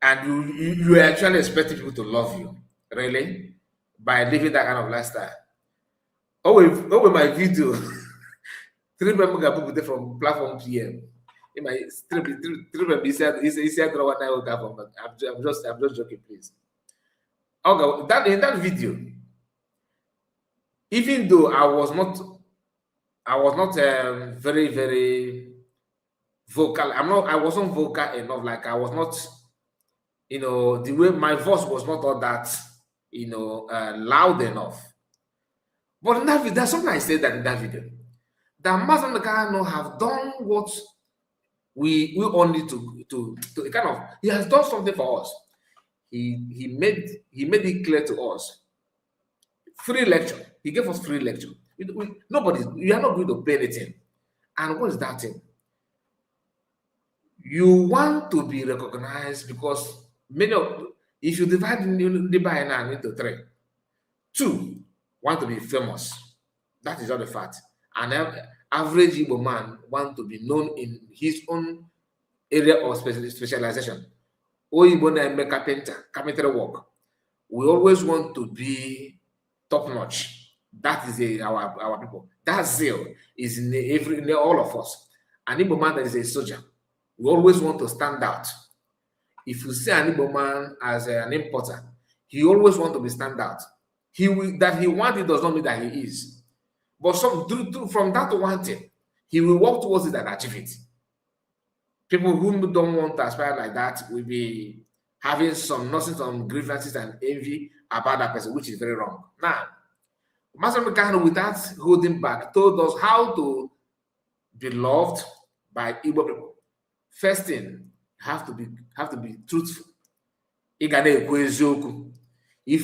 and you actually expect people to love you really by living that kind of lifestyle. With my video, 3 people got from platform PM. In my he said what I will have, but I'm just joking, please. Okay, that in that video, even though I was not very, very vocal. I wasn't vocal enough. Like I was not, the way my voice was not all that, loud enough. But in that video, there's something I said that in that video. That Mazi Nnamdi Kanu have done what we all need to kind of, he has done something for us. He made it clear to us. Free lecture. He gave us free lecture. Nobody, you are not going to pay anything. And what is that thing? You want to be recognized because if you divide the Bayanan into 3, 2 want to be famous. That is all the fact. And average Igbo man want to be known in his own area of specialization. Igbo na carpenter work. We always want to be top notch. That is our people. That zeal is in all of us. An Igbo man that is a soldier, we always want to stand out. If you see an Igbo man as an importer, he always want to be stand out. That he wants it does not mean that he is. But from that wanting, he will work towards it and achieve it. People who don't want to aspire like that will be having some grievances and envy about that person, which is very wrong. Now, Mazi Nnamdi Kanu, without holding back, told us how to be loved by Igbo people. First thing, have to be truthful. If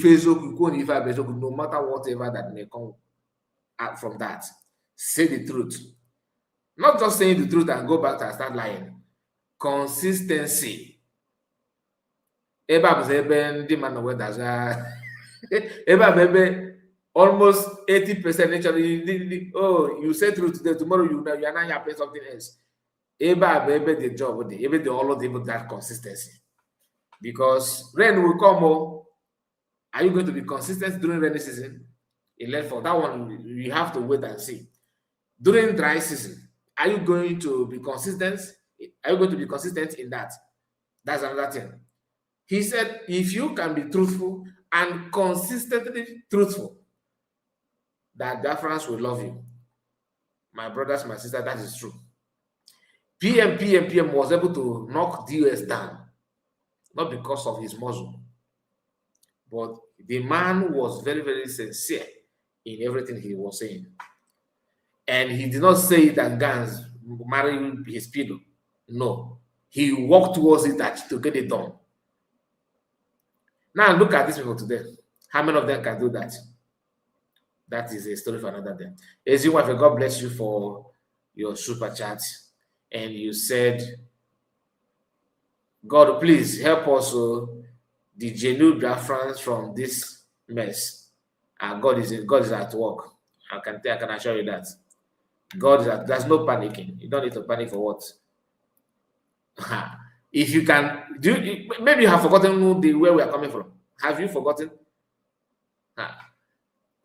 no matter whatever that may come out from that, say the truth. Not just saying the truth and go back and start lying. Consistency. Almost 80% actually. Oh, you say truth today, tomorrow you are not happy something else. The job, the all of that consistency. Because rain will come. Oh, are you going to be consistent during rainy season? For that one, you have to wait and see. During dry season, are you going to be consistent? Are you going to be consistent in that? That's another thing. He said, if you can be truthful and consistently truthful, that Biafrans will love you. My brothers, my sister, that is true. PM was able to knock the US down, not because of his muscle, but the man was very, very sincere in everything he was saying. And he did not say that guns marry his people. No. He walked towards it to get it done. Now look at these people today. How many of them can do that? That is a story for another day. As you wife, God bless you for your super chat. And you said, God, please help us, the genuine Biafrans from this mess. And God is at work. I can assure you that. God is at, there's no panicking. You don't need to panic for what? If you can maybe you have forgotten where we are coming from. Have you forgotten?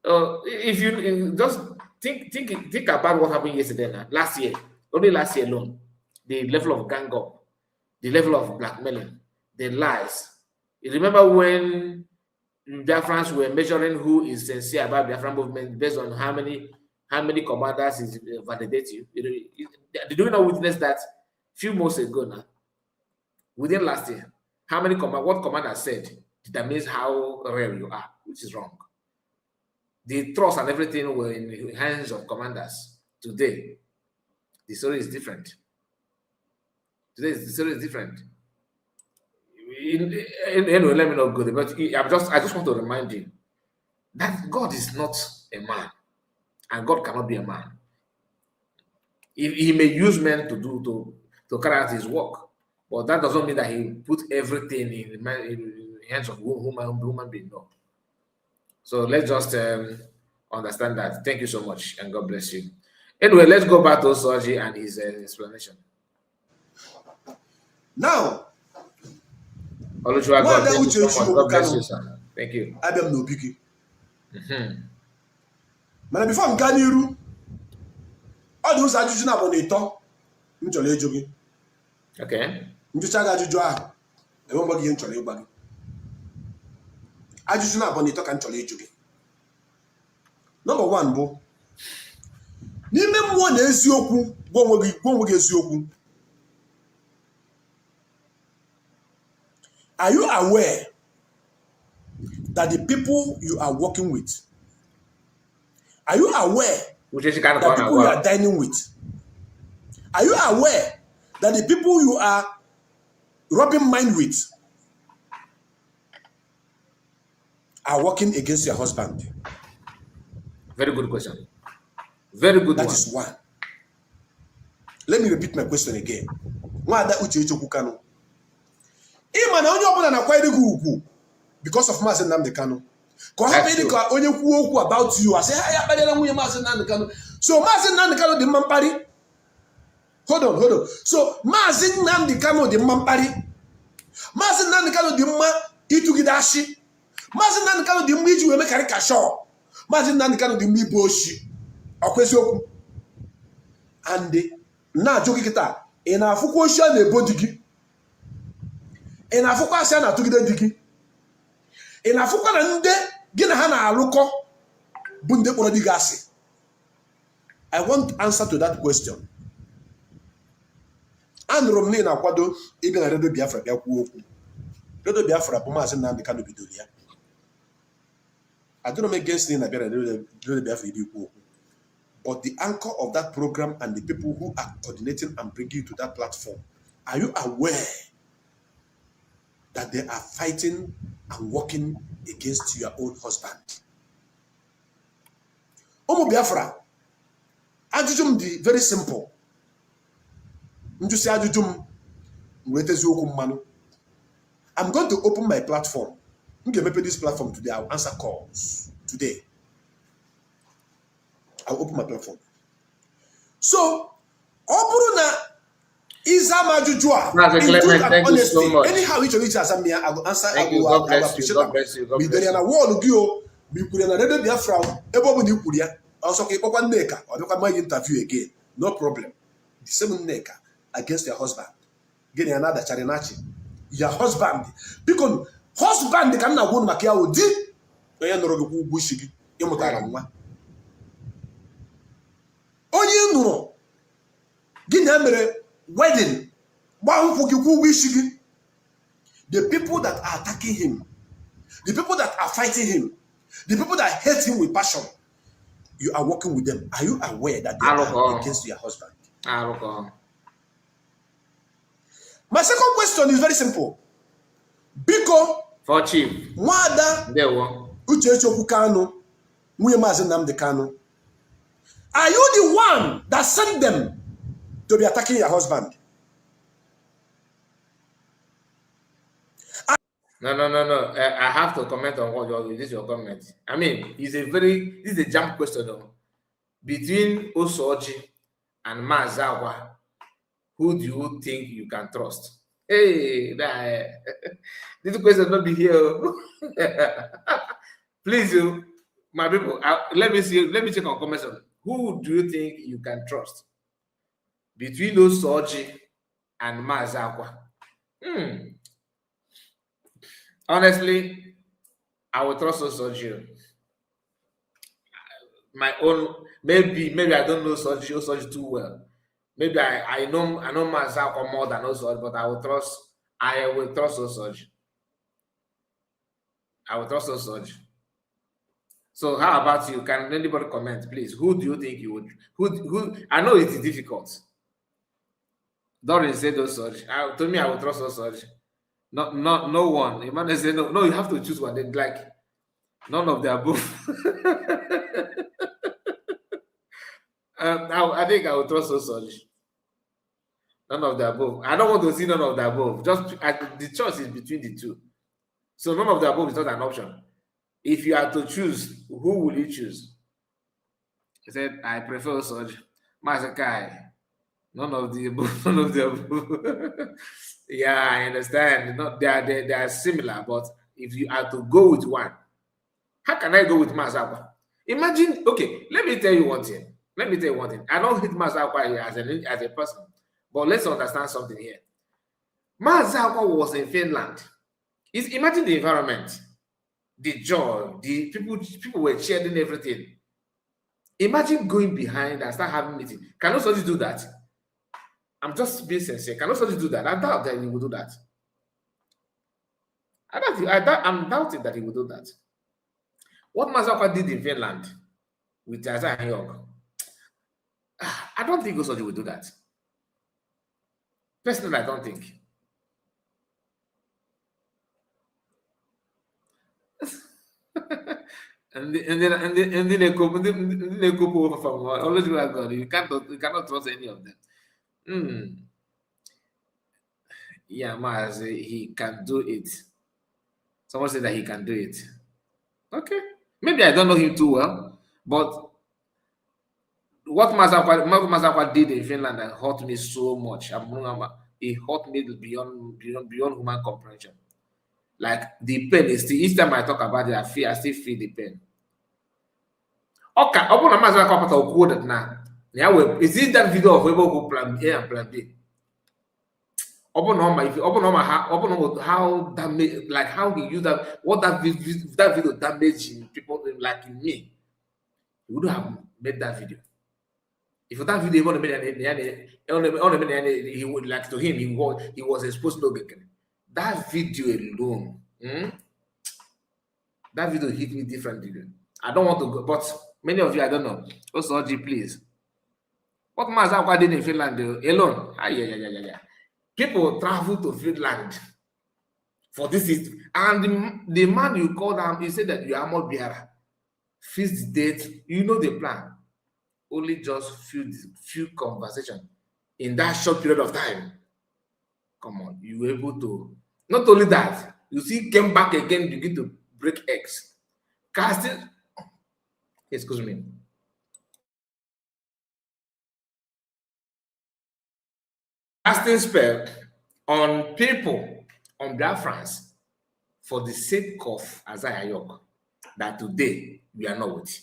If you just think about what happened yesterday, last year, only last year alone, the level of gang up, the level of blackmailing, the lies. You remember when Biafrans were measuring who is sincere about Biafran movement based on how many commanders is validate you? Did you not witness that few months ago now? Within last year, what commander said determines how rare you are, which is wrong. The trust and everything were in the hands of commanders. Today, the story is different. Anyway, let me not go there, but I just want to remind you that God is not a man, and God cannot be a man. He may use men to carry out his work, but that doesn't mean that he put everything in the hands of human being. No. So let's just understand that. Thank you so much, and God bless you. Anyway, let's go back to Soji and his explanation. Now, God bless you, sir. Thank you. Adam no biggie. But before I'm going all those ajụjụ na bụ n'ịtọ m chọrọ ịjụ gị. Okay. Njụcha gị ajụjụ ahụ, enwe gị ihe m chọrọ ịgwa gị. Ajụjụ na bụ n'ịtọ ka m chọrọ ịjụ gị. Number 1 bụ n'ime mmụọ na eziokwu gwa onwe gị eziokwu. Are you aware that the people you are working with, are you aware that people you are dining with, are you aware that the people you are rubbing mind with are working against your husband? Very good question. Very good. That is one. Let me repeat my question again. Kanu. Ịma na onye ọbụla na-akwanyere gị ugwu because of Mazi Nnamdi Kanu. Ka ọ hapụ ịdị ka onye kwuo okwu about you, asị ha ya kparịala nwunye Mazi Nnamdi Kanu. So Mazi Nnamdi Kanu dị mma mkparị. Hold on. So Mazi Nnamdi Kanu dị mma mkparị. Mazi Nnamdi Kanu dị mma ịtụgide ashị. Mazi Nnamdi Kanu dị mma iji wee mekarị ka shọ. Mazi Nnamdi Kanu dị mma ibu oshi. Ọkwa eziokwu. And na-ajụ gị kịta, ị na-afụkwa oshi a na-ebo di gị? Ị na-afụkwa asị a na-atụgide di gị? Ị na-afụkwa na ndị gị na ha na-alụkọ bụ ndị kpọrọ di gị asị? I want answer to that question. Anụrụ m na ị na-akwado ịbịa na redio Biafra bịa kwuo okwu. Redio Biafra bụ Mazi Nnamdi Kanu bidoro ya. I don't know against the but the anchor of that program and the people who are coordinating and bringing you to that platform, are you aware that they are fighting and working against your own husband? Omo Biafra, ajujum di very simple. Njusi ajujum mwetezi okwu mmanu. I'm going to open my platform. I'm going to open this platform today. I'll answer calls today. I'll open my platform. So, Obruna is a majujua. In truth and honesty, anyhow each of each has me, I will answer. I will appreciate them. Me there na wall gio. Me kuria na redo Biafra. Ebo bu ni kuria. Also ke papa neka. Or you can interview again. No problem. The same neka against your husband. Getting another charinachi. Your husband. Because husband can na won makia odi. Oya noro go bushigi. Yomutara nwa. Onye nuro. Gini mere wedding. The people that are attacking him, the people that are fighting him, the people that hate him with passion, you are working with them. Are you aware that they are against your husband? My second question is very simple. Biko for chief. Mwada Uchechoku Kanu, Mazi Nnamudi Kanu. Are you the one that sent them to be attacking your husband? No. I have to comment on what this is your comment. I mean, this is a jump question though. Between Osoji and Mazawa, who do you think you can trust? Hey, this question not be here. Please, my people, let me check on comments. Who do you think you can trust? Between Osoji and Mazawa. Honestly, I will trust Osoji. My own, maybe I don't know Osoji too well. Maybe I know Mazawa more than Osoji, but I will trust Osoji. I will trust Osoji. So how about you? Can anybody comment, please? Who do you think you would? Who? I know it is difficult. Dorin said Osoji. To me, I will trust Osoji. No one. Emmanuel said no. No, you have to choose one. They like none of the above. I think I will trust Osoji. None of the above. I don't want to see none of the above. Just the choice is between the two. So none of the above is not an option. If you are to choose, who will you choose? He said, I prefer Osoji. Masakai. None of the above. None of the above. Yeah, I understand. They are similar, but if you are to go with one, how can I go with Mazawa? Imagine, okay, let me tell you one thing. I don't hate Mazawa as a person, but let's understand something here. Mazawa was in Finland. Imagine the environment, the joy, the people were cheering everything. Imagine going behind and start having meetings. Can Osoji do that? I'm just being sincere. Can Osoji do that? I doubt that he will do that. I'm doubting that he will do that. What Mazawa did in Finland with Isaiah York, I don't think Osoji will do that. Personally, I don't think. and then they go over from always God. You cannot trust any of them. Yeah, Mazi, he can do it. Someone said that he can do it. Okay. Maybe I don't know him too well, but what Mazawa did in Finland hurt me so much. It hurt me beyond human comprehension. Like the pain is still, each time I talk about it, I still feel the pain. Okay, open Mazawa part of code now. Yeah, is it that video of who plan A and plan B? Open how damage, like how he used that, what that video damaging people like in me. He wouldn't have made that video. If that video only made he would like to him, he was exposed to that video alone. That video hit me differently. I don't want to go, but many of you, I don't know. Also, please. What Mazi did in Finland alone? Yeah. People travel to Finland for this. And the man you called him, he said that you are more bearer. Fix the date, you know the plan. Only just few conversations in that short period of time. Come on, you were able to. Not only that, you see, came back again, begin to break eggs. Casting, excuse me. Casting spell on people, on Biafrans, for the sake of Isaiah York, that today we are not with.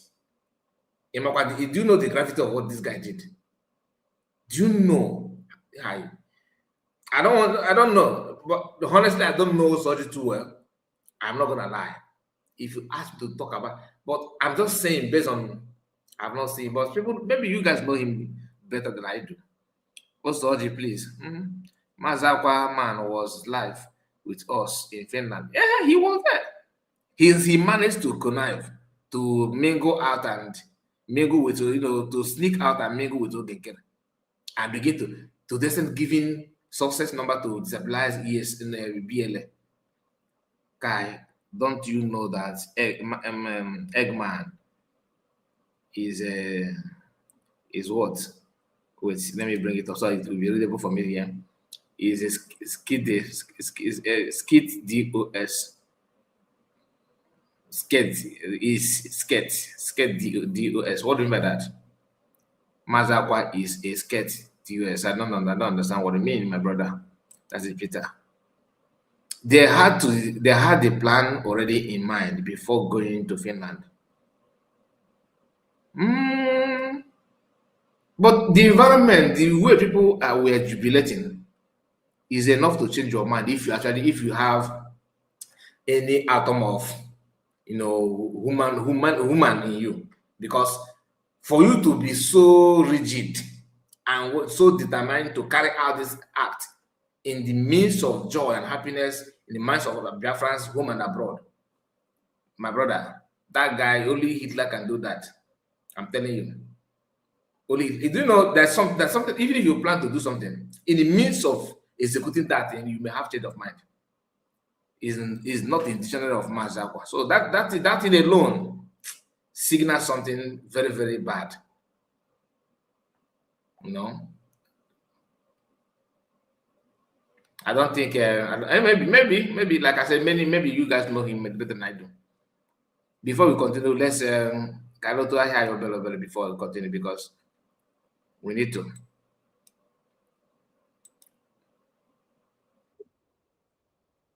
Do you know the gravity of what this guy did? Do you know? I don't know, but honestly, I don't know Soji too well. I'm not gonna lie. If you ask me to talk about, but I'm just saying based on I've not seen, but people, maybe you guys know him better than I do. Also, Soji, please. Mazi man was live with us in Finland. Yeah, he was there. He managed to connive, to mingle out and mingle with, to sneak out and mingle with Ogenken and begin to descend giving success number to destabilize ES in BLA. Guy, don't you know that Eggman is what? Wait, let me bring it up so it will be readable for me here. Is a skid DOS. Skid DOS. What do you mean by that? Mazi is a skid DOS. I don't understand what you mean, my brother. That's it, Peter. They had the plan already in mind before going to Finland. But the environment, the way people were jubilating, is enough to change your mind if you have any atom of human in you. Because for you to be so rigid and so determined to carry out this act in the midst of joy and happiness in the minds of Biafrans home and abroad, my brother, that guy, only Hitler can do that. I'm telling you. Only, do you know there's something, even if you plan to do something, in the midst of executing that thing, you may have change of mind. Is not in the dictionary of Mazi. So that thing alone signals something very, very bad. I don't think maybe like I said, maybe you guys know him better than I do. Before we continue, let's before we continue, because we need to.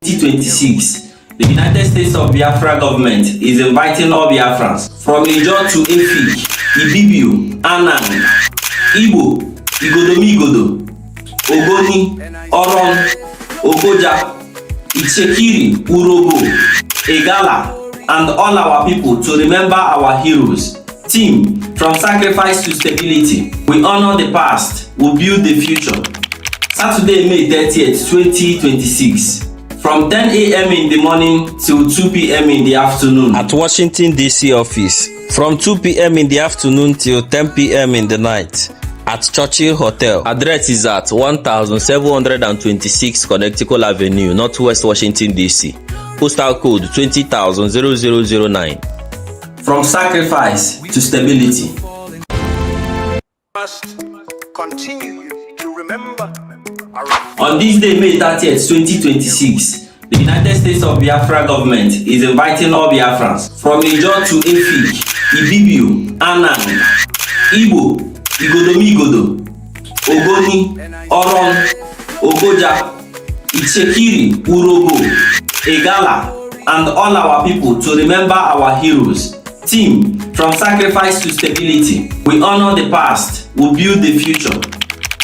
In 2026, the United States of Biafra government is inviting all Biafrans from Ijo to Efik, Ibibio, Anang, Igbo, Igodomigodo, Ogoni, Oron, Ogoja, Ichekiri, Urobo, Egala, and all our people to remember our heroes. Team, from sacrifice to stability, we honor the past, we build the future. Saturday, May 30th, 2026. From 10 a.m. in the morning till 2 p.m. in the afternoon at Washington, D.C. office. From 2 p.m. in the afternoon till 10 p.m. in the night at Churchill Hotel. Address is at 1726 Connecticut Avenue, Northwest Washington, D.C. Postal code 20,009. From sacrifice to stability. Must continue to remember. On this day, May 30th, 2026, the United States of Biafra government is inviting all Biafrans from Ijo to Efik, Ibibio, Anang, Igbo, Igodomigodo, Ogoni, Oron, Ogoja, Ichekiri, Urobo, Egala, and all our people to remember our heroes. Team, from sacrifice to stability, we honor the past, we build the future.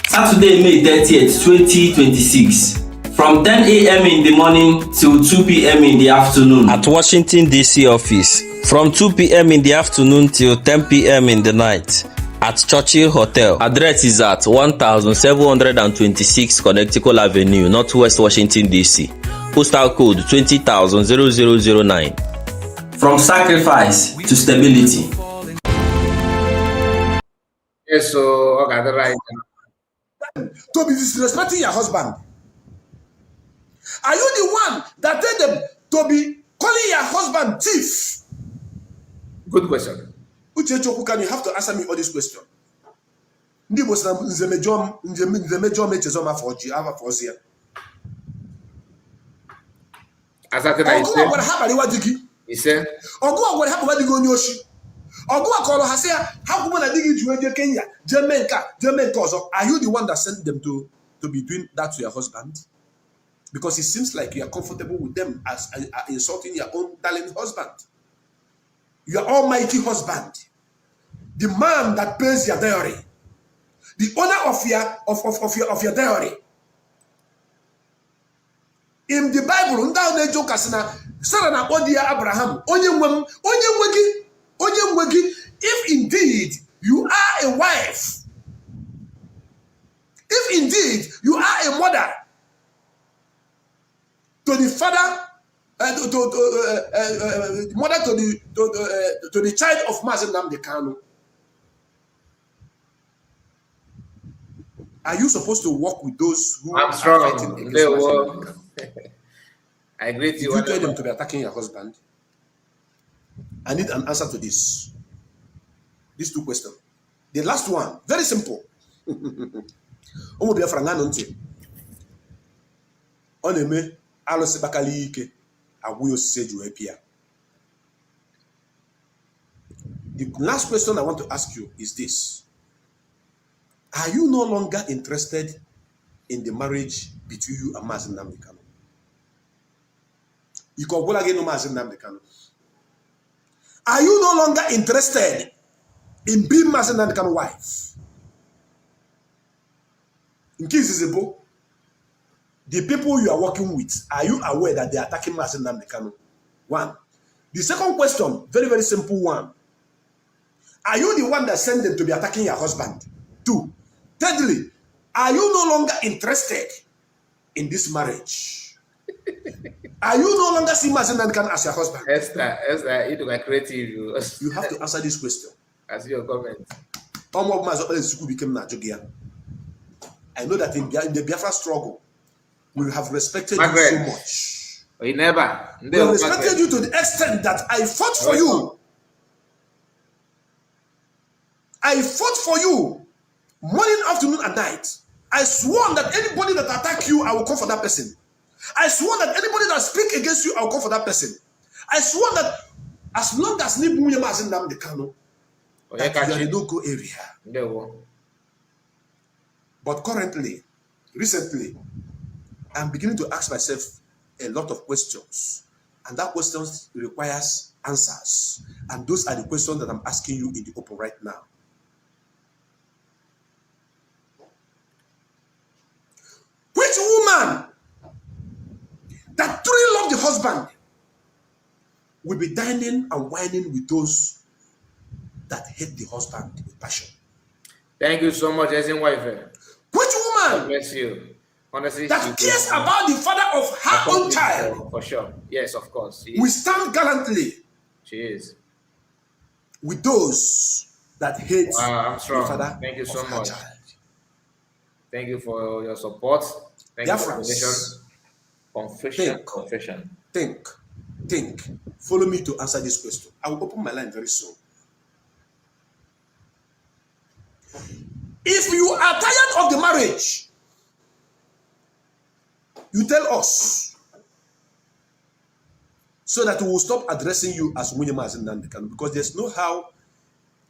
Saturday, May 30th, 2026. From 10 a.m. in the morning till 2 p.m. in the afternoon at Washington, D.C. office. From 2 p.m. in the afternoon till 10 p.m. in the night at Churchill Hotel. Address is at 1726 Connecticut Avenue, Northwest Washington, D.C. Postal code 20,009. from sacrifice to stability. Yes, so okay, the right. To be disrespecting your husband? Are you the one that tell them to be calling your husband thief? Good question. Uchechukwu, can you have to answer me all this question? Ndị Igbo sị na nze mejọọ mechezọ m afọ ọzọ ya. Ọgụ gwara ha kparịwa di gị. Ọgụ gwara ha kparịwa di gị onye oshi. Ọgụ kọrọ ha sị ya ha kwụrụ na di gị ji wee jee Kenya jee mee nke ọzọ. Are you the one that sent them to be doing that to your husband? Because it seems like you are comfortable with them as insulting your own darling husband. Your almighty husband, the man that pays your dowry, the owner of your dowry. In the Bible, Sarah na Odia Abraham, if indeed you are a wife, if indeed you are a mother to the father, mother to the child of Mazi Nnamudi Kanu, are you supposed to work with those who are fighting against Mazi? I agree with you. Did you tell them to be attacking your husband? I need an answer to this. These two questions. The last one, very simple. The last question I want to ask you is this. Are you no longer interested in the marriage between you and Mazi Nnamudi Kanu? Are you no longer interested in being Mazi Nnamudi Kanu's wife? In case the people you are working with, are you aware that they are attacking Mazi Nnamudi Kanu? One. The second question, very, very simple one. Are you the one that sent them to be attacking your husband? Two. Thirdly, are you no longer interested in this marriage? Are you no longer see Mazi Nnamudi Kanu as your husband? Esther, it will be creative. You have to answer this question. As your comment. I know that in the Biafra struggle, we have respected you so much. We never. We have respected you to the extent that I fought for you. I fought for you morning, afternoon, and night. I swore that anybody that attack you, I will come for that person. I swore that anybody that speak against you, I will come for that person. I swore that as long as Nnamudi Nnamudi Kanu, that you are in no-go area. But currently, recently, I'm beginning to ask myself a lot of questions. And that questions requires answers. And those are the questions that I'm asking you in the open right now. Which woman that truly loves the husband will be dining and whining with those that hate the husband with passion? Thank you so much, Ezin wife. Which woman bless you. Honestly, that cares about the father of her own child? For sure. Yes, of course. We stand gallantly. She is. With those that hate I'm strong. the father. Thank you so of her much. child. Thank you for your support. Thank you for confession. Think. Follow me to answer this question. I will open my line very soon. If you are tired of the marriage, you tell us so that we will stop addressing you as Mazi Nnamudi Kanu, because there's no how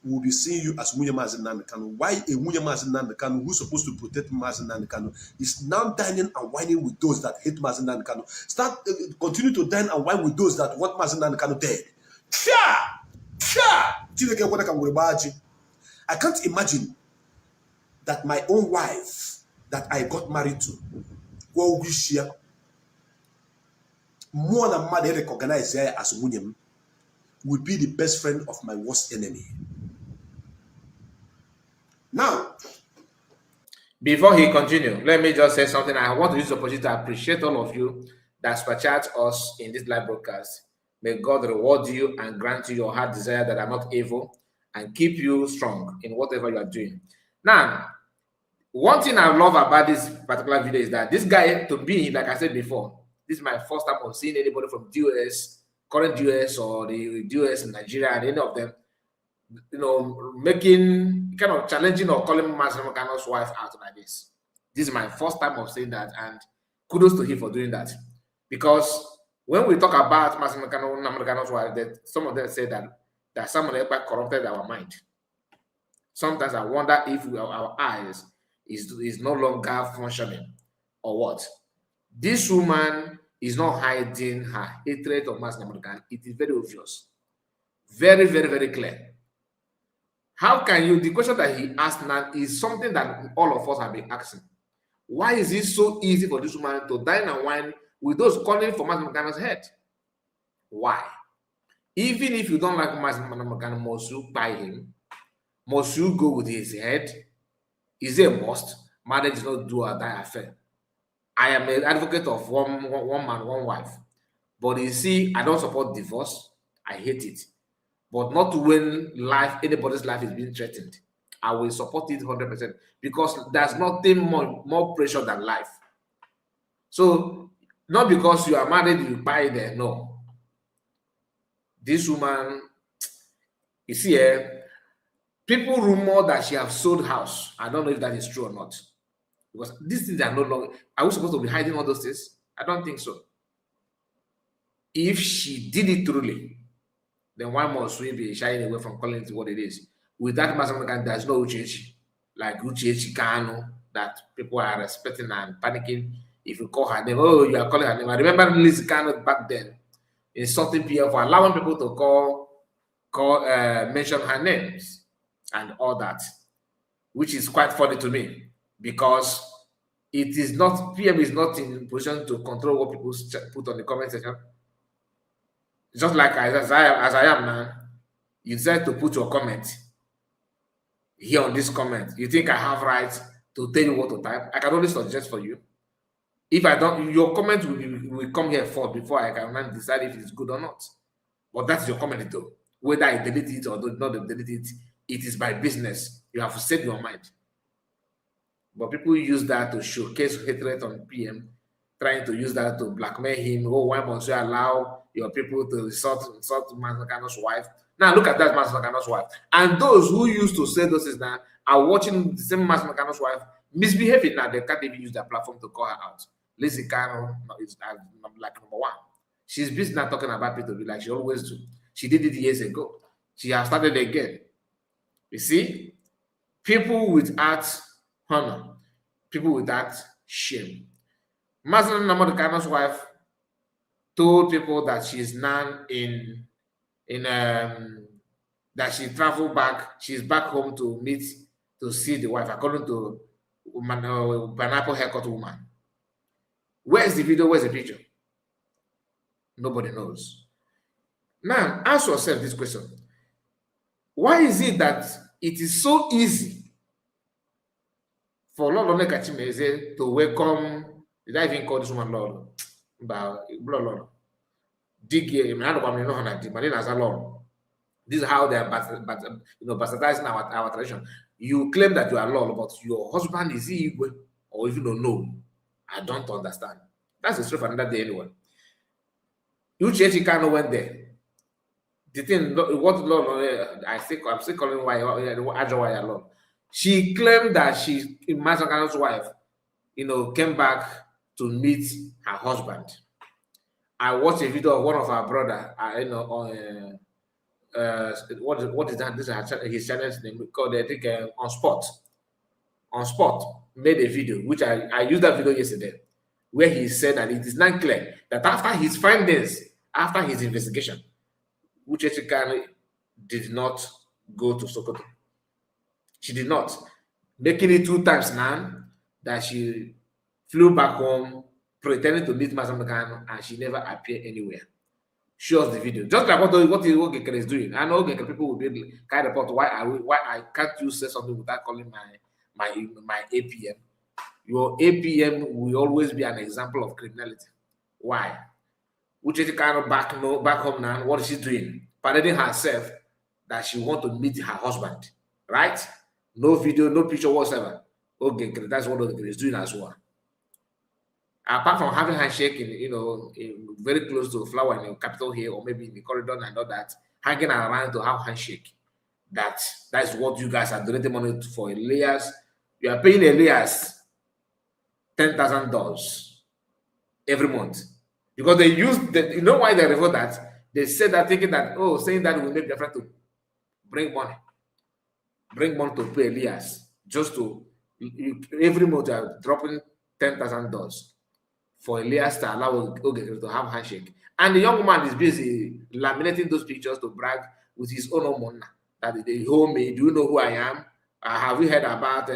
we will be seeing you as Mazi Nnamudi Kanu. Why a Mazi Nnamudi Kanu who's supposed to protect Mazi Nnamudi Kanu is now dining and whining with those that hate Mazi Nnamudi Kanu? Continue to dine and whine with those that want Mazi Nnamudi Kanu dead. I can't imagine that my own wife that I got married to, more than mother recognized her as William, would be the best friend of my worst enemy. Now, before he continues, let me just say something. I want to use the opportunity to appreciate all of you that supercharge us in this live broadcast. May God reward you and grant you your heart desire that are not evil and keep you strong in whatever you are doing. Now, one thing I love about this particular video is that this guy, to me, like I said before, this is my first time of seeing anybody from the US, current US or the US in Nigeria, and any of them, making kind of challenging or calling Mazi Kano's wife out like this. This is my first time of saying that, and kudos to him for doing that. Because when we talk about Mazi Kano's wife, that some of them say that someone else corrupted our mind. Sometimes I wonder if our eyes is no longer functioning or what. This woman is not hiding her hatred of Mazi Nnamdi. It is very obvious. Very, very, very clear. How can you, the question that he asked now is something that all of us have been asking. Why is it so easy for this woman to dine and wine with those calling for Mazi Nnamdi's head? Why? Even if you don't like Mazi Nnamdi, must you buy him? Must you go with his head? Is it a must? Marriage is not do or die affair. I am an advocate of one man, one wife. But you see, I don't support divorce. I hate it. But not when anybody's life is being threatened. I will support it 100% because there's nothing more precious than life. So, not because you are married, you buy there. No. This woman, you see, people rumor that she has sold house. I don't know if that is true or not. Because these things are no longer. Are we supposed to be hiding all those things? I don't think so. If she did it truly, then why must we be shying away from calling it what it is? With that Mazi, there's no Uchechi, like Uchechi Kanu, that people are respecting and panicking. If you call her name, oh, you are calling her name. I remember Liz Kanu back then insulting PM for allowing people to mention her names and all that, which is quite funny to me because it is not, PM is not in position to control what people put on the comment section. Just like as I am now, you decide to put your comment here on this comment. You think I have rights to tell you what to type? I can only suggest for you. If I don't, your comment will come here first before I can decide if it's good or not. But that's your comment though. Whether I delete it or not delete it, it is my business. You have to set your mind. But people use that to showcase hatred on PM, trying to use that to blackmail him. Oh, why must you allow your people to insult Mazi Kano's wife? Now look at that Mazi Kano's wife. And those who used to say those things now are watching the same Mazi Kano's wife misbehaving now. They can't even use their platform to call her out. Lizzie Kanu is like number one. She's busy now talking about people like she always do. She did it years ago. She has started again. You see? People without honor. People without shame. Mazi Nnamdi wife told people that she's now that she traveled back. She's back home to see the wife, according to Pineapple Haircut Woman. Where's the video? Where's the picture? Nobody knows. Now, ask yourself this question. Why is it that it is so easy for Lord Onekachimeze to welcome, did I even call this woman Lord? Lord. Dig here, this is how they are bastardizing our tradition. You claim that you are Lord, but your husband is Igwe, or if you don't know, I don't understand. That's the story for another day anyway. Uchechi Kanu went there. The thing, what Lord, I'm still calling why Lord. She claimed that Mazi Kanu's wife, came back to meet her husband. I watched a video of one of our brother, on what is that? This is his channel's name called, I think, on Spot. On Spot made a video, which I used that video yesterday, where he said that it is not clear that after his findings, after his investigation, Uchechi Kanu did not go to Sokoto. She did not, making it 2 times now that she flew back home, pretending to meet Mazi Kanu, and she never appeared anywhere. Show us the video. Just like what Ogekere is doing. I know Ogekere people will be kind of why I can't you say something without calling my APM. Your APM will always be an example of criminality. Why? Uchechi Kanu back home now, what is she doing? Parading herself that she want to meet her husband, right? No video, no picture whatsoever. Okay, that's what Ogekere is doing as well. Apart from having handshake very close to Flower in the Capitol Hill or maybe in the corridor and all that, hanging around to have handshake. That's what you guys are donating money for Elias. You are paying Elias $10,000 every month because they use you know why they revolt that? They said that thinking that saying that will make different to bring money to pay Elias just to every month you are dropping $10,000 for Elias to allow Ogekere to have handshake. And the young man is busy laminating those pictures to brag with his own money. That they hold me. Do you know who I am? Have you heard about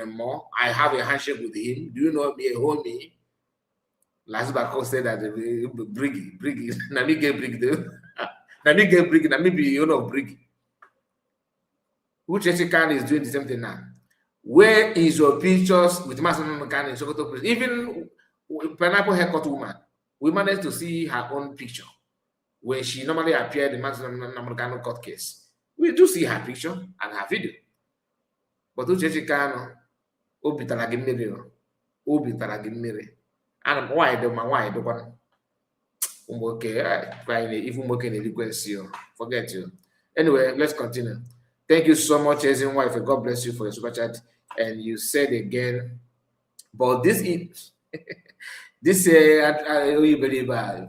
more? I have a handshake with him. Do you know me? Hold me. Last Bako said that Briggy. Nami get Briggy. Nami get Briggy. Nami be Briggy. Uchechi Kanu is doing the same thing now. Where is your pictures with Mazi Kanu in Sokoto Prison? Even Pineapple Haircut woman, we managed to see her own picture when she normally appeared in Mazi Kanu court case. We do see her picture and her video. But Uchechi Kanu, obitara gị mmiri. And why do one? Even working in request, forget you. Anyway, let's continue. Thank you so much, Ezin wife. God bless you for your super chat. And you said again, but this is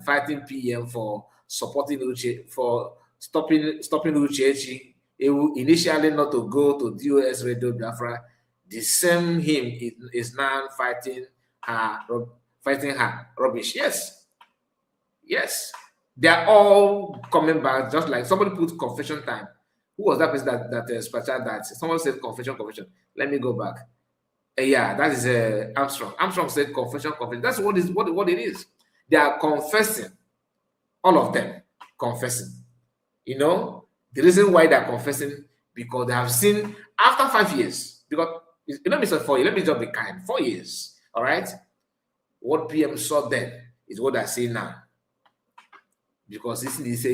fighting PM for supporting Uche, for stopping Uchechi. Initially not to go to DOS Radio Biafra. The same him is now fighting her rubbish. Yes. They are all coming back, just like somebody put confession time. Who was that person that someone said confession? Let me go back. Yeah, that is Armstrong. Armstrong said confession. That's what it is. They are confessing, all of them confessing. The reason why they are confessing because they have seen after 5 years. Because let me say 4 years. Let me just be kind. 4 years. All right. What PM saw then is what I see now. Because isn't this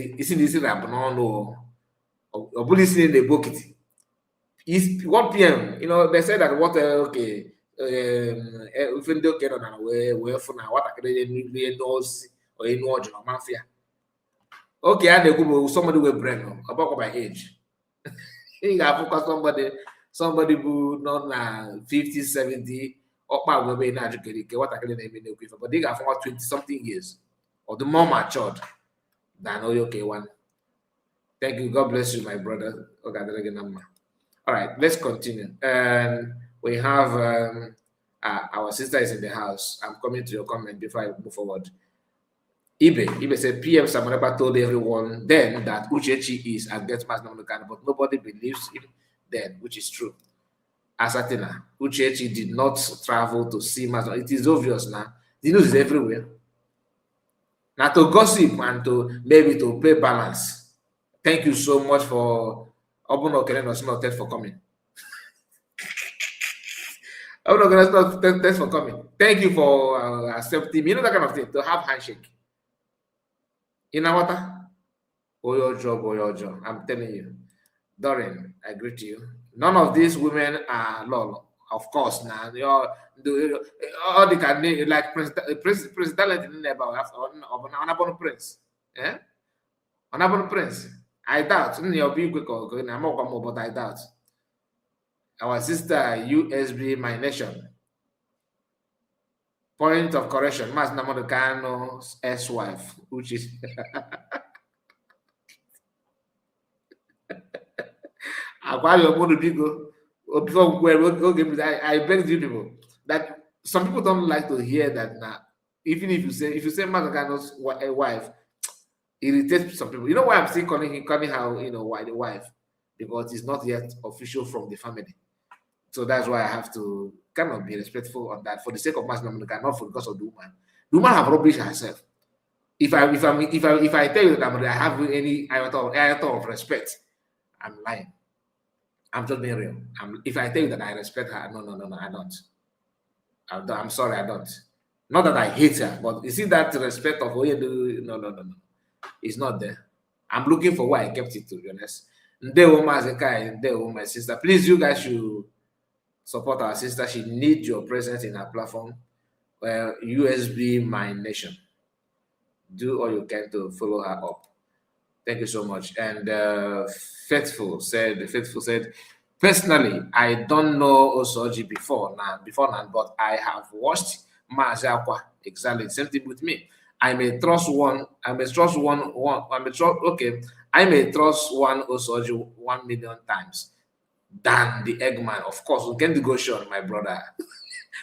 or bullies in the bucket. Is what PM, they said that what okay, even though get on way for now, what I can knows or in watch or mafia. Okay, and they go somebody with brain about my age. You got focus somebody who not 50, 70, or my way in educated, what I can name in the but they got for 20 something years or the more matured than okay one. Thank you. God bless you, my brother. Okay, all right, let's continue. And we have our sister is in the house. I'm coming to your comment before I move forward. Ibe said PM Samaraba told everyone then that Uchechi is against Mazi Kanu, but nobody believes him then, which is true. Asatina, Uchechi did not travel to see Mazi. It is obvious now. The news is everywhere. Now to gossip and to maybe to pay balance. Thank you so much for Obuno Keren for coming. Thanks for coming. Thank you for accepting. That kind of thing, to have handshake. Inawata? Your job. I'm telling you. Doreen, I greet you. None of these women are lol. Of course, now all the can like president honorable prince. Honorable prince. I doubt. But I doubt. Our sister USB, my nation. Point of correction. Mazi Nnamudi Kanu's ex-wife, which is I beg you people that some people don't like to hear that now. Even if you say Mazi Kanu's wife, irritates some people. You know why I'm still calling her, why the wife? Because it's not yet official from the family. So that's why I have to kind of be respectful on that for the sake of Mazi Nnamudi Kanu, not for because of the woman. The woman have rubbish herself. If I tell you that I have any iota of respect, I'm lying. I'm just being real. If I tell you that I respect her, no, I don't. I'm sorry, I don't. Not that I hate her, but you see that respect of what you do. No. It's not there. I'm looking for where I kept it, to be honest. My sister. Please, you guys should support our sister. She needs your presence in her platform. USB My Nation. Do all you can to follow her up. Thank you so much. And Faithful said, personally, I don't know Osoji before now, but I have watched Mazi. Exactly, same thing with me. I may trust one Osoji 1 million times than the Eggman. Of course, we can negotiate, my brother.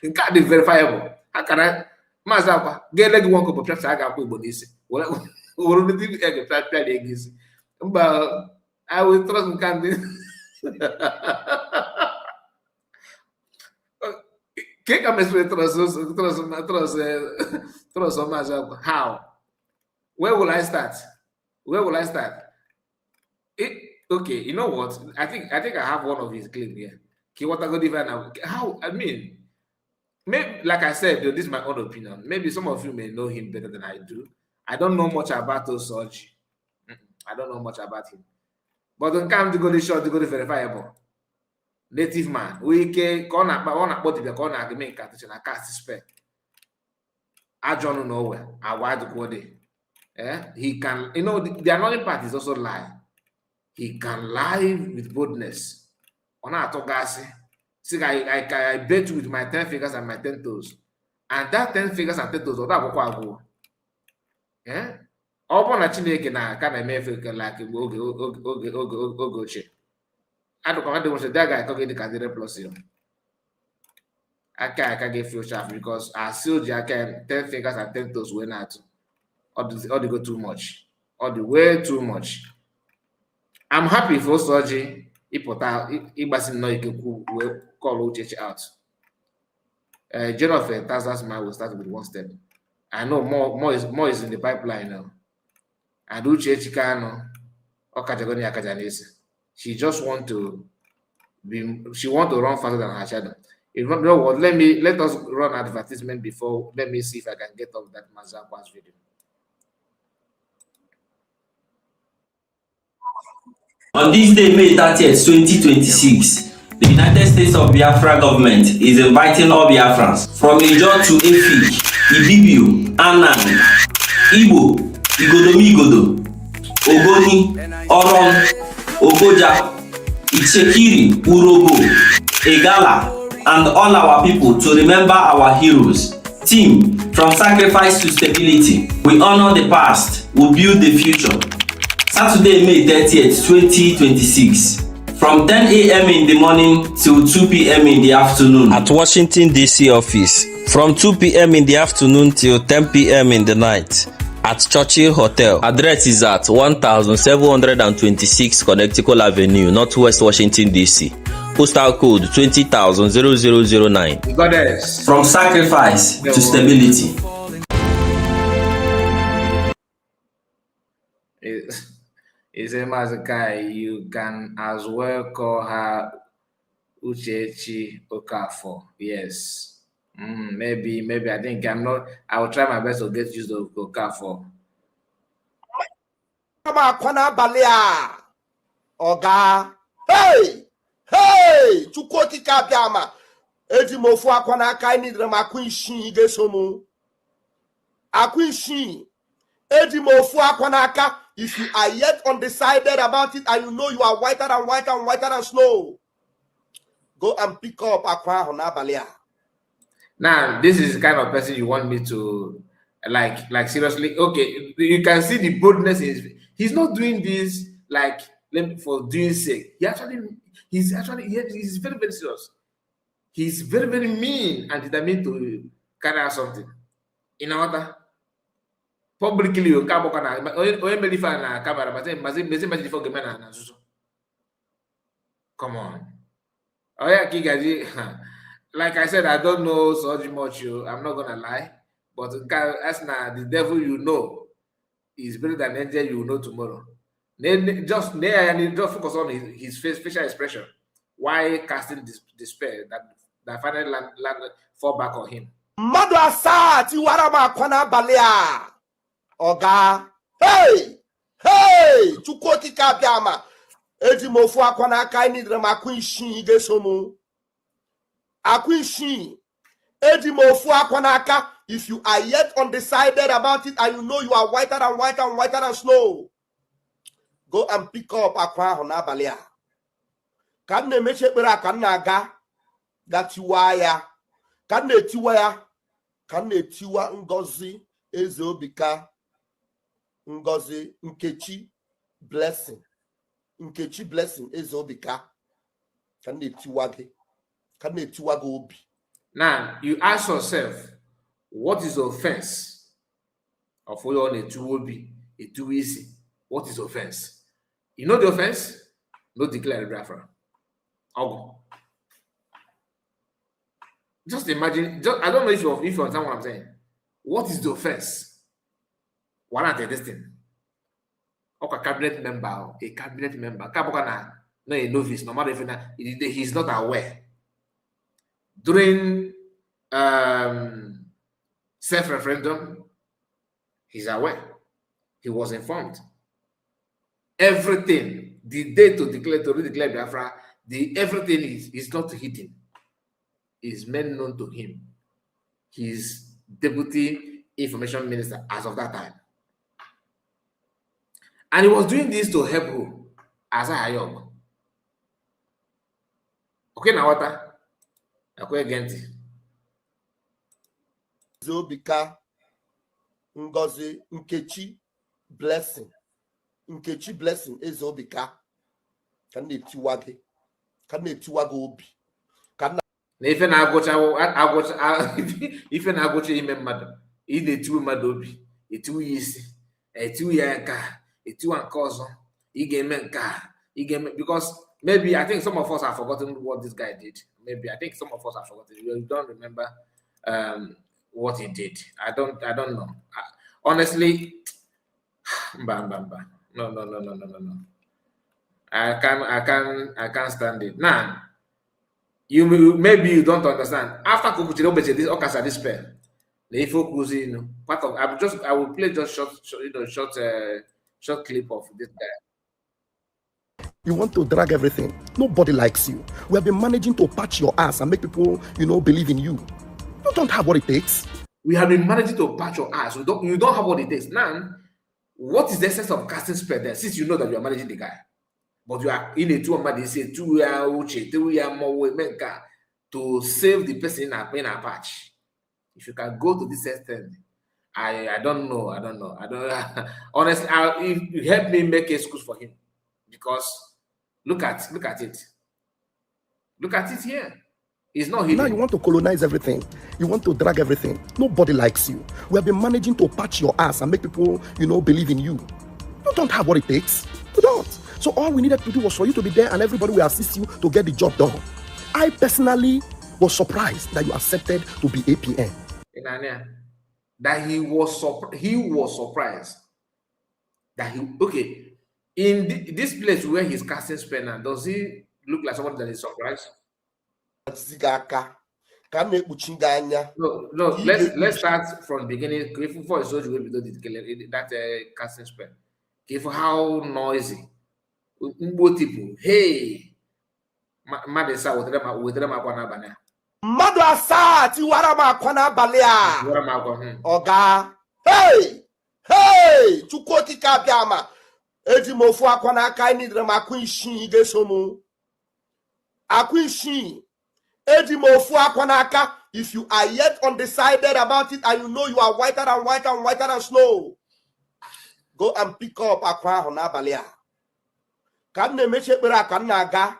It can't be verifiable. How can I? Mazi get leg one couple of I got Well, but I will trust Nkandi. How? Where will I start? Okay, you know what? I think I have one of his clips here. How? I mean, maybe, like I said, this is my own opinion. Maybe some of you may know him better than I do. I don't know much about Osoji. I don't know much about him. But when come to go the short, to go the verifiable. Native man. We can make cast spec. I don't know where. I wide go there. He can, you know, the annoying part is also lie. He can lie with boldness. On our togasi. See, I bet you with my 10 fingers and my 10 toes. And that 10 fingers and 10 toes, that will go. Yeah? Ọ na Chineke na aka na-eme efe like oge ochie. Adụkwa ndị nwere that guy ka dị ka dịrị plus you. Aka ga-efe sharp because I still ji aka 10 fingers and 10 toes wee na-atụ. Ọ dị go too much. Ọ dị way too much. I'm happy for Osoji ịpụta ịgbasi nnọọ ike wee call Uchechi out. Jennifer Tazas man will start with one step. I know more is in the pipeline now. And Uchechi Kanu, Okajagoni Akajanese. She just want to run faster than her shadow. You know what? Let us run advertisement before. Let me see if I can get off that Mazakwa's video. On this day, May 30th, 2026, the United States of Biafra government is inviting all Biafrans from Ijo to Efik, Ibibio, Anang, Igbo, Igodomigodo, Ogoni, Oron, Ogoja, Ichekiri, Urobo, Egala, and all our people to remember our heroes. Team, from sacrifice to stability, we honor the past, we build the future. Saturday, May 30th, 2026, from 10 a.m. in the morning till 2 p.m. in the afternoon at Washington, D.C. office. From 2 p.m. in the afternoon till 10 p.m. in the night at Churchill Hotel. Address is at 1726 Connecticut Avenue, Northwest Washington, D.C. Postal code 20,009. From sacrifice to stability. It's a Mazakai. You can as well call her Uchechi Okafor. Yes. Maybe I think I will try my best to get used to Okafor. Oga. Hey! Chukoti kabiama. Edi mofu akwana aka ni dra makwinshi igesomu. Akwinshi. Edi mofu akwana aka. If you are yet undecided about it and you know you are whiter than snow, go and pick up akwa honabalia. Now, this is the kind of person you want me to like seriously. Okay, you can see the boldness he's not doing this like for doing sake. He's very, very serious. He's very, very mean and determined to carry out something. In order publicly, you can't come on. Oh yeah, Kigaji. Like I said, I don't know so much. I'm not gonna lie, but as now the devil you know is better than angel you know tomorrow. Just focus on his facial expression. Why casting despair that finally fall back on him? Mmadụ asaa tiwara m akwa n'abalị a. Oga. Hey! Hey! Chukwu okike abịa ama. Eji m ofu akwa n'aka nidere m akwa isii ga-eso m. Akwa isii. Eji m ofu akwa n'aka. If you are yet undecided about it and you know you are whiter and whiter and whiter than snow, go and pick up akwa ahụ n'abalị a. Ka m na-emechi ekpere a ka m na-aga tiwa ya. Ka m na-etiwa ya. Ka m na-etiwa Ngozi Eze Obika. Ngozi Nkechi Blessing. Nkechi Blessing Eze Obika. Ka m na-etiwa gị. Ka m na-etiwa gị obi. Now, you ask yourself, what is the offense of all on a too obi, a too easy? What is offense? You know the offense? No declare Biafra. Oh. Just imagine, I don't know if you understand what I'm saying. What is the offense? What are they this thing? Okay, cabinet member, a cabinet member. Kabokana, no a novice, no matter if he's not aware. During self-referendum, he's aware. He was informed. Everything, the day to redeclare Biafra, everything is not hidden. Is made known to him. He's deputy information minister as of that time. And he was doing this to help who? As a Hayok. Okay, now what? Okay, again. Zobika Ngozi Nkechi Blessing. Nkechi Blessing Eze Obika. Ka na-etiwa gị. Ka na-etiwa gị obi. Na ife na-agụcha ime mmadụ, ị na-etiwe mmadụ obi, etiwe ya isi, etiwe ya nka, etiwe nke ọzọ, ị ga-eme nke a, ị ga-eme, because maybe I think some of us have forgotten what this guy did. Maybe I think some of us have forgotten. You don't remember what he did. I don't know. Honestly, no. I can't stand it. Now, maybe you don't understand. After Kukuchiro this Okasa this spell, the focus part of I will play just short clip of this guy. You want to drag everything. Nobody likes you. We have been managing to patch your ass and make people, believe in you. You don't have what it takes. We have been managing to patch your ass. You don't have what it takes. Now, what is the essence of casting spell there? Since you know that you are managing the guy, but you are in a 2-year to save the person in a patch. If you can go to this extent, I don't know. Honestly, if you help me make excuse for him, because look at it. Look at it here. It's not hidden. Now you want to colonize everything. You want to drag everything. Nobody likes you. We have been managing to patch your ass and make people, believe in you. You don't have what it takes. You don't. So all we needed to do was for you to be there and everybody will assist you to get the job done. I personally was surprised that you accepted to be APN. That he was surprised that in this place where he's casting spell now, does he look like somebody that is surprised? No. Let's start from the beginning. Before that casting spell, how noisy. Hey, Madesa Mmadụ asaa tiwara m akwa n'abalị a. Oga. Hey! Chukwu okike abịa ama. Eji m ofu akwa n'aka nidere m akwa isii ga-eso m. Akwa isii. Eji m ofu akwa n'aka. If you are yet undecided about it and you know you are whiter and whiter and whiter than snow, go and pick up akwa ahụ n'abalị a. Ka m na-emechi ekpere a ka m na-aga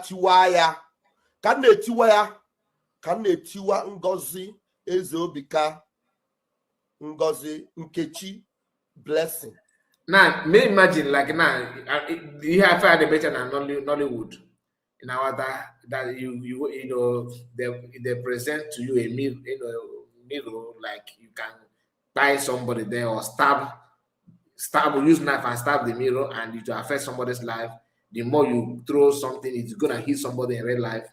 tiwa ya. Ka m na-etiwa ya. Ka m na-etiwa Ngozi Eze Obika. Ngozi Nkechi Blessing. Now, may imagine like now, you have had a better than Nollywood. In our that they present to you a mirror, like you can tie somebody there or stab, use knife and stab the mirror, and it will affect somebody's life. The more you throw something, it's gonna hit somebody in real life.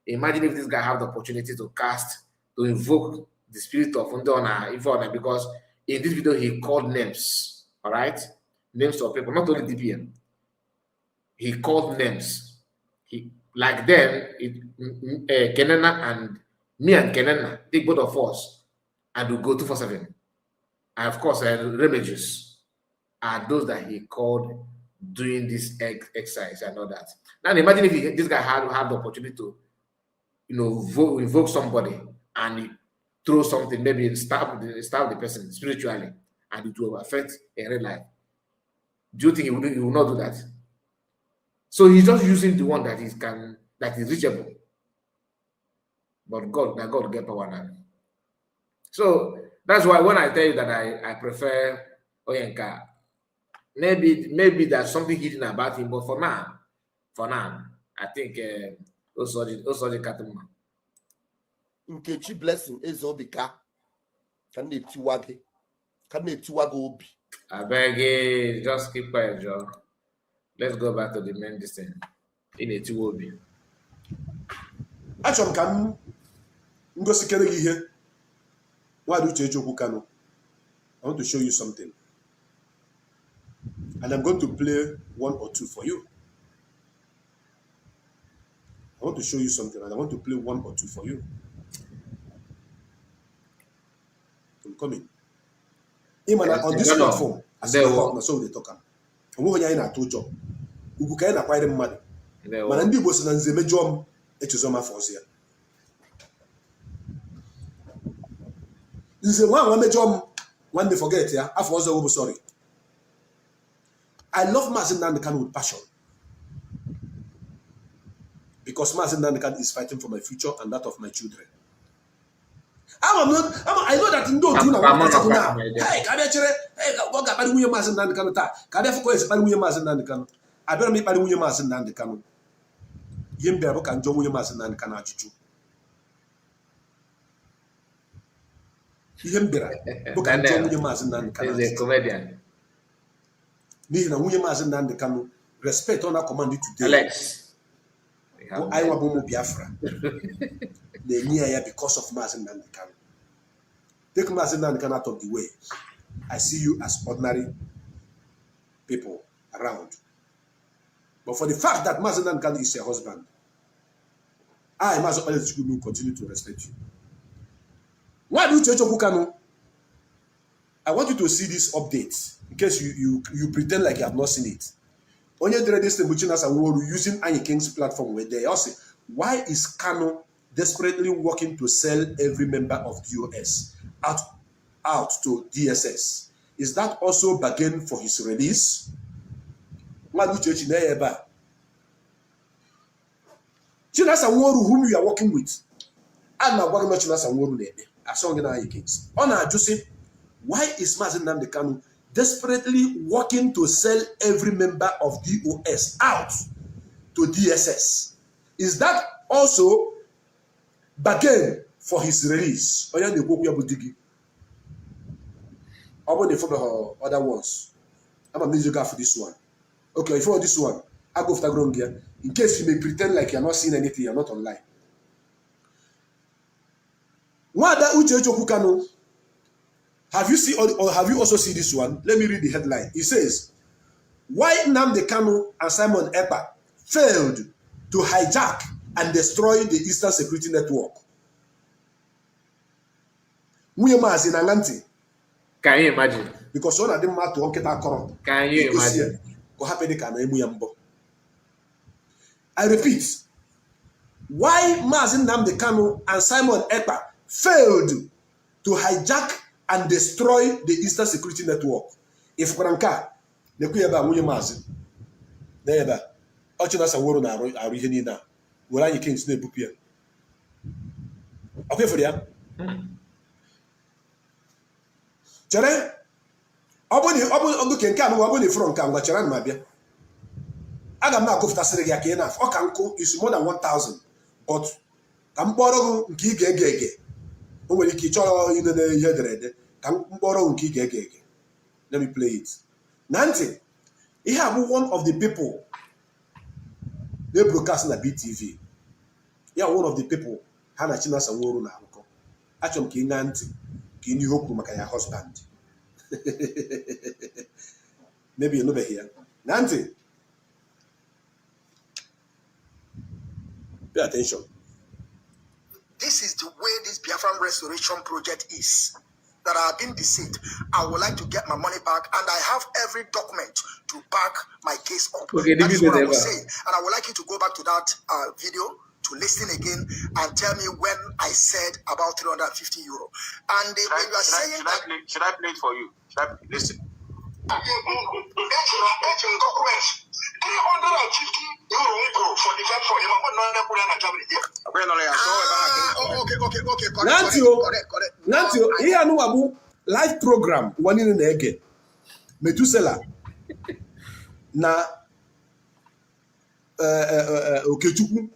Imagine if this guy have the opportunity to cast to invoke the spirit of Ndona because in this video he called names, all right? Names of people, not only DPM. He called names. He like them, Kenena and me and Kenena, take both of us, and we go 247. And of course, Remages are those that he called doing this exercise and all that. Now imagine if this guy had the opportunity to, invoke somebody and he throw something, maybe stab the person spiritually, and it will affect a real life. Do you think he will not do that? So he's just using the one that is reachable. But God get power now. So that's why when I tell you that I prefer Oyenka, maybe there's something hidden about him, but for now, I think also the Katuma. Nkechi blessing ezobika can obi. I beg you, just keep quiet, Joe. Let's go back to the main thing. In a Tiwobi. Achọrọ m ka m ngosikere gị ihe nwadị Uchechukwu Kanu. I want to show you something. And I'm going to play one or two for you. I want to show you something, and I want to play one or two for you. I'm coming. On this platform, as they talk, so they talk. Onwe onye anyị na-atụ ụjọ. Ugwu ka anyị na-akwanyere mmadụ. Mana ndị Igbo si na nze mejọọ m echezọ m afọ ọzọ ya. Nze nwa mejọọ m nwanne forget ya afọ ọzọ bụ sorry. I love Mazi Nnamdi Kanu with passion. Because Mazi Nnamdi Kanu is fighting for my future and that of my children. I know that in those now. Hey, what got Mazi Nnamdi Kanu ta? Kada foko is Mazi Nnamdi Kanu. I better make Mazi Nnamdi Kanu. Yembe abo kan jomu Mazi Nnamdi Kanu ajuju. Yembe abo kan jomu Mazi Nnamdi Kanu. He's a comedian. Ni na nwunye Mazi Nnamdi Kanu respect on command today. Alex. I want Bomo Biafra. They near here because of Mazi Nnamdi Kanu. Take Mazi Nnamdi Kanu out of the way. I see you as ordinary people around. But for the fact that Mazi Nnamdi Kanu is your husband, I, Mazi Nnamdi Kanu, continue to respect you. Why do Uchechukwu Kanu? I want you to see this update in case you pretend like you have not seen it. Onye dere this using Anyi King's platform where they also say, why is Kanu desperately working to sell every member of the US out to DSS? Is that also bargain for his release? Chinasa Nworu, whom you are working with, I'm not working with Chinasa Nworu. I saw in Anyi Kings. Why is Mazi Nnamdi Kanu desperately working to sell every member of DOS out to DSS? Is that also bargain for his release? Or you go Budigi? How about the other ones? I'm a music guy for this one. Okay, for this one, I go after Grongia. In case you may pretend like you're not seeing anything, you're not online. Wada Uchechukwu Kanu. Have you seen or have you also seen this one? Let me read the headline. It says, why Nnamdi Kanu and Simon Ekpa failed to hijack and destroy the Eastern Security Network. Can you imagine? Because one of them had to get that corrupt. Can you imagine? I repeat, why Mazi Nnamdi Kanu and Simon Ekpa failed to hijack and destroy the Eastern Security Network. If Franka, the Kuyaba William Mazi, there, Ochina Saworo are reading now. Will I can't snap up here? Okay for them. Chere, Obu can come over from Kangacharan Mabia. I got not go to Seria enough. Okanko is more than 1,000, but Kamboro Gige. When you in the let me play it. Nancy, he have one of the people they broadcast on the BTV. Yeah, one of the people Hana China Saworo Naruko. achọrọ m ka ị ṅaa ntị ka ị n'ihe o kwuru maka ya husband. Maybe you know here. Nanti, pay attention. This is the way this Biafran restoration project is. That I have been deceived. I would like to get my money back, and I have every document to back my case up. Okay, that is what I was saying. And I would like you to go back to that video to listen again and tell me when I said about 350 euro. And when you are saying that, should I play it for you? Should I listen? 350 euro for the first for him. Okay. Correct. Nanti, ihe anụwa bụ live program ụwa niile na-ege. Metusela na Okechukwu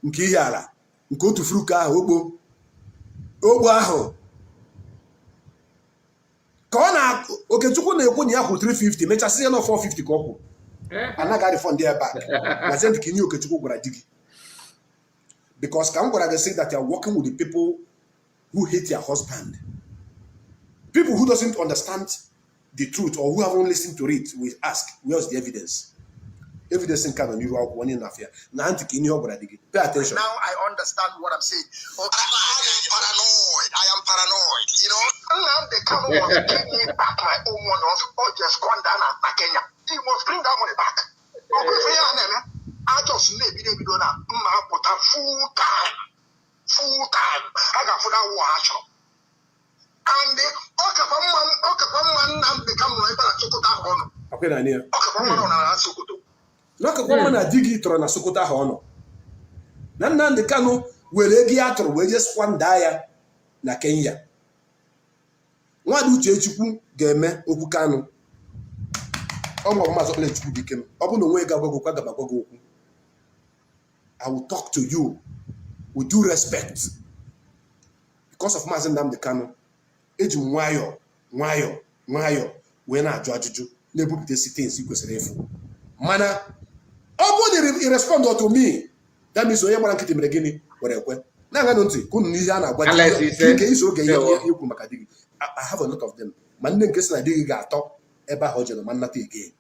nke ihe ala nke otu fruka ahụ ogbo ahụ ka ọ na Okechukwu na-ekwu na ya kwụ 350 mechasị ya na 450 ka ọ kwụ anaghị refund ya back na send ka nye Okechukwu gwara di gị because ka m gwara gị say that you are working with the people who hate your husband, people who doesn't understand the truth or who haven't listened to it. We ask, where's the evidence? Evidence in Kanu, you are one in Afia. Pay attention. Now I understand what I'm saying. Okay. I am paranoid. You know, now the Kanu must give me back my own money or just Kwandana, Kenya. He must bring that money back. I just need to be done. Full time. I got for that watch. And the Okapaman become right at Sokota Hono. Okay, Daniel. Okapaman on Sokoto. Nakapaman a digi tron a Sokota Hono. Nan the Kanu will egiator wages one dia na Kenya. What do Chechuku game Okukano? Almost must play to become. Open the way Gabago. I will talk to you with due respect. Because of Mazi Nnamdi Kanu, eji nwayọ wee na-ajụ ajụjụ na-ebupụta things kwesịrị ịfụ. Mana ọ bụrụ na respond to me, that means onye gbara nkịtị mere gịnị were ekwe. Na-aṅanụ ntị ka unu n'ihe a na-agwa nke iso oge ihe ikwu maka di gị. I have a lot of them. Ma nne nke si na di gị ga-atọ ebe ahụ o jere ma nnata again.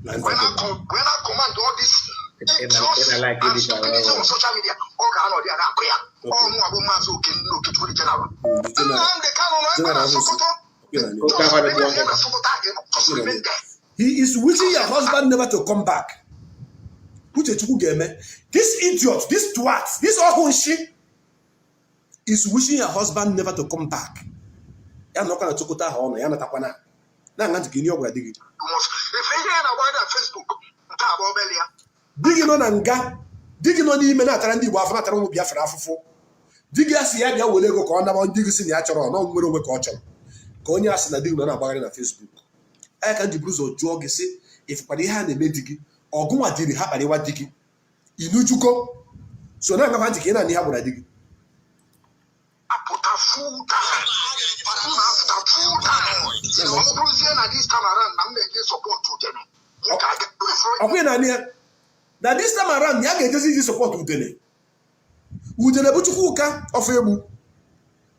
When I command all this, it's social media. He is wishing your husband never to come back. This idiot, this twat, this ohunshi is wishing your husband never to come back. Ya no kana chukota ha ono, ya natakwana. Na nganti kini ogura digi. Digi no na nga, digi no n'ime na atara ndị Igbo afọ na atara ụmụ Biafra afụfụ. Digi asị ya bịa were ego ka ọ naba digi si na ya chọrọ na nwere onwe ka ọ chọrọ. Ka onye asị na digi no na-agbagharị na Facebook. Aya ka ndị Bruzo jụọ gị sị ifụkwara ihe a na-eme digi, ọgụnwa diri ha kparịwa digi. Inujuko so na ngaba ntị ka ị na-anị ha gwara digi. Apụta full time. You know, this time around, I'm making support to them. Okay, now this time around, you get this support Udele. Udele Buchukuka of Ebu,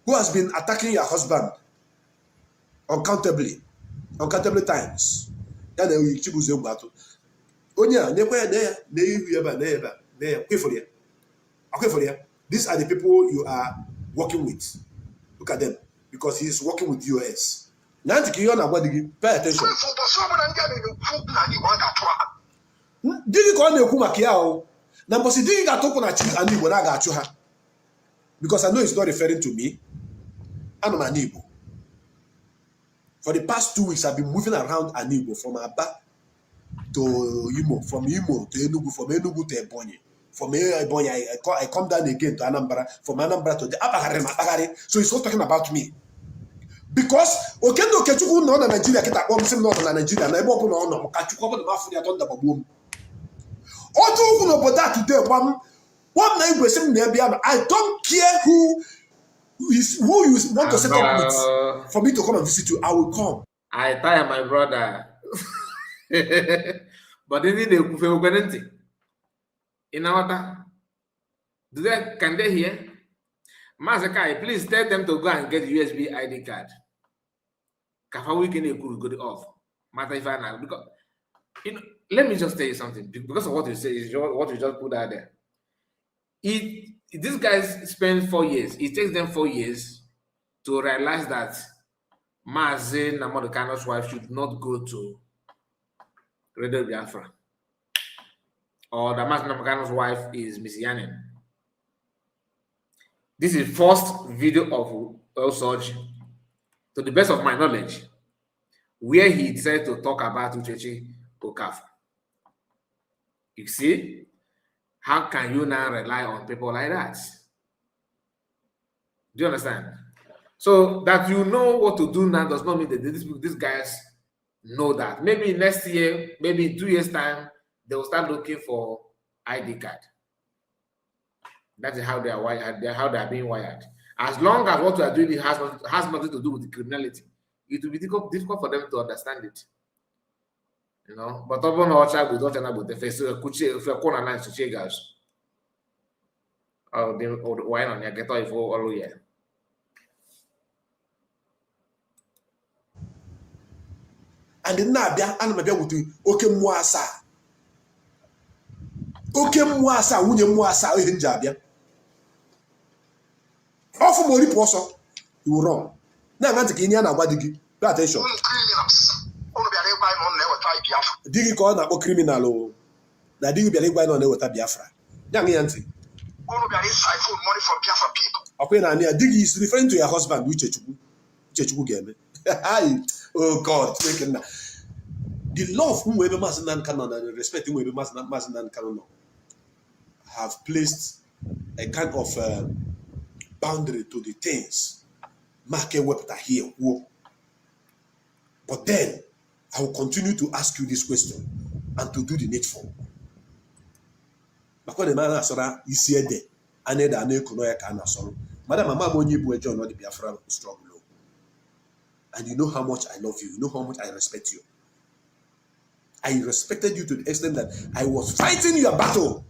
who has been attacking your husband uncountably times. Then we choose a battle. Onya, never, pay for you. Okay, for you. These are the people you are working with. Look at them. Because he is working with US. Nanti kiona wadigi, pay attention. Digi ko na-ekwu maka ya o. Na mbosi digi ga-atụkwu na chi ani Igbo na ga-achụ ha. Because I know it's not referring to me. Ana m ani Igbo. For the past 2 weeks, I've been moving around ani Igbo from Aba to Imo, from Imo to Enugu, from Enugu to Ebonyi. From Ebonyi, I come down again to Anambra, from Anambra to the Abagare. So he's not talking about me. Because Okendo Okechukwu no na Nigeria kita kpọm sị no na Nigeria na ebe ọ bụla ọ nọ ka Chukwu ọ bụla ma afọ ya tọ ndabagbuo m. Otu ukwu n'obodo a today gbam na igwe sị m na ebe ya nọ. I don't care who you want to set up with for me to come and visit you. I will come. I tire my brother. But they need to go. In our can they hear? Mazi, please tell them to go and get the USB ID card. Kafawi can go off. Matter if I know, because let me just tell you something, because of what you say is what you just put out there. These guys spend 4 years. It takes them 4 years to realize that Mazi Nnamudi Kanu's wife should not go to Radio Biafra, or that Mazi Nnamudi Kanu's wife is Miss Yanin. This is first video of Osoji, to the best of my knowledge, where he decided to talk about Uchechi Okafor. You see, how can you now rely on people like that? Do you understand? So that you know what to do now does not mean that these guys know that. Maybe next year, maybe in 2 years' time, they will start looking for ID card. That is how they are wired. How they are being wired. As long as what we are doing has nothing to do with the criminality, it will be difficult for them to understand it. You know, but over no child with about the face if you're corner lines to guys. Oh, the wine on your get off all year. And the Nabia and Mabia would do okay Mwasa. Okay Mwasa, Wunya Mwasa, in Jabia. Offer more reposo, you were wrong. Now, I'm taking Yana, what did you pay attention? Did you call a criminal? Now, do you believe why not with a Biafra? Young Yancy. Money from Biafra people. Okay, now, Diggy is referring to your husband, which you gave. Oh God, the love whoever Mazinan Canon and respect whoever Mazinan Canon have placed a kind of boundary to the things market weapon here. But then I will continue to ask you this question and to do the needful. Because the man has is here there, and then I know can sorrow. Madam, Mama, when you John, not the Biafra struggle. And you know how much I love you. You know how much I respect you. I respected you to the extent that I was fighting your battle.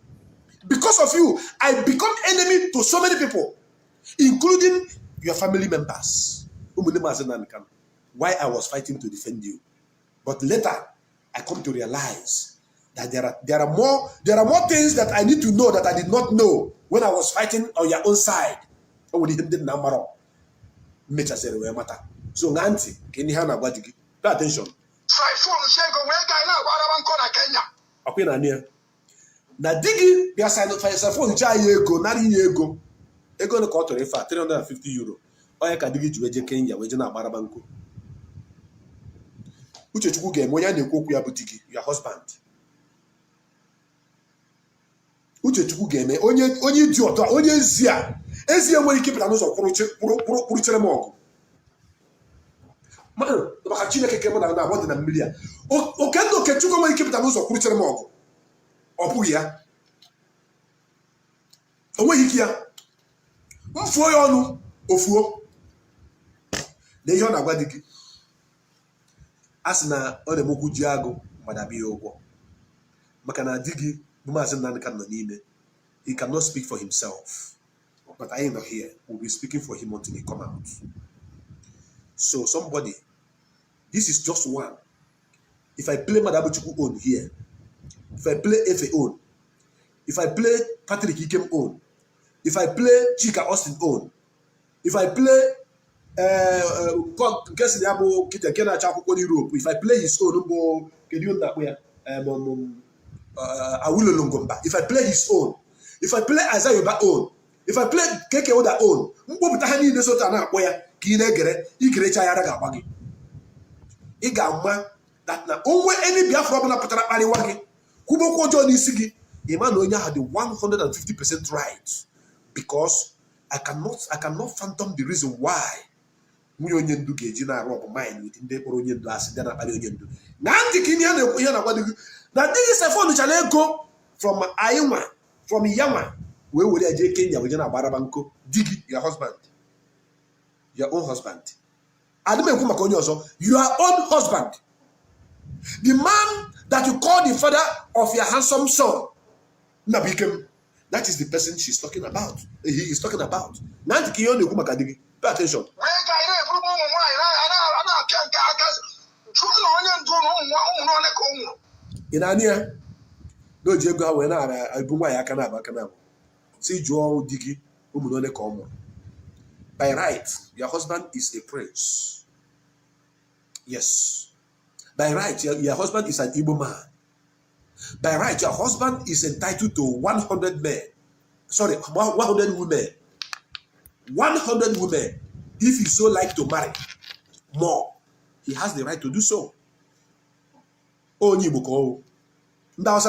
Because of you, I become enemy to so many people, including your family members. Why I was fighting to defend you. But later, I come to realize that there are more things that I need to know that I did not know when I was fighting on your own side. So Nancy, can you have a what you give? Pay attention. Okay, near. Now Diggy, they are signed up for your phone. Go, not in ego. They're going to call to refer 350 euro. Or I can dig it to a Kenya, which is not Barabanco. Which is good game when you cook your boutique, your husband. Which is good game, only Jota, only Zia. Ezia, when you keep it on also Purcheremo. Man, the Bacachina came out now more than a million. O can look at you when you keep it on also Purcheremo. Or Puya. Away here. For you, Ofu. They are not Wadiki. Asna or the Mokujago, Madabio. Makana Digi, Bumazan Kanonine. He cannot speak for himself. But I am not here. We'll be speaking for him until he come out. So somebody, this is just one. If I play Madabuchuku own here, if I play Efe own, if I play Patrick Ikem own, if I play Chika Austin own, if I play if I play his own, if I play his own, if I play Isaiah own, if I play Keke Oda own, that na onwe any Biafra problem patara pari wagi kubo ko John Isigi Emmanuel had the 150% right, because I cannot fathom the reason why munye ndu geji na rob mine with inde kporo onye ndu asida na pari onye ndu na ndiki ya na ihe na gwadigu na this phone chale go from Ayinwa from Yama we aje Kenya we na Barabanko Digi your husband, your own husband. Adime maka onye ozo, your own husband, the man that you call the father of your handsome son, na became That is the person she's talking about. He is talking about. Nanti ki yoni kuma kadigi. Pay attention. Inania. No jego ha we na ibu nwa ya kana aba kana. Si juo digi umunone ka omo. By right, your husband is a prince. Yes. By right, your husband is an Igbo man. By right, your husband is entitled to 100 men. Sorry, 100 women. 100 women. If he so like to marry more, he has the right to do so. Only Boko. How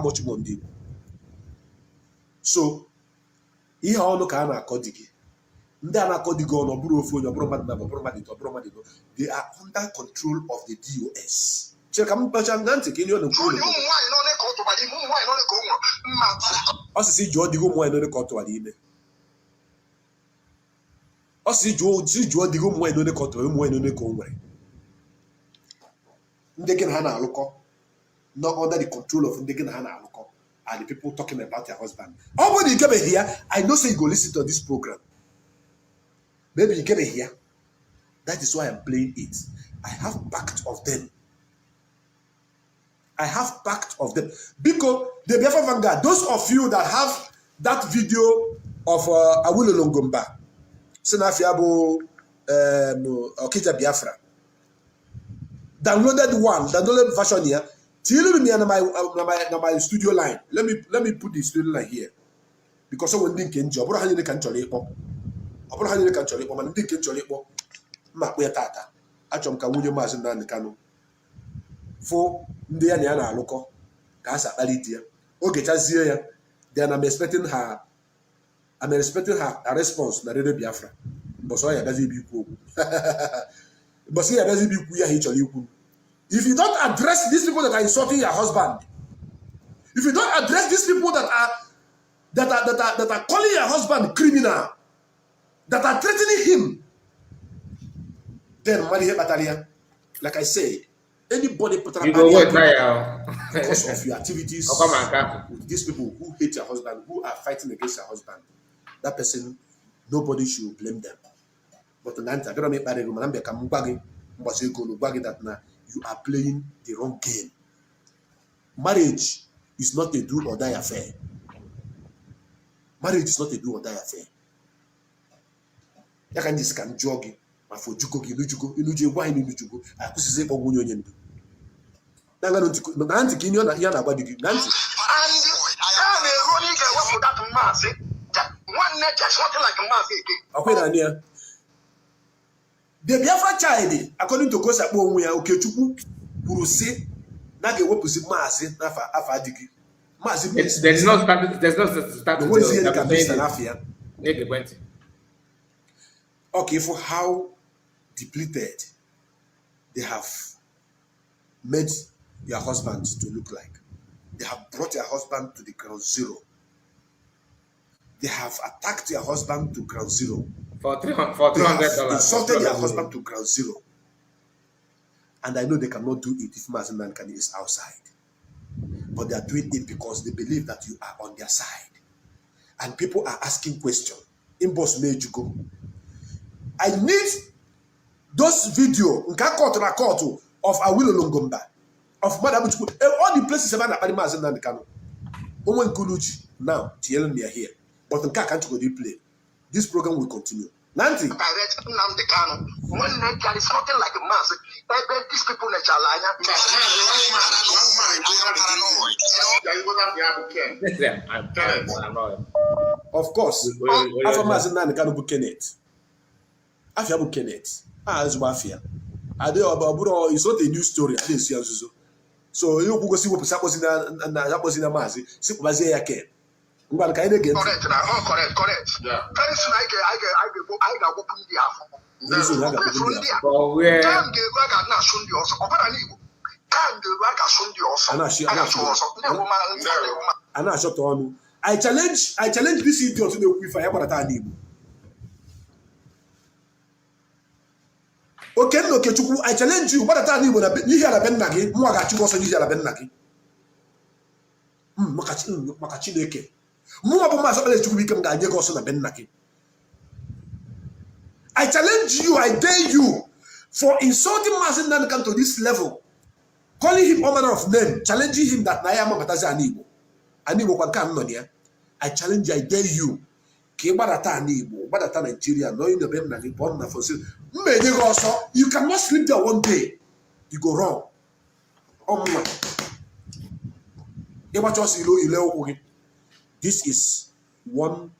much more did? So, ihe ọnụ ka a na-akọ di gị. Ndị a na-akọ di gị ọnụ bụrụ ofu onye ọbụrụ mmadụ na ọbụrụ mmadụ. They are under control of the DOS. Chere ka m kpacha na ntị ka ihe ọ na-ekwu. Osisi jụọ di gị ụmụ nwaanyị ka ọ tụwara ime. Osisi jụọ di gị ụmụ nwaanyị ka ọ tụwara ụmụ nwaanyị ka o nwere. Ndị gị na ha na-alụkọ, not under the control of ndị gị na ha na-alụkọ. Are the people talking about your husband? Oh, when you come here, I know say you go listen to this program. Maybe you come here. That is why I'm playing it. I have packed of them. I have packed of them. Because the Biafra Vanguard, those of you that have that video of Awilo Longomba, Senafiabo Okita Biafra, downloaded version here. Till me on my studio line. Let me put the studio line here. Because someone didn't get job. Man didn't get job. Ma we tata. Achom ka wunye Mazi Nnamdi Kanu. For ndị ya na ya na-alụkọ ka asa kpalite ya. Oge chazie ya. Then I'm expecting her response na Radio Biafra. Boso ya gazi bi ku. Boso ya gazi bi ku ya hi chọrọ ikwu. If you don't address these people that are insulting your husband, if you don't address these people that are calling your husband criminal, that are threatening him, then like I said, anybody because of your activities with these people who hate your husband, who are fighting against your husband, that person, nobody should blame them. But that you are playing the wrong game. Marriage is not a do or die affair. Marriage is not a do or die affair. You can just come jogging, but for Juko, wine in Juko, I could say for Union. Nancy, can you not hear about the Nancy? One net is something like a Mazi. Okay, Daniel. The Biafra child, according to Kosa Bomuya, Okechukwu, who say, Nage Wopusi Mazi, Nafa Afadiki. Mazi, there's no start. Okay, for how depleted they have made your husband to look like. They have brought your husband to the ground zero. They have attacked your husband to ground zero. For $300. Insulted your husband to ground zero. And I know they cannot do it if Mazi Nnamdi Kanu is outside. But they are doing it because they believe that you are on their side. And people are asking questions. Inbox made you go. I need those videos of Awilo Longomba, of Madam Chukwu, all the places about Mazi Nnamdi Kanu. Owen Kuluji, now, TLN are here. But in can't go play. This program will continue. Nancy. Direct Nnamdi Kanu. When there is nothing like a Mazi, these people in Chalanya. I'm paranoid. Of course. After Mazi Nnamdi Kanu book Kenneth. After book Kenneth. As mafia. It's not a new story. I didn't see Azuzo. So you go see what was in the Mazi. See what was here again. Correct. Yeah. Very soon I got open the half. But where? I challenge this idiot to the if I ever at Okay, no, Kechuku, I challenge you. What a time you would have been here. Ben Nagi, Mwagachu was a Ben Nagi. maka Chineke mụnwa bụ Mazi Okpele Chukwubuike m ga-anye gị ọsọ na be nna gị. I challenge you, I dare you for insulting Mazi Nnamdi Kanu to this level, calling him all manner of name, challenging him that na ya mabatazi Anigbo kwa nka nọ ya. I challenge you, I dare you. Ka ịgbadata Anigbo, gbadata Nigeria, knowing the be nna gị born na for mmenye gị ọsọ. You cannot sleep there one day. You go wrong. This is one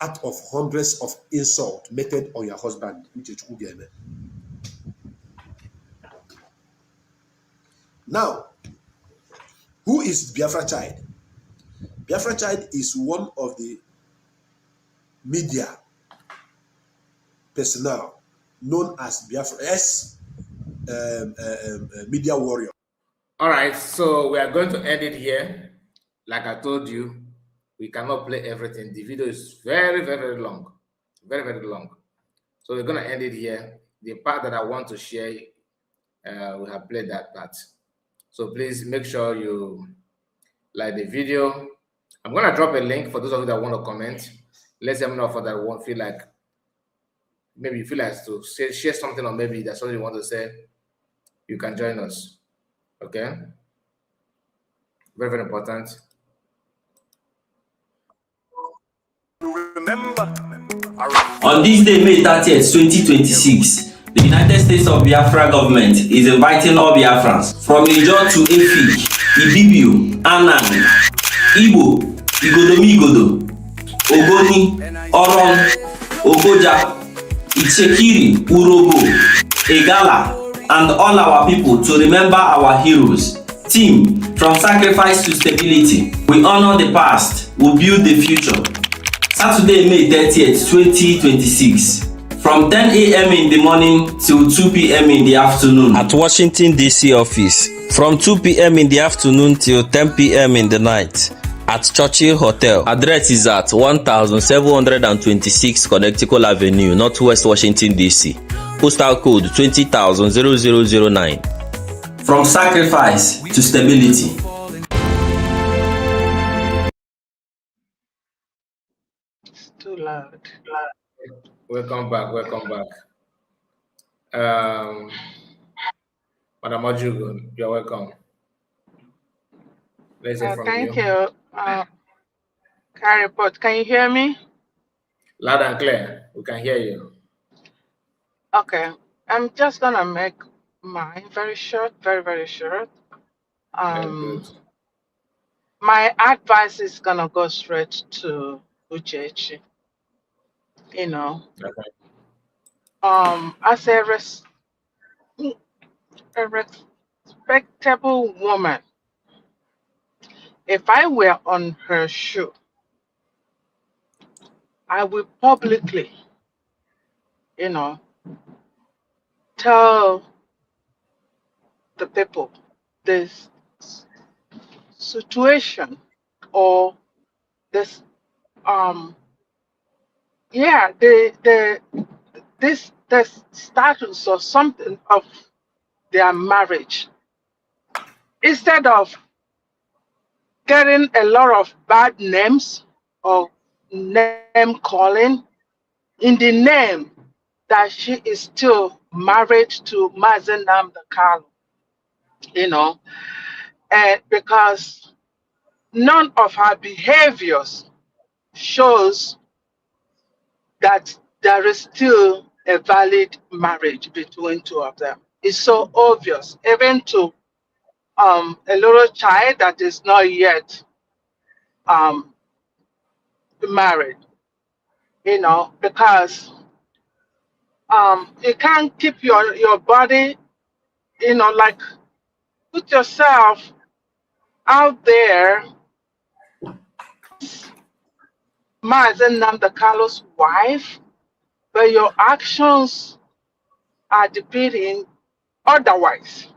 out of hundreds of insults meted on your husband. Now, who is Biafra Child? Biafra Child is one of the media personnel known as Biafra media warrior. All right, so we are going to end it here. Like I told you, we cannot play everything. The video is very, very long. Very, very long. So we're going to end it here. The part that I want to share, we have played that part. So please make sure you like the video. I'm going to drop a link for those of you that want to comment. Let them know for that won't feel like, maybe you feel like to share something, or maybe that's something you want to say. You can join us. Okay? Very, very important. On this day, May 30th, 2026, the United States of Biafra government is inviting all Biafrans from Niger to Efik, Ibibio, Anang, Igbo, Igodomigodo, Ogoni, Oron, Ogoja, Ichekiri, Urobo, Egala, and all our people to remember our heroes. Team, from sacrifice to stability, we honor the past, we build the future. Saturday, May 30th, 2026, from 10 a.m. in the morning till 2 p.m. in the afternoon at Washington, D.C. office, from 2 p.m. in the afternoon till 10 p.m. in the night at Churchill Hotel. Address is at 1726 Connecticut Avenue, Northwest Washington, D.C. Postal code 20,009. From sacrifice to stability. It's too loud. Welcome back. Welcome back. Madam Ojugo, you're welcome. Let's hear from Thank you. Can report. Can you hear me? Loud and clear. We can hear you. Okay. I'm just gonna make mine very short, very, very short. Very good. My advice is gonna go straight to Uchechi. You know, Okay. as a respectable woman, if I were on her shoe, I would publicly, you know, tell the people this situation or this the status or something of their marriage, instead of getting a lot of bad names or name calling in the name that she is still married to Mazi Nnamdi Kanu, you know, and because none of her behaviors shows that there is still a valid marriage between two of them. It's so obvious, even to a little child that is not yet married, you know, because you can't keep your body, you know, like put yourself out there, Mazi Nnamdi Kanu's wife, but your actions are depicting otherwise.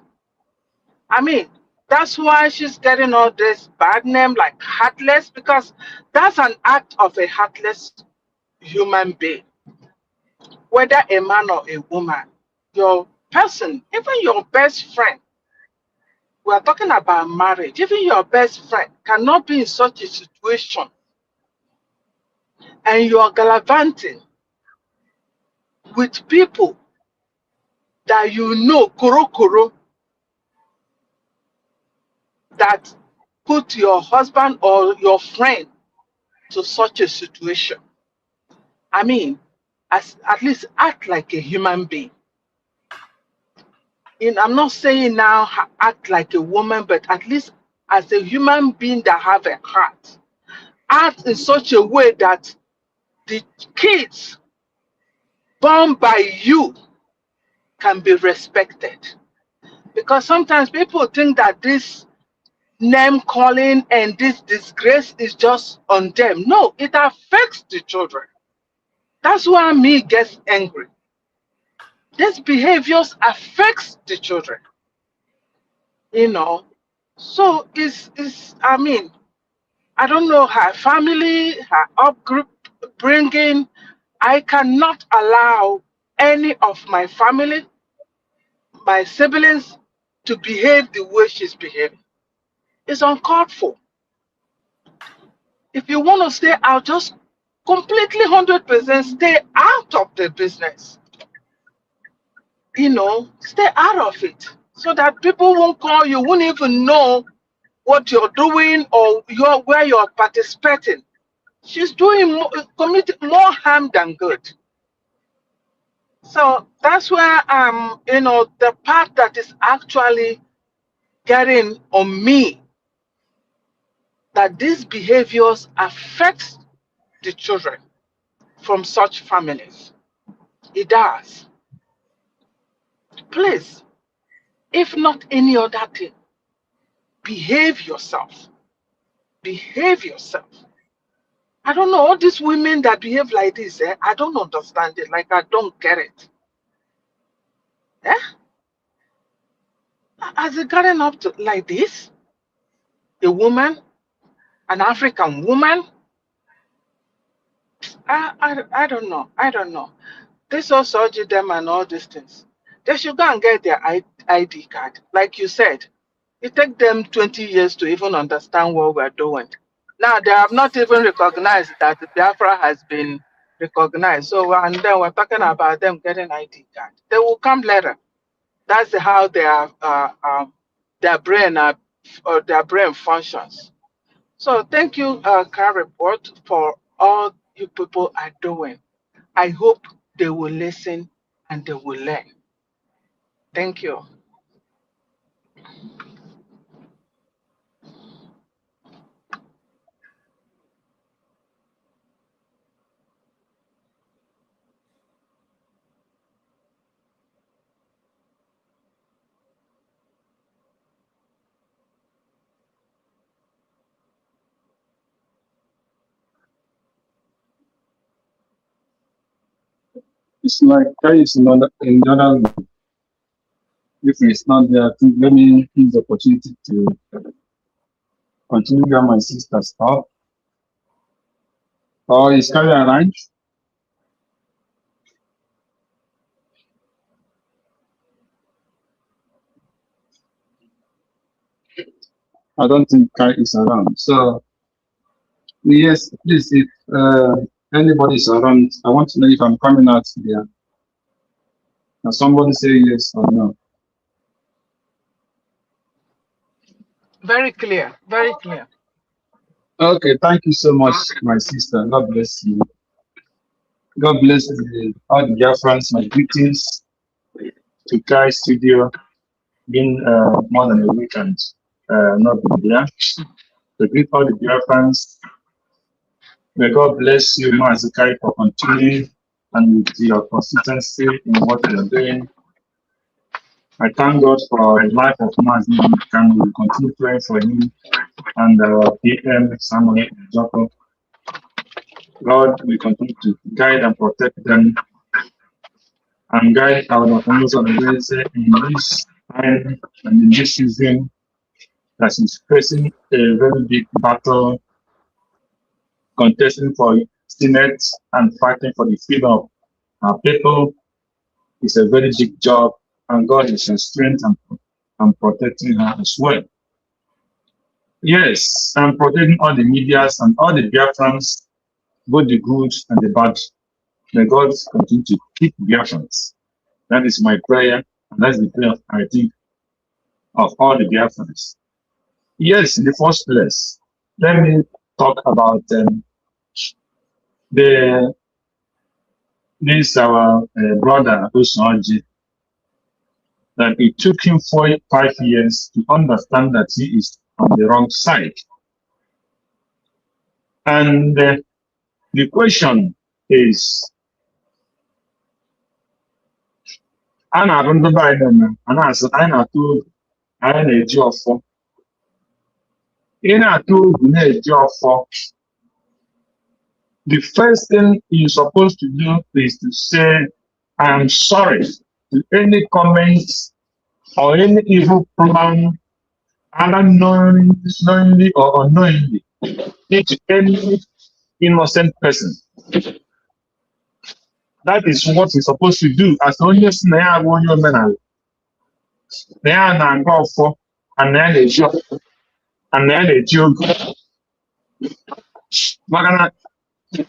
I mean, that's why she's getting all this bad name like heartless, because that's an act of a heartless human being. Whether a man or a woman, your person, even your best friend, We are talking about marriage. Even your best friend cannot be in such a situation and you are gallivanting with people that you know, koro, that put your husband or your friend to such a situation. I mean, at least act like a human being. And I'm not saying now act like a woman, but at least as a human being that have a heart, act in such a way that the kids born by you can be respected. Because sometimes people think that this name calling and this disgrace is just on them. No, it affects the children. That's why me gets angry. These behaviors affects the children. You know, so I mean, I don't know her family, her upbringing. I cannot allow any of my family, my siblings, to behave the way she's behaving. It's uncalled for. If you want to stay out, just completely 100% stay out of the business. You know, stay out of it so that people won't call you, won't even know what you're doing or where you're participating. She's doing committing more harm than good. So that's where you know, the part that is actually getting on me, that these behaviors affect the children from such families. It does. Please, if not any other thing, behave yourself. Behave yourself. I don't know, all these women that behave like this, I don't understand it. Like, I don't get it. Has it gotten up to like this? A woman, an African woman? I don't know. I don't know. This also urge them and all these things. They should go and get their ID card. Like you said, it takes them 20 years to even understand what we're doing. Now, they have not even recognized that Biafra has been recognized. So, and then we're talking about them getting ID card. They will come later. That's how their brain functions. So thank you, Car Report, for all you people are doing. I hope they will listen and they will learn. Thank you. It's like that is another if it's not there, I think let me use the opportunity to continue where my sister stopped. Or is Carrie around? I don't think Carrie is around. So yes, please, if anybody is around, I want to know if I'm coming out there. Now somebody say yes or no. Very clear. Very clear. Okay, thank you so much, my sister. God bless you. God bless all the dear friends. My greetings to Kai Studio. Been more than a weekend, not been there. To greet all the dear friends. May God bless you, Mazi, for continuing and with your consistency in what you're doing. I thank God for the life of Mazi. Can we continue praying for him and PM Samuel Joko. Lord, we continue to guide and protect them and guide our families of the ways in this time and in this season that is facing a very big battle, contesting for Senate and fighting for the freedom of our people. It's a very big job, and God is your strength and I'm protecting her as well. Yes, I'm protecting all the medias and all the Biafrans, both the good and the bad. May God continue to keep Biafrans. That is my prayer, and that's the prayer, I think, of all the Biafrans. Yes, in the first place, let me talk about our brother Osunji, that it took him 5 years to understand that he is on the wrong side. And the question is, the first thing you're supposed to do is to say, I am sorry to any comments or any evil plan, either knowingly or unknowingly, to any innocent person. That is what you're supposed to do. As long as you are going to men, they are not going for and then a joke. And then a joke.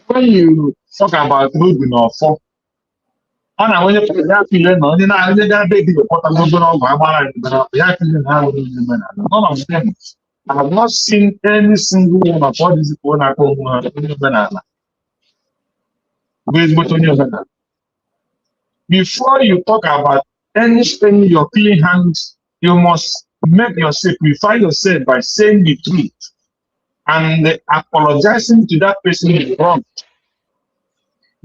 When you talk about moving or for, and when you put that feeling on, you know, that baby, what I'm going on, none of them. I have not seen any single one of all these people that before you talk about anything, your clean hands, you must make yourself, purify yourself by saying the truth and apologizing to that person who is wrong,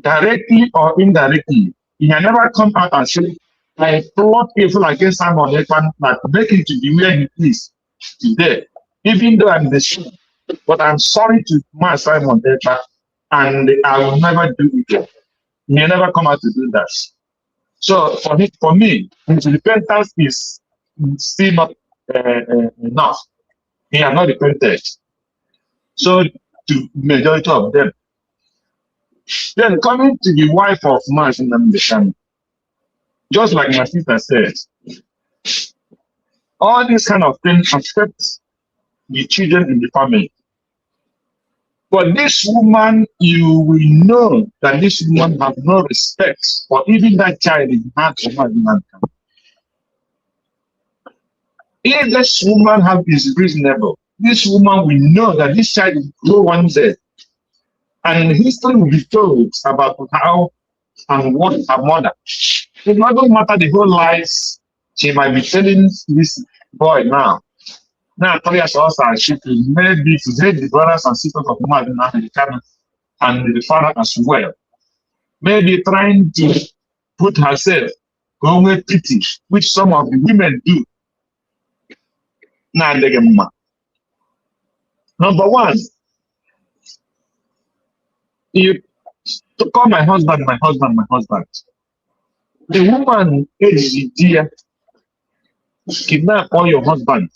directly or indirectly. You can never come out and say, I plot evil against someone that make it to be where he is today, even though I'm the sheep. But I'm sorry to my Simon Ekpa, and I will never do it again. You never come out to do that. So for me, repentance is still not enough. He has not repented. So to majority of them. Then coming to the wife of Mazi Nnamudi, just like my sister said, all these kind of things affect the children in the family. But this woman, you will know that this woman has no respect for even that child in her Nnamudi. If this woman is reasonable, this woman will know that this child will grow one day. And history will be told about how and what her mother. It doesn't matter the whole lies she might be telling this boy now. Now, she could maybe to hate the brothers and sisters of Mazi Nnamudi and the father as well. Maybe trying to put herself going pity, which some of the women do. Now, number one, you to call my husband, my husband, my husband. The woman is dear, kidnap all your husband.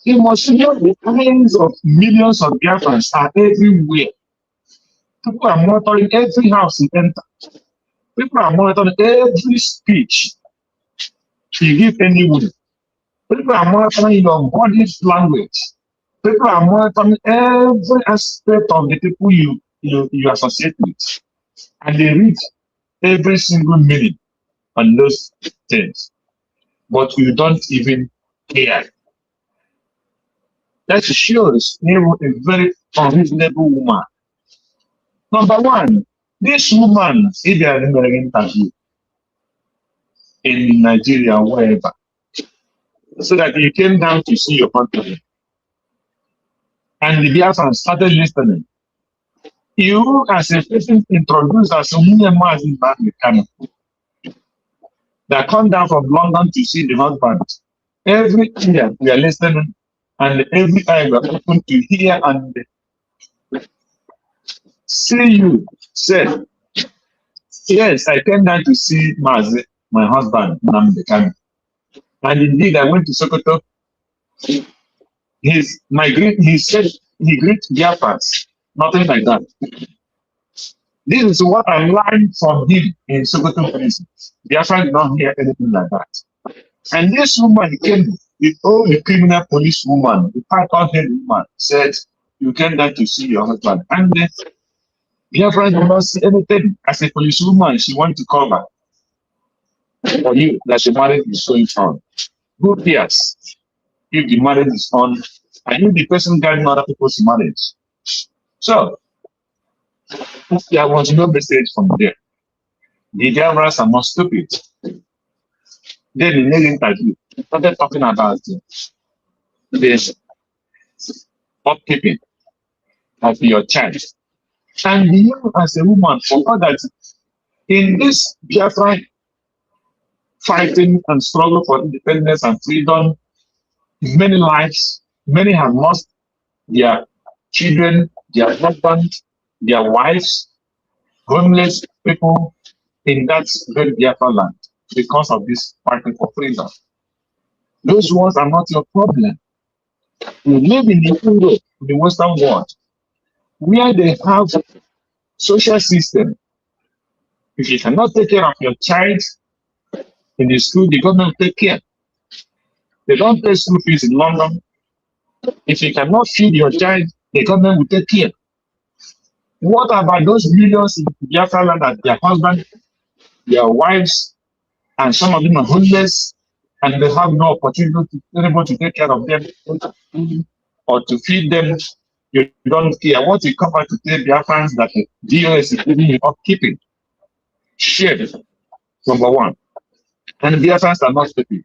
You must know the tens of millions of Biafrans are everywhere. People are monitoring every house you enter. People are monitoring every speech you give anyone. People are monitoring your body language. People are monitoring every aspect of the people you associate with. And they read every single meaning on those things. But you don't even care. That shows you a very unreasonable woman. Number one, this woman, if they are in an interview in Nigeria or wherever, so that you came down to see your country, and the Biafran started listening. You, as a person introduced as a Mazi Nnamudi, that come down from London to see the husband. Every ear we are listening, and every eye we are open to hear and see you say, yes, I came down to see Mazi, my husband, Nnamudi. And indeed, I went to Sokoto. He said he greets Biafrans, nothing like that. This is what I learned from him in Sokoto prison. Biafran did not hear anything like that. And this woman came, the old criminal police woman, the title-head woman, said, you came there to see your husband. And the girlfriend did not see anything. As a police woman, she wanted to cover for you that the marriage is going on. Who cares if the marriage is on and if the person guiding other people's marriage? So, there was no message from there. The drivers are not stupid. Then in the interview, started talking about this upkeeping of your child. And you as a woman forgot that in this Biafra fighting and struggle for independence and freedom, many lives, many have lost their children, their husbands, their wives, homeless people in that very Biafra land because of this fighting for freedom. Those ones are not your problem. You live in Europe, in the Western world, where they have social system. If you cannot take care of your child in the school, the government will take care. They don't pay school fees in London. If you cannot feed your child, the government will take care. What about those millions in Biafra land that their husband, their wives, and some of them are homeless, and they have no opportunity to be able to take care of them or to feed them? You don't care. What you come out to tell Biafrans that the DOS is giving you upkeeping. Share, number one. And Biafrans are not stupid.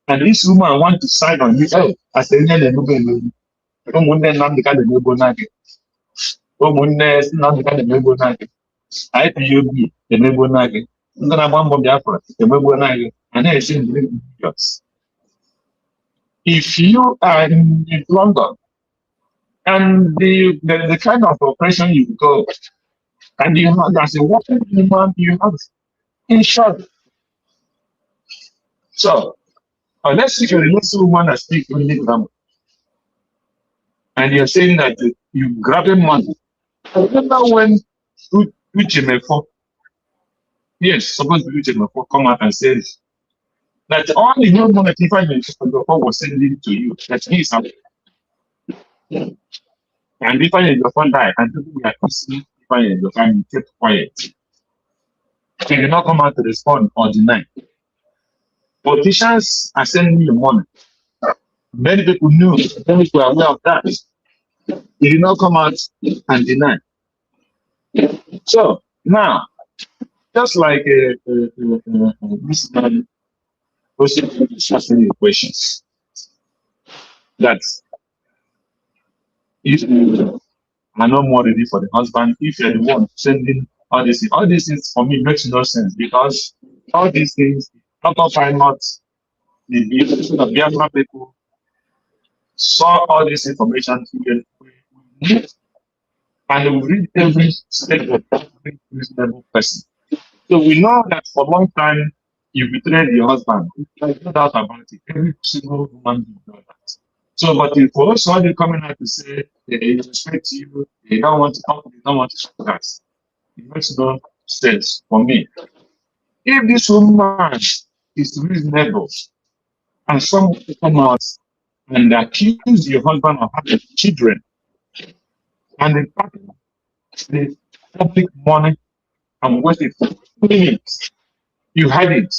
And this woman wants to sign on you. Oh, I said, IPOB, if you are in London and the kind of oppression you go, and you have as a working human, you have insurance. So, unless you're a Muslim woman that speaks only grammar, and you're saying that you grabbing money. I remember when Uchemefo, yes, supposed to be Uchemefo, come out and said that all the new money was sending to you, that he is something. And if I your phone die, and people were kissing, if I your family kept quiet. They did not come out to respond or deny. Politicians are sending you money. Many people knew, many people were aware of that. They did not come out and deny. So now, just like this man was asking questions, that if you are not more ready for the husband, if you're the one sending all these things for me makes no sense, because all these things, not of the Biafra people saw all this information and we read every statement of every reasonable person. So we know that for a long time you betrayed your husband. There's no doubt about it. Every single woman will know that. So, but for us all they coming out to say they respect you, they don't want to talk, they don't want to show that. It makes no sense for me. If this woman is reasonable and someone come out and accuse your husband of having children, and the public money and wasted minutes, you had it,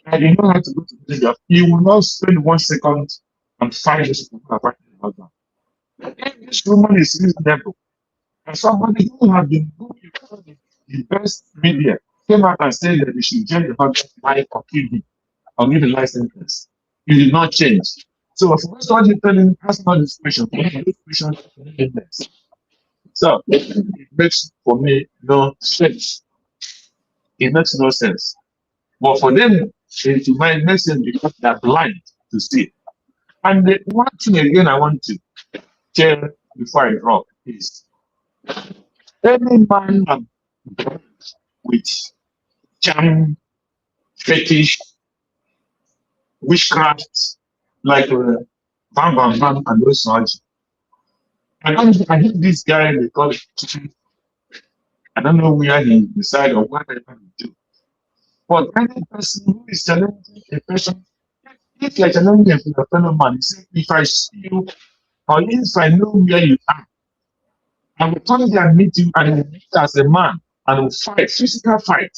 and you know how to go to the job, you will not spend 1 second and find this people about your husband. If this woman is reasonable, and somebody who has been the best media came out and said that you should jail the husband life or kill him or give a life sentence, you did not change. So for us, what you're telling has not this question. So it makes for me no sense. It makes no sense. But for them, to mind makes sense because they're blind to see. And the one thing again I want to tell before I drop is any man with charm, fetish, witchcraft, like Bam Bam Bam and those such. I hate this guy because I don't know where he decided or whatever he do. But any person who is challenging a person If you're challenging your fellow man, you say, if I see you, or if I know where you are, I will come there and meet you and meet as a man and will fight, physical fight.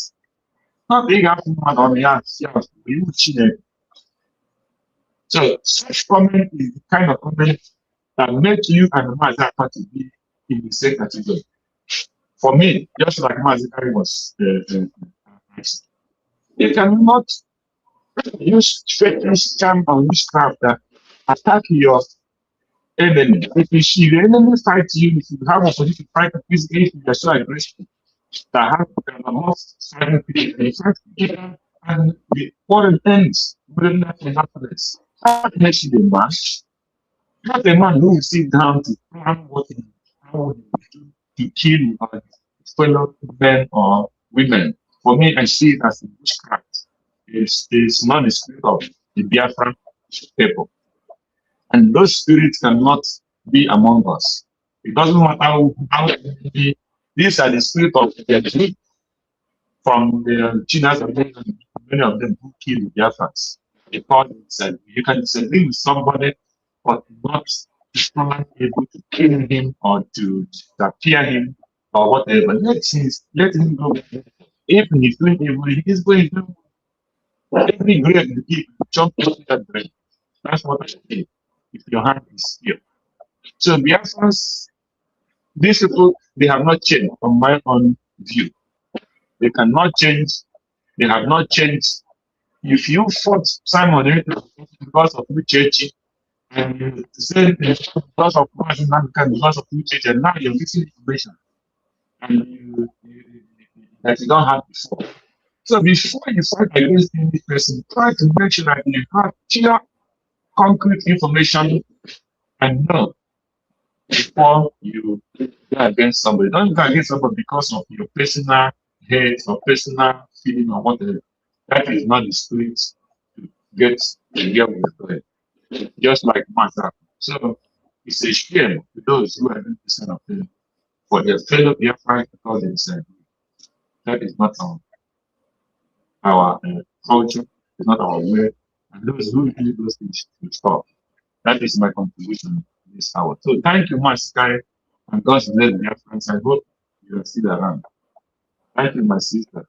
Not big up man on the ass, yeah, you cheat. So such comment is the kind of comment that make you and the Mazi party be in the same category. For me, just like Mazi was asked, you cannot use fake scam or witchcraft that attack your enemy. If the enemy fights you, if you have a opportunity to fight physically, if you are so aggressive, that have most silent people, in fact, and the foreign ends within that happiness. That makes you a man. Not a man who will sit down to plan what he how he will do to kill his fellow men or women. For me, I see it as a witchcraft. It's not the spirit of the Biafran people. And those spirits cannot be among us. It doesn't matter how these are the spirit of the from the Chinas and many of them who kill the Biafrans. Because you can disagree with somebody, but not able to kill him or to disappear him or whatever. Let him go. If he's doing evil, he's going to every grave the people jump into that grave. That's what I say. If your hand is here. So Biafrans, these people, they have not changed from my own view. They cannot change. They have not changed. If you fought Simon because of you church, and you say because of because of you church, and now you're missing information, and that you don't have before. So before you fight against any person, try to make sure that you have clear, concrete information and know before you go against somebody. Don't go against somebody because of your personal hate or personal feeling or whatever. That is not the spirit to get the girl with the just like Mazi. So it's a shame to those who are doing this kind of thing for their fellow Biafran because they said that is not our culture, it's not our way. And those who do those things should stop. That is my contribution this hour. So thank you much, Sky, and God bless Biafrans. I hope you are still around. Thank you, my sister.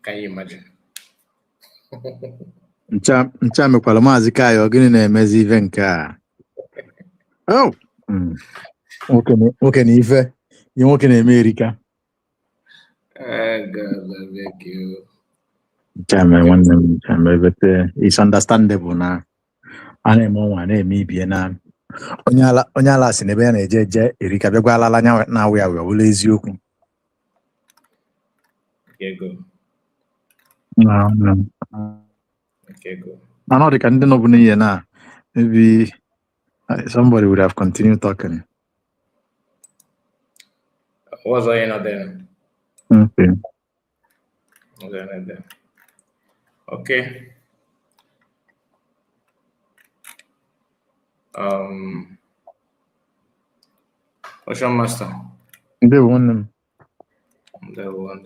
Can you imagine? Ncha mekwala Mazi Kayo gịnị na-emezi ife nke a? Oh, nwoke na ife ihe nwoke na-eme erika. God, I beg you. Ncha me nwanne m ncha me bete it's understandable na a na-eme ọnwa na-eme ibie na onye ala si n'ebe ya na-eje eje erika bịagwa alala anya na-awụ ya wụla eziokwu. Okay, go. Okay, go. Mana ọ dị ka ndị nọ bụ n'ihe na maybe somebody would have continued talking. Was I not there? Okay. Was I not there? Okay. Ocean Master. They won them. There were.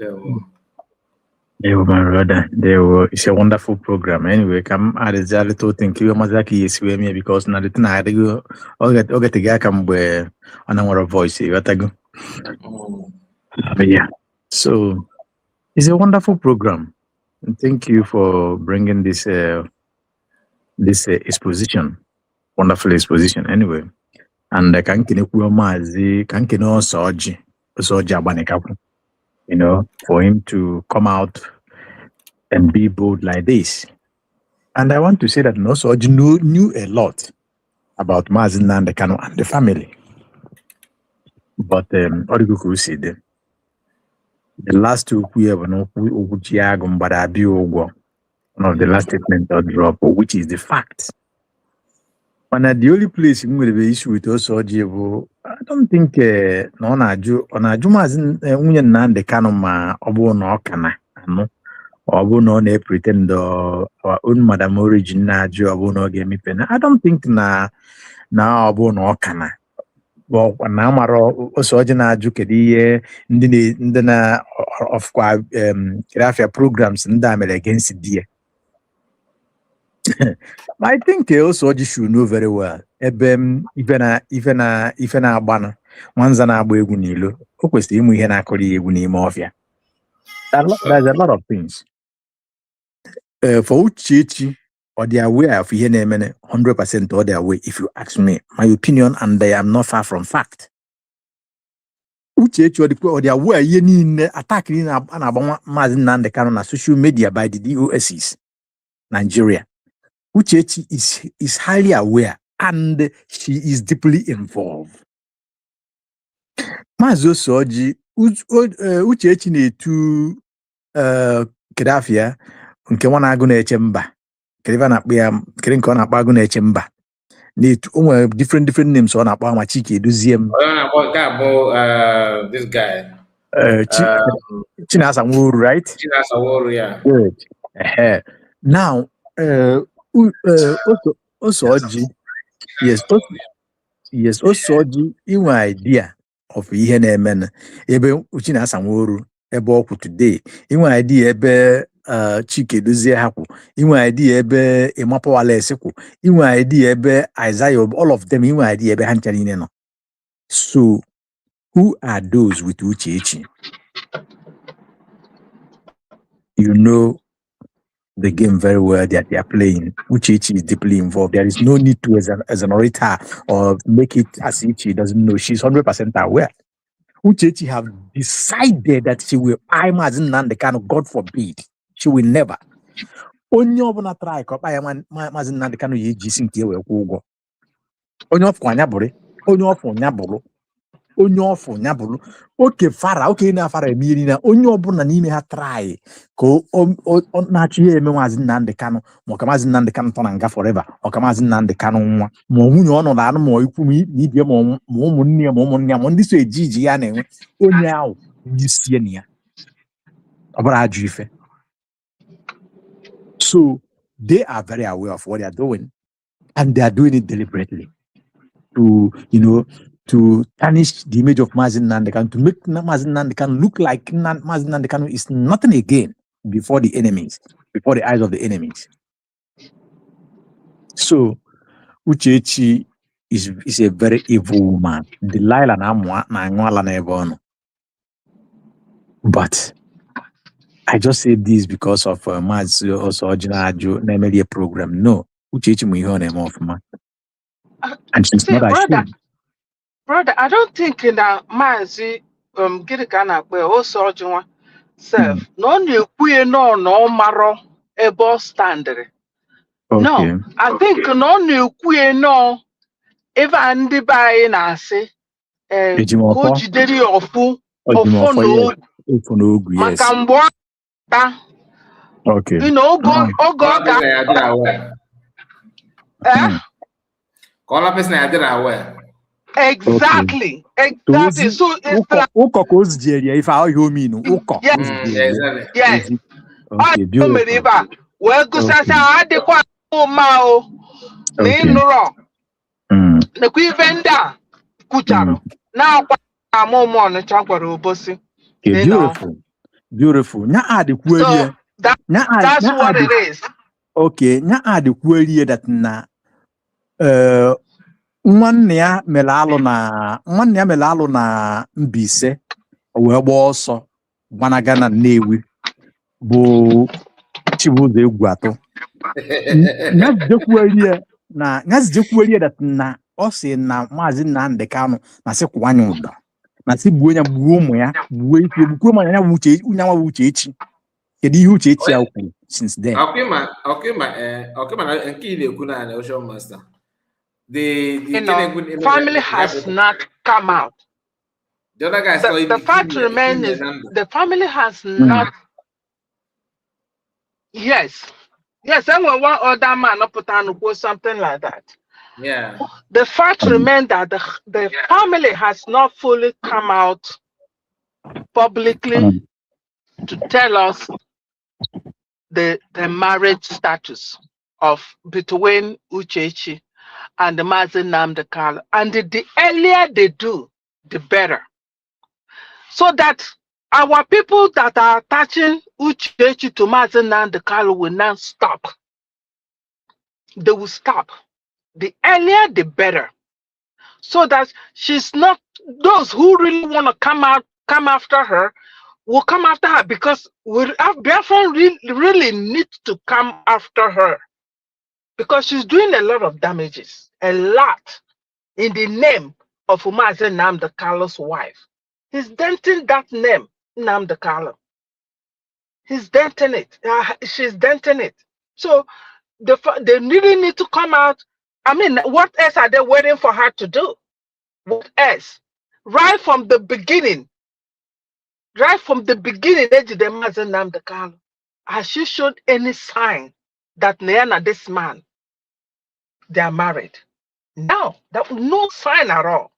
They were my brother. They were. It's a wonderful program. Anyway, come add a little thing. You must yes with me because now the thing I do. I'll get the guy come where on our voice. You got to go. But yeah. So it's a wonderful program. And thank you for bringing this exposition. Wonderful exposition. Anyway, and I can't Mazi can't also abanikapu. You know, for him to come out and be bold like this. And I want to say that Nosoji knew a lot about Mazi Nnamdi Kanu and the family. But Origo said the last two one of the last statement or drop, which is the fact. And the only place in the issue with us, I don't think no na ju Mazi Nnamdi Kanu ma obo no kana no obo no na pretend our own madam origin na ju obo no ge mi pen. I don't think na obo no kana. Well, na maro osoji na ju kedi ndị na of kwa grafia programs ndị amere against die. I think also should know very well. Even Abana, Manza na agba egwu n'ilo. O kwesịrị ịmụ ihe na-akọrọ egwu n'ime ọfịa. There's a lot of things. For Uchechi, or they are aware of ihe na-emene 100% or they are aware. If you ask me, my opinion, and I am not far from fact. Uchechi or they are aware ihe niile attack ni na agba Mazi Nnamdi Kanu na social media by the DOSs Nigeria. Uchechi is highly aware and she is deeply involved. Mazo Soji, Uchechi na-etu Kedafia nke nwa na-agụ na-eche mba. Kedeva na-akpọ ya kere nke ọ na-akpọ agụ na-eche mba. Na-etu o nwere different names ọ na-akpọ ma Chike Edozie m. This guy. Chinasa Nworu, right? Chinasa Nworu, yeah. Good. Now, Osoji, yes, Osoji, inwe idea of ihe na-eme ebe Chinasa Nworu ebe ọkwụ today, inwe idea ebe Chike Edozie hapụ, inwe idea ebe Imapawala esekwu, inwe idea ebe Isaiah, all of them, inwe idea ebe ha ncha niile nọ. So, who are those with Uchechi? You know the game very well that they are playing. Uchechi is deeply involved. There is no need to as an orator or make it as if she doesn't know. She's 100% aware. Uchechi have decided that she will Mazi Nnamdi Kanu, God forbid. She will never. Onye ọbụla try ka ọkpa ya Mazi Nnamdi Kanu ya eji isi nke ya wee kwụ ụgwọ. Onye ọfụ anya bụrụ, onye ọfụ nya bụrụ, onye ọfụ nya bụrụ. Oke fara, oke na fara emiri na onye ọbụla n'ime ha try ka ọ na-achọ ihe eme Mazi Nnamdi Kanu, ma ka Mazi Nnamdi Kanu tọ na nga forever, ọ ka Mazi Nnamdi Kanu nwa, ma nwunye ọ nọ na anụ ma ikwu ma ibie ma ụmụnne ya ma ụmụnne ya ma ndị so ejiji ya na-enwe onye ahụ ndị sie na ya. Ọ bụrụ ajụ ife. So they are very aware of what they are doing, and they are doing it deliberately to, to tarnish the image of Mazi Nnamdi Kanu, to make Mazi Nnamdi Kanu look like Mazi Nnamdi Kanu is nothing again before the enemies, before the eyes of the enemies. So Uchechi is a very evil woman. Delilah na but I just say this because of Mazi also original media program. No, Uchechi mu ihe ọ na-eme ọfụma. And she's See, not ashamed. brother, I don't think in that Mazi Girikana also self no na-ekwu no maro ebe standard. No, Okay. I think no na-ekwu no ebe ndị be anyị na-asị Ejimofo. o jidere ọfụ Ojimofo, yes. maka mgbe ọ ta. Okay. You know, ogo Call up person I did aware. Exactly. Exactly. So it's like if I you mean yes. Okay, beautiful. Well, because I had quite mao. Nino. The queen venda kucharo. Now I'm on the chakwaro bossy. Beautiful. Beautiful. So that's what it is. Okay, nya the query that na nwanne ya melalo na Mbise wee gba ọsọ gbanaga na Nnewi bụ Chibuzo Egwuato. Nyazijekwuerie that na ọ sị na Mazi Nnamdi Kanu na sị kwanye ụda na sị gbuo ya gbuo ụmụ ya gbuo ike gbuo ma ya nwa Uchechi. Kedu ihe Uchechi ya kwuru since then? Okay, man, nke ile ekwu na na Ocean Master. The family has not come out. The other guys the fact remains is the family has not. Yes, and one other man up or something like that. Yeah. The fact remains that the family has not fully come out publicly to tell us the marriage status of between Uchechi and the Mazi Nnamdi Kanu. And the earlier they do, the better. So that our people that are attaching Uchechi to Mazi Nnamdi Kanu will not stop. They will stop. The earlier, the better. So that she's not, those who really want to come after her, will come after her because Biafran really needs to come after her. Because she's doing a lot of damages, a lot, in the name of Mazi Nnamdi Kanu's wife. He's denting that name, Nnamdi Kanu. He's denting it. She's denting it. So they really need to come out. I mean, what else are they waiting for her to do? What else? Right from the beginning, Mazi Nnamdi Kanu, has she showed any sign that Neana, this man, they are married? No, no sign at all.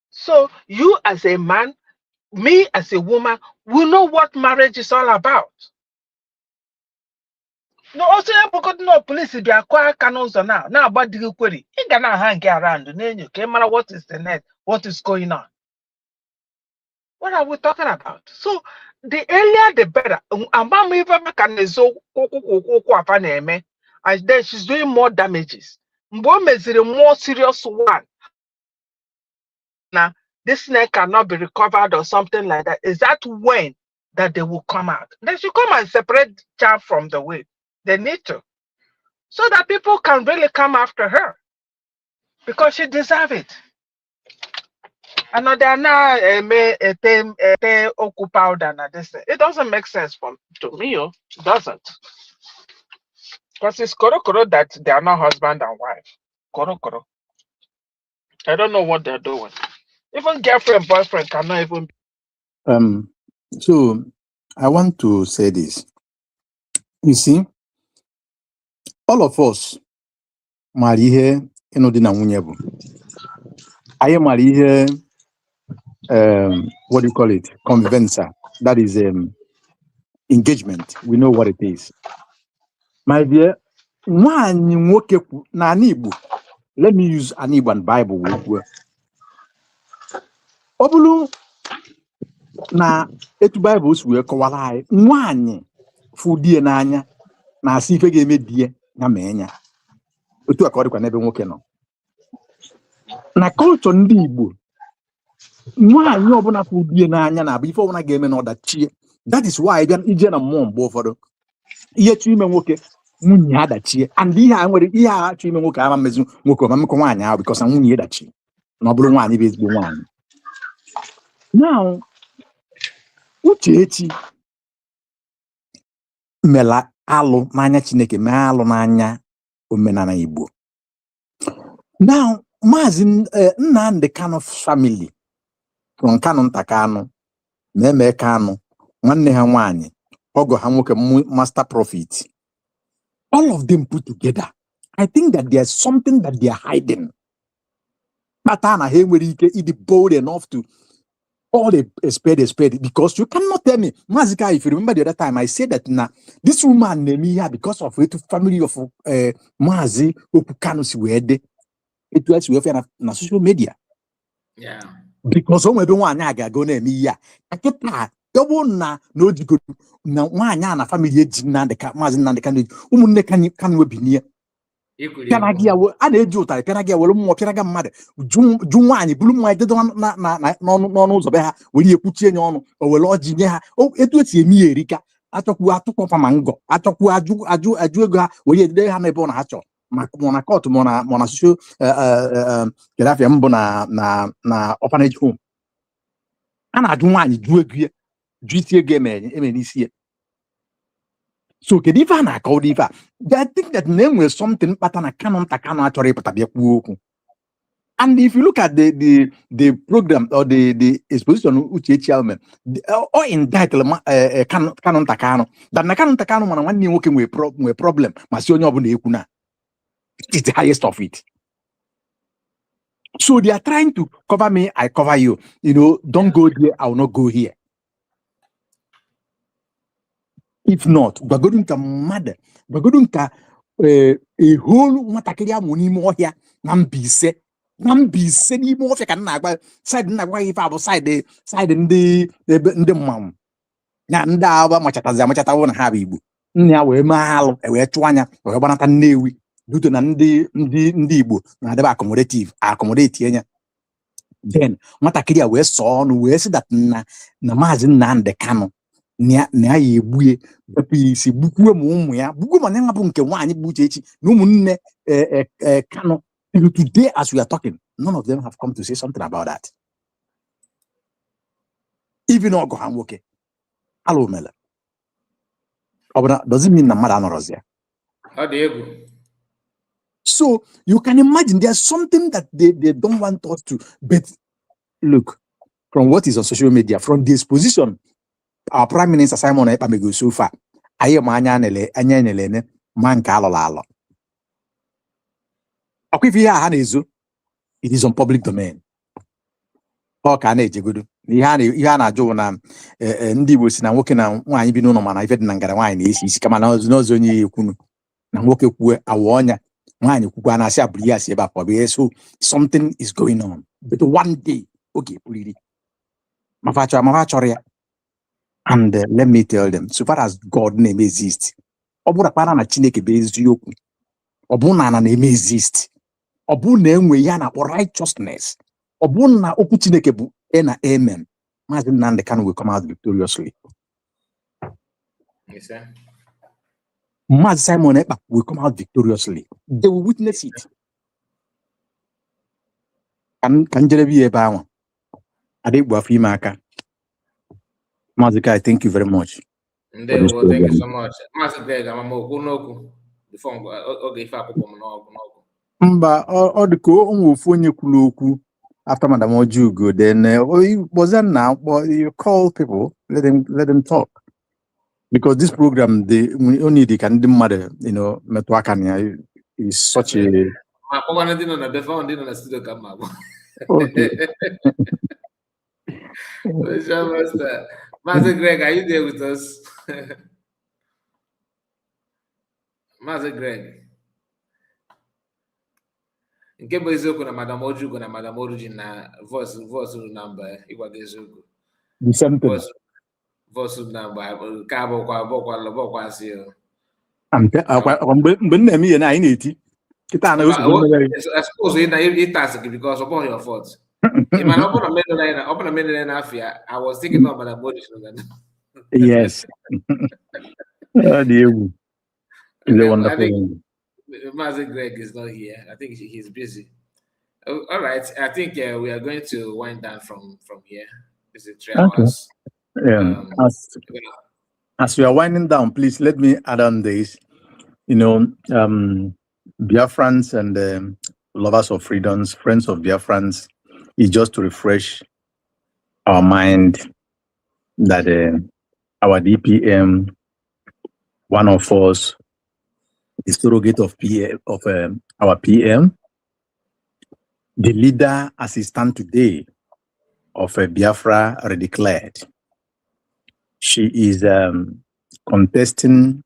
So you as a man, me as a woman, we know what marriage is all about. No, also no police be acquire canons now. Now about the query. You cannot hang around the what is the net? What is going on? What are we talking about? So the earlier the better. And then she's doing more damages. Mbome is the more serious one. Now, this neck cannot be recovered or something like that. Is that when that they will come out? They should come and separate child from the way. They need to. So that people can really come after her. Because she deserves it. And they're now powder. It doesn't make sense to me. It doesn't. Because it's koro that they are not husband and wife. Koro. I don't know what they're doing. Even girlfriend, boyfriend cannot even. So I want to say this. You see, all of us marry here, di na nwunye bụ. I marry here, what do you call it? Convivenza. That is engagement. We know what it is. My dear, nwanyi nwoke na Igbo. Let me use an Igbo Bible. Obulu na etu Bible si wee kọwara anyị nwaanyị fụ die n'anya na asị ife ga-eme die ya ma enya otu a ka ọ dịkwa n'ebe nwoke nọ. Na culture ndị Igbo, nwaanyị ọbụla fụ die n'anya na abụ ife ọbụla ga-eme na ọdachie. That is why ije na mmụọ mgbe ụfọdụ ihe chụ ime nwoke nwunye ya dachie, and ihe a nwere ihe a chụ ime nwoke ama mmezi nwoke ọma mmekọ nwaanyị ahụ because na nwunye ya dachie na ọ bụrụ nwaanyị bụ ezigbo nwaanyị. Now Uchechi mela alụ n'anya Chineke mee alụ n'anya omenala Igbo. Now Mazi Nnamdi Kanu family from Kanu nta Kanu na-eme Kanu nwanne ha nwaanyị ọgọ ha nwoke master prophet, all of them put together, I think that there's something that they are hiding. But na ha nwere ike ịdị bold enough to call a spade because you cannot tell me, Mazika, if you remember the other time I said that this woman named me here because of the family of Mazi Kanu si wede it was na social media. Yeah. Because onwe one aga go na me here. Akita double na no digo na nwanya na family eji na the Mazi Nnamdi Kanu umunne kan we binie. Pianagia a na-eji ụtarị pianagia were mmụọ pianaga mmadụ ju nwaanyị bulu mmanya dedo n'ọnụ ụzọ be ha were ekwuchie nye ọnụ o were ọjị nye ha etu esi eme ya erika achọkwu atụkọfa ma ngọ achọkwu ajụ ego ha were edede ha n'ebe ọ na ha chọrọ na court ma na social grafia mbụ na orphanage home a na-ajụ nwaanyị ju ego ya ju isi ego eme n'isi ya. So kedu ife a na-akọ dị ife a? I think that na-enwe something kpata na Kanu nta Kanu achọrọ ịpụta bịa kwuo okwu. And if you look at the program or the exposition Uchechi Almen or entitled Kanu nta Kanu, that na Kanu nta Kanu mana nwanne nwoke nwe problem ma si onye ọbụla ekwu na it's the highest of it. So they are trying to cover me, I cover you. You know, don't go there, I will not go here. If not, we're going to mother, we're going to a whole matakiria money more here. Nambise ni more if I can na side na why if I was side in the mom. Nanda aba machata wona habibu. Nya we mahalo we twanya we banata newi duto na ndị Igbo na deba accommodate enya. Then matakiria we so no we see that na Mazi Nnamdi Kanu na ya egbuye isi bukwe ụmụ ya bukwe ma na nke nwaanyị bụ Uchechi na ụmụnne Kanu. Today as we are talking, none of them have come to say something about that. Even ogo ha nwoke alo mele obana doesn't mean na mmadụ anọrọzi ya. So you can imagine there's something that they don't want us to. But look, from what is on social media, from this position, our Prime Minister Simon Ekpa may go so far. I am anya nele man ka alolo. It is on public domain. Ọ ka na-ejegodo ihe a na-ajụ na ndị Igbo si na nwoke na nwaanyị bi n'ụlọ mana ife dị na ngara nwaanyị na-esi isi kama na n'ọzọ onye ekwunu na nwoke kwue awa ọnya nwaanyị kwukwa na-asị abụrụ ya si ebe akwa. So something is going on, but one day oge puliri mafa chọrọ ya. And let me tell them, so far as God name exists, ọ bụrụ kpara na Chineke bụ eziokwu, ọ bụ na na-eme exist, ọ bụ na enwe ya na righteousness, ọ bụ na okwu Chineke bụ na amen, Mazi Nnamdi Kanu will come out victoriously. Yes, sir. Mazi Simon Ekpa will come out victoriously. They will witness it. Kan jerebi ebe ahụ adịgbu afọ ime aka. Mazi Kai, thank you very much. Thank you so much. Mazi Greg, I'm okwu before oge ife akwụkwọ m n'ọgụ. Mba, ọ dị ka ụmụ ofu onye kwuru okwu after Madam Ojugo, then was that now? Well, you call people, let them talk, because this program they only can matter, you know. Metwakanya is such a. Okay. Mazi Greg, are you there with us? Mazi Greg. Nke bụ eziokwu na Madam Ojugo na Madam Oruji na voice number ịgwa gị eziokwu. Voice number ka bụkwa asị. Mgbe nna eme ihe na anyị na-eti I suppose it has because of all your faults. I was thinking about Nnamudi. Yes. The wonderful. I think Mazi Greg is not here. I think he's busy. All right. I think we are going to wind down from here. This is 3 hours. As we are winding down, please let me add on this. Biafrans and lovers of freedoms, friends of Biafrans, is just to refresh our mind that our DPM, one of us, the surrogate of our PM, the leader as he stands today of Biafra redeclared. She is contesting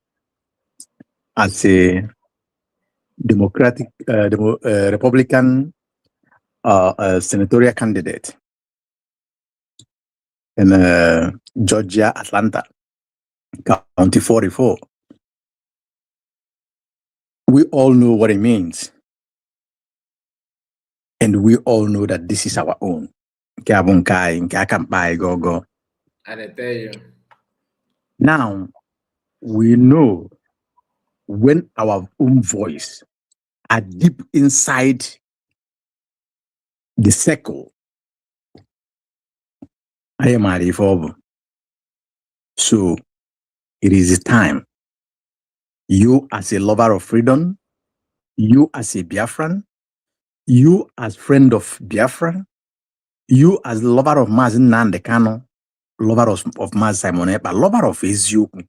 as a Democratic Republican senatorial candidate in Georgia, Atlanta, County 44. We all know what it means. And we all know that this is our own. And I tell you. Now, we know when our own voice are deep inside the circle. I am ready for. So it is time. You as a lover of freedom, you as a Biafran, you as friend of Biafra, you as lover of Mazi Nnamdi Kanu, lover of Mazi Simon Ekpa, lover of Eziokwu.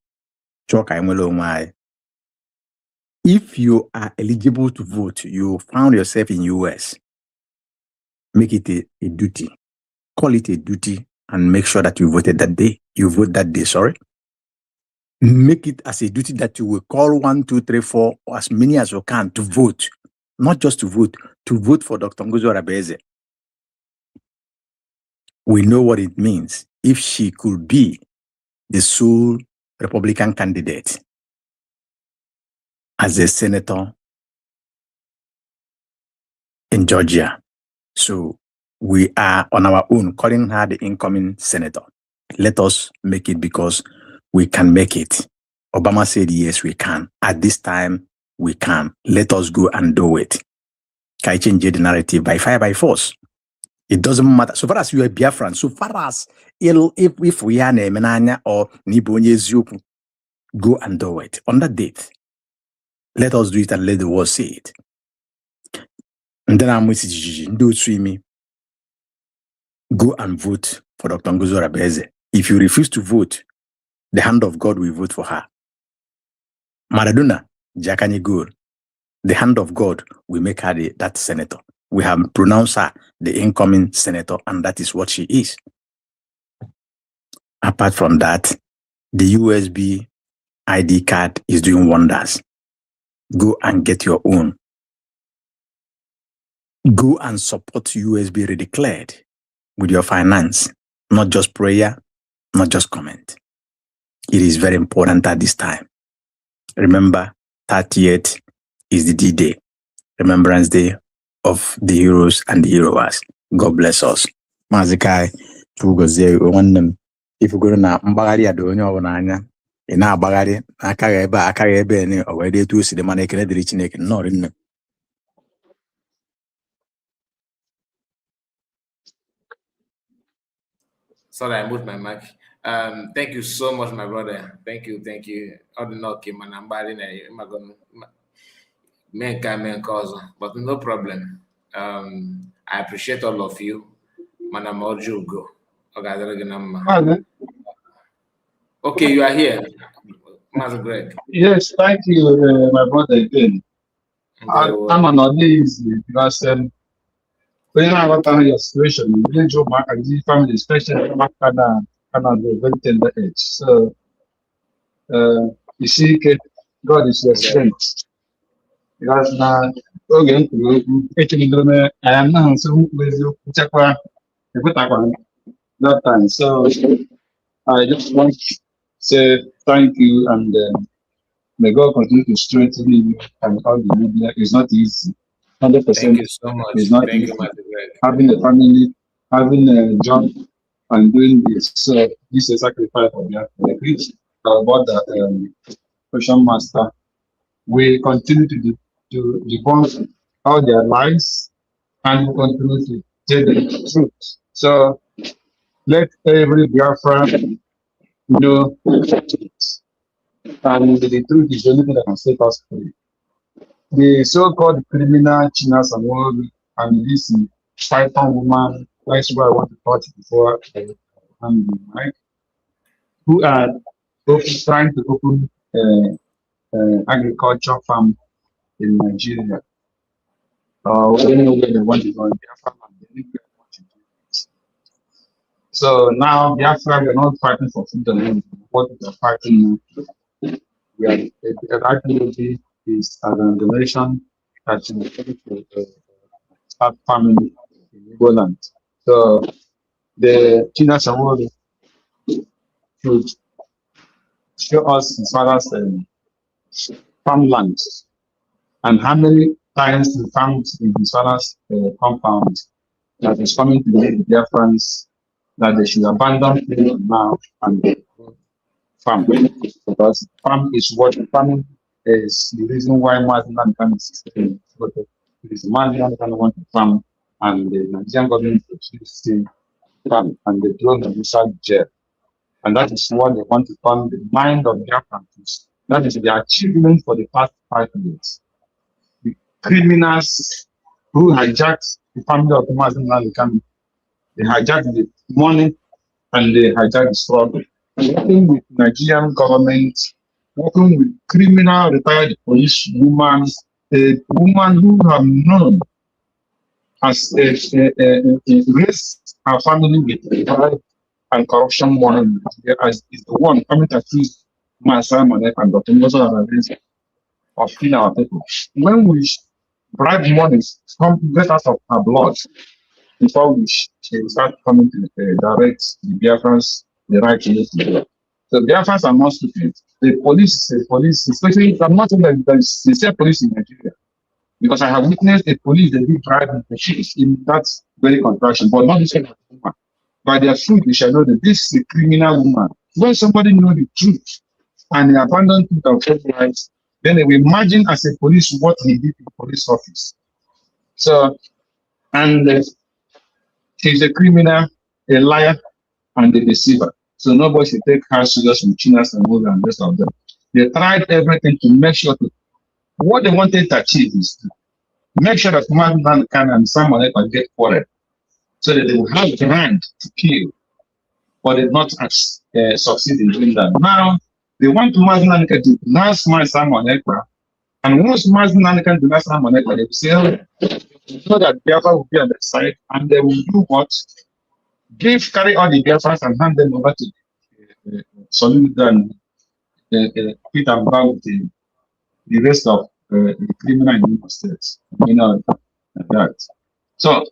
If you are eligible to vote, you found yourself in US, make it a duty. Call it a duty and make sure that you voted that day. You vote that day, sorry. Make it as a duty that you will call 1, 2, 3, 4, or as many as you can to vote. Not just to vote for Dr. Ngozi Arabeze. We know what it means if she could be the sole Republican candidate as a senator in Georgia. So we are on our own calling her the incoming senator. Let us make it because we can make it. Obama said, yes, we can. At this time, we can. Let us go and do it. Can I change the narrative by fire, by force? It doesn't matter. So far as you are Biafran, so far as if we are Nemenanya or Nibonye Zupu, go and do it. On that date, let us do it and let the world see it. And then I'm with Gigi. Do it to me. Go and vote for Dr. Ngozi Arabeze. If you refuse to vote, the hand of God will vote for her. Maradona, Jakani Gur, the hand of God will make her that senator. We have pronounced her the incoming senator, and that is what she is. Apart from that, the USB ID card is doing wonders. Go and get your own. Go and support USB redeclared with your finance, not just prayer, not just comment. It is very important at this time. Remember, 30th is the D-Day, Remembrance Day of the heroes and the heroes. God bless us. Mazikai, if you go na mbagari adonyo onanya, ina bagari akaga ebe ni owede tu si de man ekene diri Chineke no rinne. Sorry, I moved my mic. Thank you so much, my brother. Thank you. But no problem. I appreciate all of you. Okay, you are here, Master Greg. Yes, thank you, my brother again. I'm an easy because when I got on your situation, you didn't joke back and you found the special Canada very tender edge. So you see, God is your strength. Because now, again, I am now so with you that time. So I just want to say thank you and May God continue to strengthen you and all the media. It's not easy. 100%. Thank you so much. It's not Thank easy. you, Mazi Greg. Having a family, having a job, and doing this. So this is a sacrifice for me. I preach about the question master. We continue to debunk all their lies and we continue to tell the truth. So let every Biafran know the truth. And the truth is the only thing that can set us free. The so-called criminal China Samuel and this Python woman, that's why I want to touch before I hand the mic, who are trying to open agriculture farm in Nigeria. I don't know where they want to go. So now Biafra, we are not fighting for food alone. What we are fighting now, we are the IPOB is an organization that is going to start farming in Igbo land. So the China Sawori should show us as far as farmland and how many times we farmed in his father's compound that is coming to make the difference that they should abandon it now and farm, because farm is what farming is the reason why Mazi can sustain. But it is Mazi can want to farm, and the Nigerian government to farm, and they throw the inside jail, and that is what they want to turn the mind of their countries. That is the achievement for the past 5 years. The criminals who hijacked the family of Mazi Nnamdi, they hijacked the money and they hijacked the struggle. Working with Nigerian government, working with criminal retired police women, a woman who have known as raised her family with pride and corruption money, as is the one coming to accuse Mazi and Dr. Moses of killing our people. When we bribe money, get out of our blood before we start coming to direct the Biafrans the right to live. So Biafrans are not stupid. The police is a police, especially I'm not saying that there's sincere police in Nigeria, because I have witnessed a police that did drive the ships in that very contraction, but not this kind of woman. By their fruit, we shall know that this is a criminal woman. When somebody knows the truth and they abandon truth of their lives, then they will imagine as a police what he did in the police office. So, and she's a criminal, a liar, and a deceiver. So nobody should take her serious with Chinas and Moza and the rest of them. They tried everything to make sure to, what they wanted to achieve is to make sure that Mazi can and someone else can get quartered, so that they will have land to kill, but they did not succeed in doing that. Now they want Mazi to denounce Simon Ekpa, and once Mazi can denounce Simon Ekpa, they will say, so that Biafra will be on the side, and they will do what? Carry all the Biafrans and hand them over to Solid and Peter and Brown with the rest of the criminal in the states. You know that. So,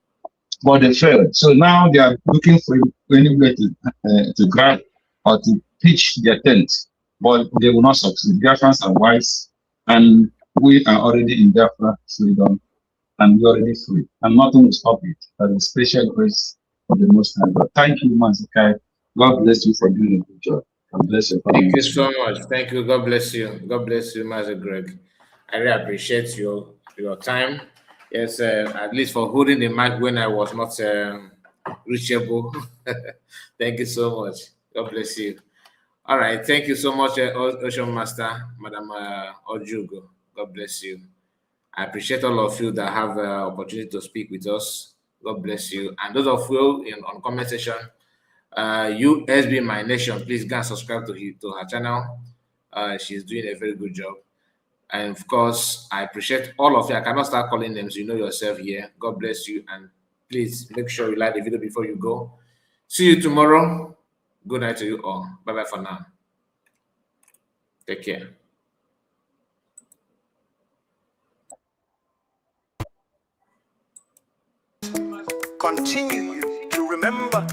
but they failed. So now they are looking for any way to grab or to pitch their tent, but they will not succeed. Biafrans are wise, and we are already in Biafra freedom, and we are already free, and nothing will stop it. That is special grace of the Most High God. Thank you, Mazi. God bless you for doing a good job. God bless you. Thank you so much. Thank you. God bless you. God bless you, Mazi Greg. I really appreciate your time. Yes, at least for holding the mic when I was not reachable. Thank you so much. God bless you. All right. Thank you so much, Ocean Master, Madam Ojugo. God bless you. I appreciate all of you that have the opportunity to speak with us. God bless you. And those of you on comment section, you SB My Nation, please go and subscribe to her channel. She's doing a very good job. And of course, I appreciate all of you. I cannot start calling names. You know yourself here. God bless you. And please make sure you like the video before you go. See you tomorrow. Good night to you all. Bye-bye for now. Take care. Continue to remember.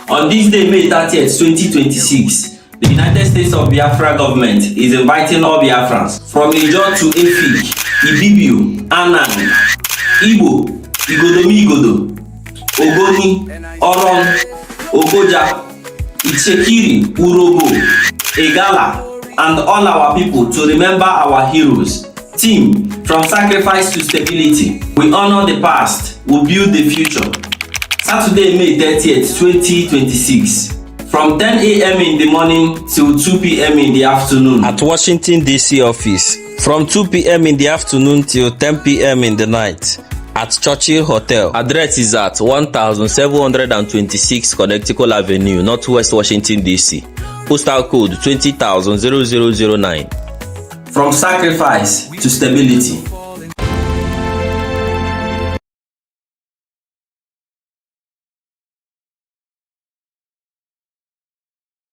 On this day, May 30th, 2026, the The United States of Biafra government is inviting all Biafrans from Ijo to Efik, Ibibio, Anang, Igbo, Igodomigodo, Ogoni, Oron, Ogoja, Ichekiri, Urobo, Egala, and all our people to remember our heroes. Team, from sacrifice to stability, we honor the past, we build the future. Saturday, May 30th, 2026. From 10 a.m. in the morning till 2 p.m. in the afternoon at Washington, D.C. office. From 2 p.m. in the afternoon till 10 p.m. in the night at Churchill Hotel. Address is at 1726 Connecticut Avenue, Northwest Washington, D.C. Postal code 20,00009. From sacrifice to stability.